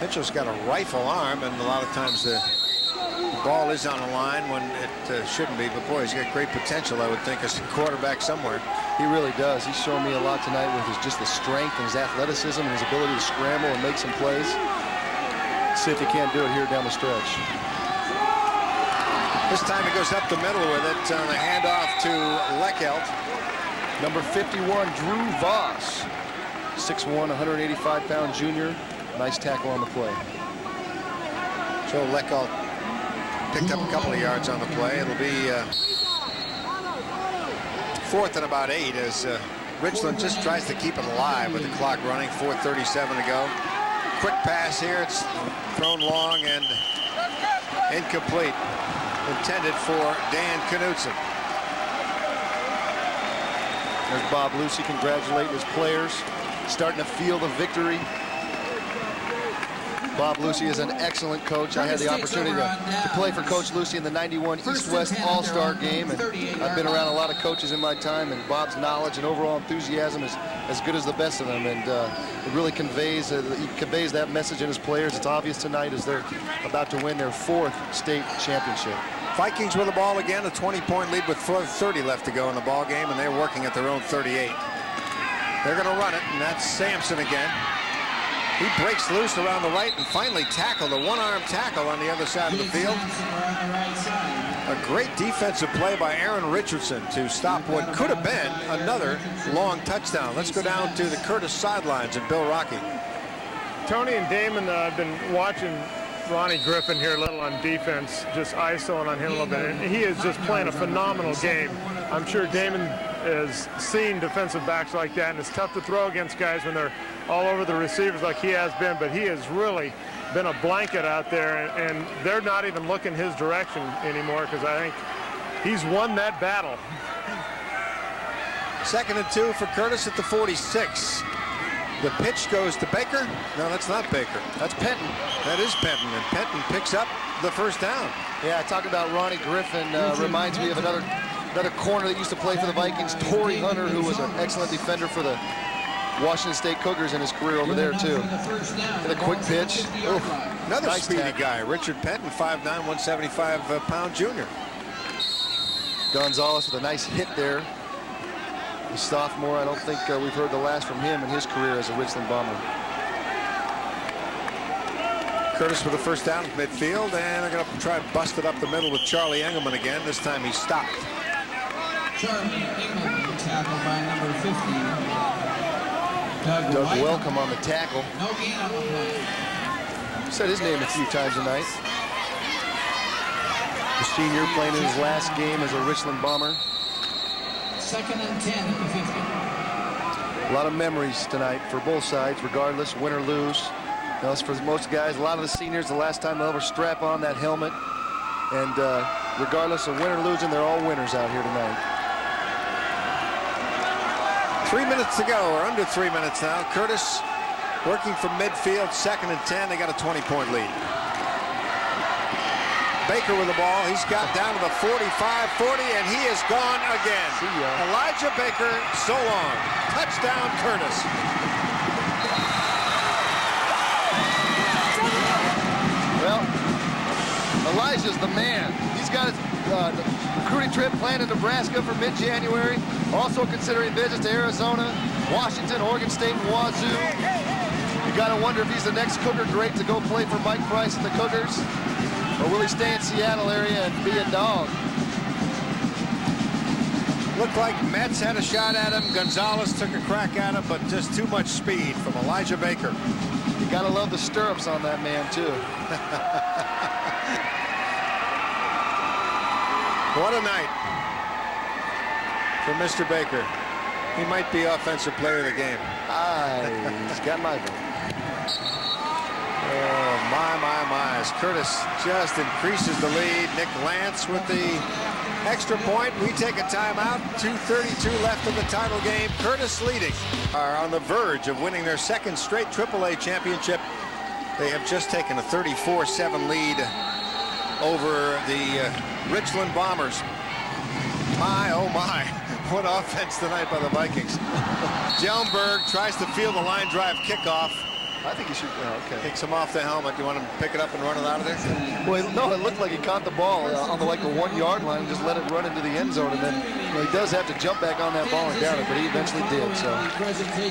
Mitchell's got a rifle arm, and a lot of times the ball is on the line when it shouldn't be. But boy, he's got great potential, I would think, as a quarterback somewhere. He really does. He's shown me a lot tonight with just the strength and his athleticism and his ability to scramble and make some plays. Let's see if he can't do it here down the stretch. This time he goes up the middle with it on the handoff to Leckelt. Number 51, Drew Voss. 6'1", 185-pound junior. Nice tackle on the play. Joe Leckelt picked up a couple of yards on the play. It'll be 4th and about 8 as Richland just tries to keep it alive with the clock running. 4:37 to go. Quick pass here. It's thrown long and incomplete. Intended for Dan Knutson. There's Bob Lucy congratulating his players, starting to feel the victory. Bob Lucy is an excellent coach. I had the opportunity to play for Coach Lucy in the '91 East-West All-Star game, and I've been around a lot of coaches in my time, and Bob's knowledge and overall enthusiasm is as good as the best of them, and it really conveys that message in his players. It's obvious tonight as they're about to win their 4th state championship. Vikings with the ball again, a 20-point lead with 4:30 left to go in the ball game, and they're working at their own 38. They're going to run it, and that's Sampson again. He breaks loose around the right and finally tackled, a one-arm tackle on the other side of the field. A great defensive play by Aaron Richardson to stop what could have been another long touchdown. Let's go down to the Curtis sidelines and Bill Rocky. Tony and Damon, I've been watching Ronnie Griffin here a little on defense, just isoing on him a little bit. And he is just playing a phenomenal game. I'm sure Damon has seen defensive backs like that, and it's tough to throw against guys when they're all over the receivers like he has been, but he has really been a blanket out there, and they're not even looking his direction anymore because I think he's won that battle. 2nd and 2 for Curtis at the 46. The pitch goes to Baker. No, that's not Baker. That's Penton. That is Penton, and Penton picks up the first down. Yeah, talk about Ronnie Griffin. Reminds me of another corner that used to play for the Vikings, Torrey Hunter, who was an excellent defender for the Washington State Cougars in his career over there, too. And a quick pitch. Another nice speedy tackle. guy, Richard Penton, 5'9", 175-pound junior. Gonzalez with a nice hit there. The sophomore, I don't think we've heard the last from him in his career as a Richland Bomber. Curtis with the first down at midfield, and they're going to try to bust it up the middle with Charlie Engelman again. This time he stopped. Charlie Engelman, tackled by number 50. Doug Welcome on the tackle. No gain on the play. Said his name a few times tonight. The senior playing in his last game as a Richland Bomber. 2nd and 10 at the 50. A lot of memories tonight for both sides, regardless, win or lose. You know, for most guys, a lot of the seniors, the last time they'll ever strap on that helmet. And regardless of win or losing, they're all winners out here tonight. 3 minutes to go, or under 3 minutes now. Curtis working from midfield, 2nd and 10. They got a 20-point lead. Baker with the ball. He's got down to the 45-40, and he is gone again. See ya. Elijah Baker, so long. Touchdown, Curtis. Well, Elijah's the man. recruiting trip planned in Nebraska for mid-January. Also considering visits to Arizona, Washington, Oregon State, and Wazoo. You got to wonder if he's the next Cougar great to go play for Mike Price and the Cougars, or will he stay in Seattle area and be a dog? Looked like Metz had a shot at him. Gonzalez took a crack at him, but just too much speed from Elijah Baker. You got to love the stirrups on that man, too. What a night for Mr. Baker. He might be offensive player of the game. He's got my vote. Oh, my. As Curtis just increases the lead. Nick Lance with the extra point. We take a timeout. 2:32 left in the title game. Curtis leading. Are on the verge of winning their second straight AAA championship. They have just taken a 34-7 lead over the Richland Bombers. My, oh my. What offense tonight by the Vikings. Jelmberg tries to field the line drive kickoff. I think he should. Okay. Kicks him off the helmet. Do you want him to pick it up and run it out of there? Well, no, it looked like he caught the ball on the 1-yard line and just let it run into the end zone. And then he does have to jump back on that ball and down it, but he eventually did. So,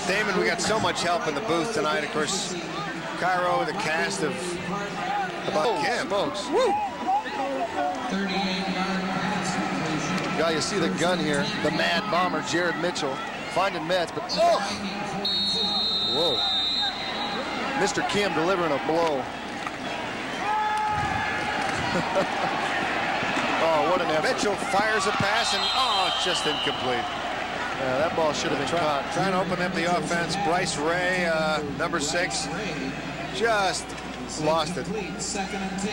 Damon, we got so much help in the booth tonight. Of course, Cairo, the cast of about Kim. Folks. Woo! Guy, you see the gun here. The Mad Bomber, Jared Mitchell, finding Metz, but whoa! Mr. Kim delivering a blow. Oh, what an effort. Mitchell fires a pass and it's just incomplete. Yeah, that ball should have been caught. Trying to open up the offense. Bryce Ray, number 6, just lost it.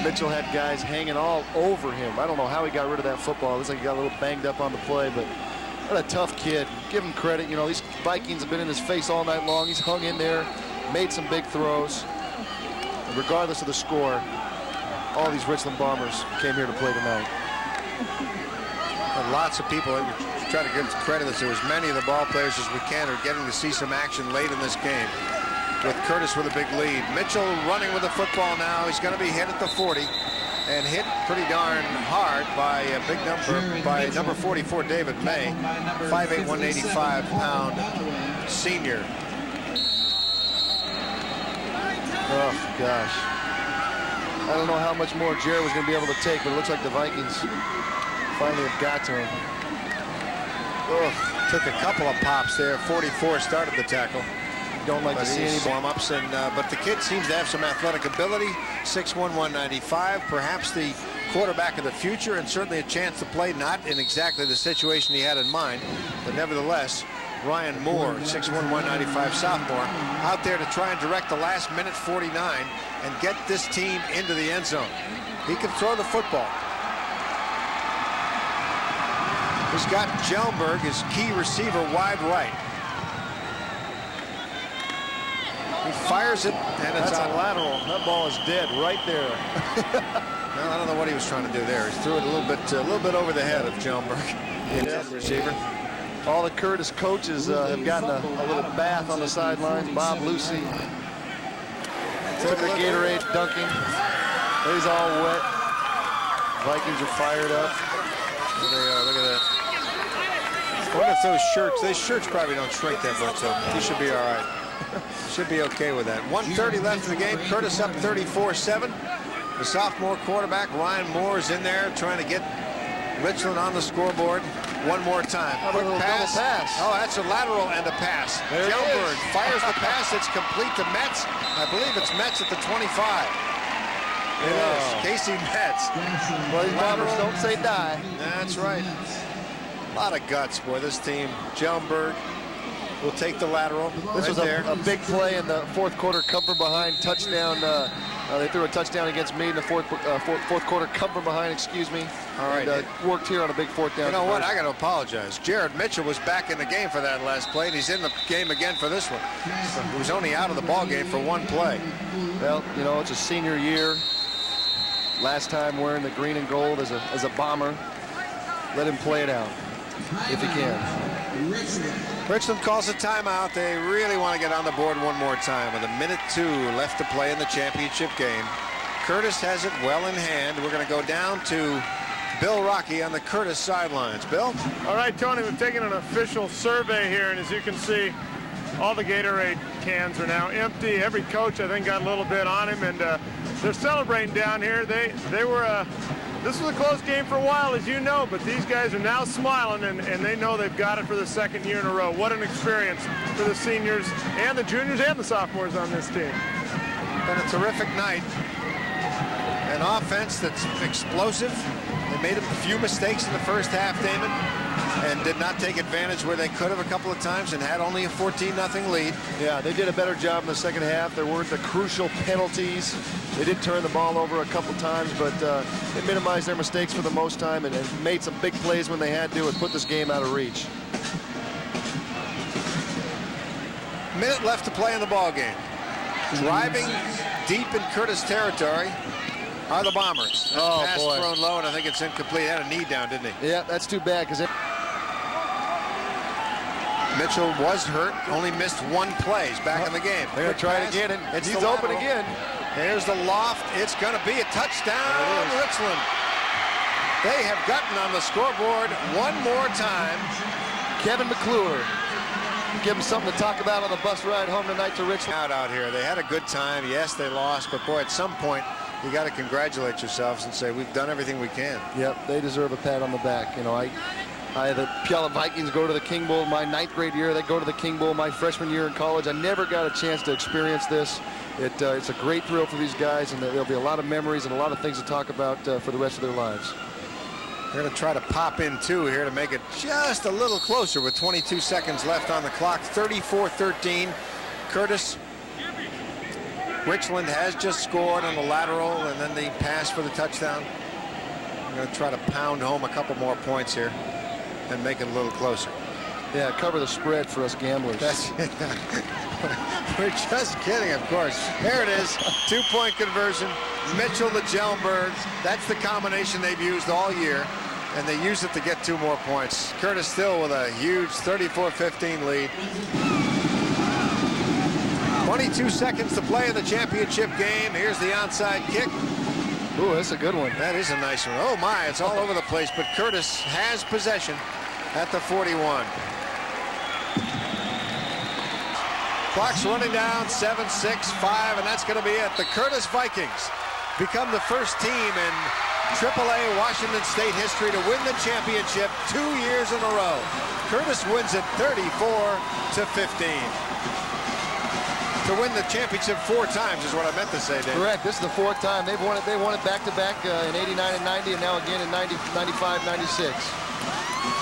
Mitchell had guys hanging all over him. I don't know how he got rid of that football. It looks like he got a little banged up on the play, but what a tough kid. Give him credit. You know, these Vikings have been in his face all night long. He's hung in there, made some big throws. And regardless of the score, all these Richland Bombers came here to play tonight. And lots of people try to give credit to as many of the ball players as we can are getting to see some action late in this game. With Curtis with a big lead. Mitchell running with the football now. He's going to be hit at the 40 and hit pretty darn hard by a big number, by number 44, David May, 5'8", 185-pound senior. Oh, gosh. I don't know how much more Jared was going to be able to take, but it looks like the Vikings finally have got to him. Took a couple of pops there. 44 started the tackle. Don't like to see any warm-ups, but the kid seems to have some athletic ability. 6'1", 195, perhaps the quarterback of the future, and certainly a chance to play, not in exactly the situation he had in mind, but nevertheless, Ryan Moore, 6'1", 195 sophomore, out there to try and direct the last minute 49 and get this team into the end zone. He can throw the football. He's got Jelmberg, his key receiver, wide right. He fires it, and it's a lateral. That ball is dead right there. Well, I don't know what he was trying to do there. He threw it a little bit over the head of Jelmberg, the receiver. All the Curtis coaches have gotten a little bath on the sidelines. Bob Lucy took a Gatorade dunking. He's all wet. Vikings are fired up. There they are. Look at that. I wonder if those shirts probably don't shrink that much, so he should be all right. Should be okay with that. 1:30 left in the game. Curtis up 34-7. The sophomore quarterback, Ryan Moore, is in there trying to get Richland on the scoreboard one more time. Quick pass. Oh, that's a lateral and a pass. Jelmberg fires the pass. It's complete to Metz. I believe it's Metz at the 25. It is. Casey Metz. Well, these Bombers don't say die. That's right. A lot of guts, boy, this team. Jelmberg will take the lateral. This was a big play in the fourth quarter, come from behind touchdown. They threw a touchdown against Meade in the fourth quarter, come from behind, excuse me. All right. And, worked here on a big fourth down. You know what? I got to apologize. Jared Mitchell was back in the game for that last play, and he's in the game again for this one. So he was only out of the ball game for one play. Well, you know, it's a senior year. Last time wearing the green and gold as a Bomber. Let him play it out if he can. Richland calls a timeout. They really want to get on the board one more time with 1:02 left to play in the championship game. Curtis has it well in hand. We're going to go down to Bill Rocky on the Curtis sidelines. Bill? All right, Tony, we've taken an official survey here, and as you can see, all the Gatorade cans are now empty. Every coach, I think, got a little bit on him, and they're celebrating down here. They were this was a close game for a while, as you know, but these guys are now smiling, and they know they've got it for the second year in a row. What an experience for the seniors and the juniors and the sophomores on this team. Been a terrific night. An offense that's explosive. They made a few mistakes in the first half, Damon, and did not take advantage where they could have a couple of times and had only a 14-0 lead. Yeah, they did a better job in the second half. There weren't the crucial penalties. They did turn the ball over a couple times, but they minimized their mistakes for the most time and made some big plays when they had to and put this game out of reach. Minute left to play in the ball game. Driving deep in Curtis territory are the Bombers. Oh, pass boy. Thrown low, and I think it's incomplete. He had a knee down, didn't he? Yeah, that's too bad because Mitchell was hurt, only missed one play. He's back in the game. They're going to try it again, and he's open again. There's the loft. It's going to be a touchdown, Richland. They have gotten on the scoreboard one more time. Kevin McClure. Give them something to talk about on the bus ride home tonight to Richland. Out here. They had a good time. Yes, they lost, but boy, at some point, you got to congratulate yourselves and say, we've done everything we can. Yep, they deserve a pat on the back. You know, I had the Puyallup Vikings go to the Kingbowl my 9th grade year. They go to the Kingbowl my freshman year in college. I never got a chance to experience this. It's a great thrill for these guys, and there'll be a lot of memories and a lot of things to talk about for the rest of their lives. They're going to try to pop in two here to make it just a little closer with 22 seconds left on the clock. 34-13. Curtis. Richland has just scored on the lateral and then the pass for the touchdown. We're going to try to pound home a couple more points here and make it a little closer. Yeah, cover the spread for us gamblers. We're just kidding, of course. There it is. 2-point conversion. Mitchell to Jellenberg. That's the combination they've used all year, and they use it to get 2 more points. Curtis still with a huge 34-15 lead. 22 seconds to play in the championship game. Here's the onside kick. Ooh, that's a good one. That is a nice one. Oh my, it's all over the place, but Curtis has possession at the 41. Clock's running down, 7, 6, 5, and that's going to be it. The Curtis Vikings become the first team in AAA Washington State history to win the championship 2 years in a row. Curtis wins it 34-15. To win the championship 4 times is what I meant to say, Dave. Correct. This is the 4th time. They won it back-to-back in 89 and 90, and now again in 95, 96.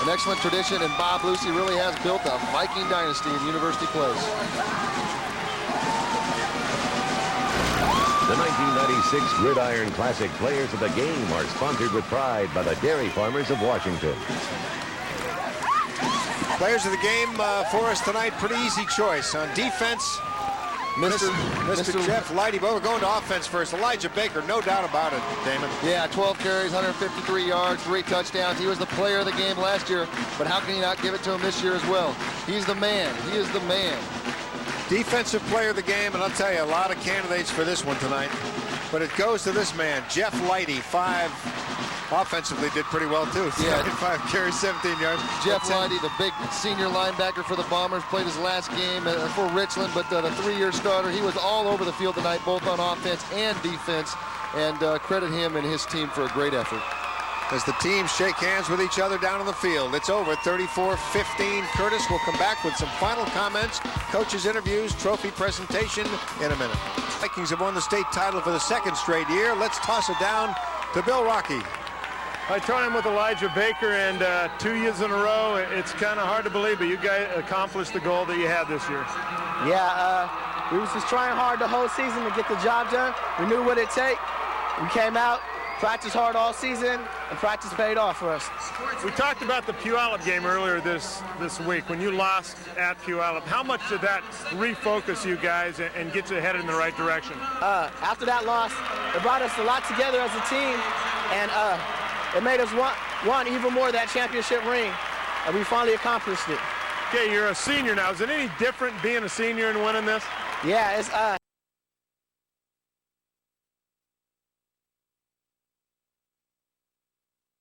An excellent tradition, and Bob Lucy really has built a Viking dynasty in University Place. The 1996 Gridiron Classic Players of the Game are sponsored with pride by the Dairy Farmers of Washington. Players of the game for us tonight, pretty easy choice. On defense, Mr. Jeff Lighty, but we're going to offense first. Elijah Baker, no doubt about it, Damon. Yeah, 12 carries, 153 yards, 3 touchdowns. He was the player of the game last year, but how can you not give it to him this year as well? He's the man. He is the man. Defensive player of the game, and I'll tell you, a lot of candidates for this one tonight. But it goes to this man, Jeff Lighty, 5. Offensively did pretty well, too. Yeah. 5 carries, 17 yards. Jeff Lighty, the big senior linebacker for the Bombers, played his last game for Richland, but the 3-year starter. He was all over the field tonight, both on offense and defense, and credit him and his team for a great effort. As the teams shake hands with each other down on the field. It's over, 34-15. Curtis will come back with some final comments, coaches' interviews, trophy presentation in a minute. Vikings have won the state title for the 2nd straight year. Let's toss it down to Bill Rocky. I joined him with Elijah Baker, and 2 years in a row. It's kind of hard to believe, but you guys accomplished the goal that you had this year. Yeah, we was just trying hard the whole season to get the job done. We knew what it'd take. We came out, practiced hard all season, and practice paid off for us. We talked about the Puyallup game earlier this week. When you lost at Puyallup, how much did that refocus you guys and get you headed in the right direction? After that loss, it brought us a lot together as a team, and it made us want even more of that championship ring, and we finally accomplished it. Okay, you're a senior now. Is it any different being a senior and winning this? Yeah, it's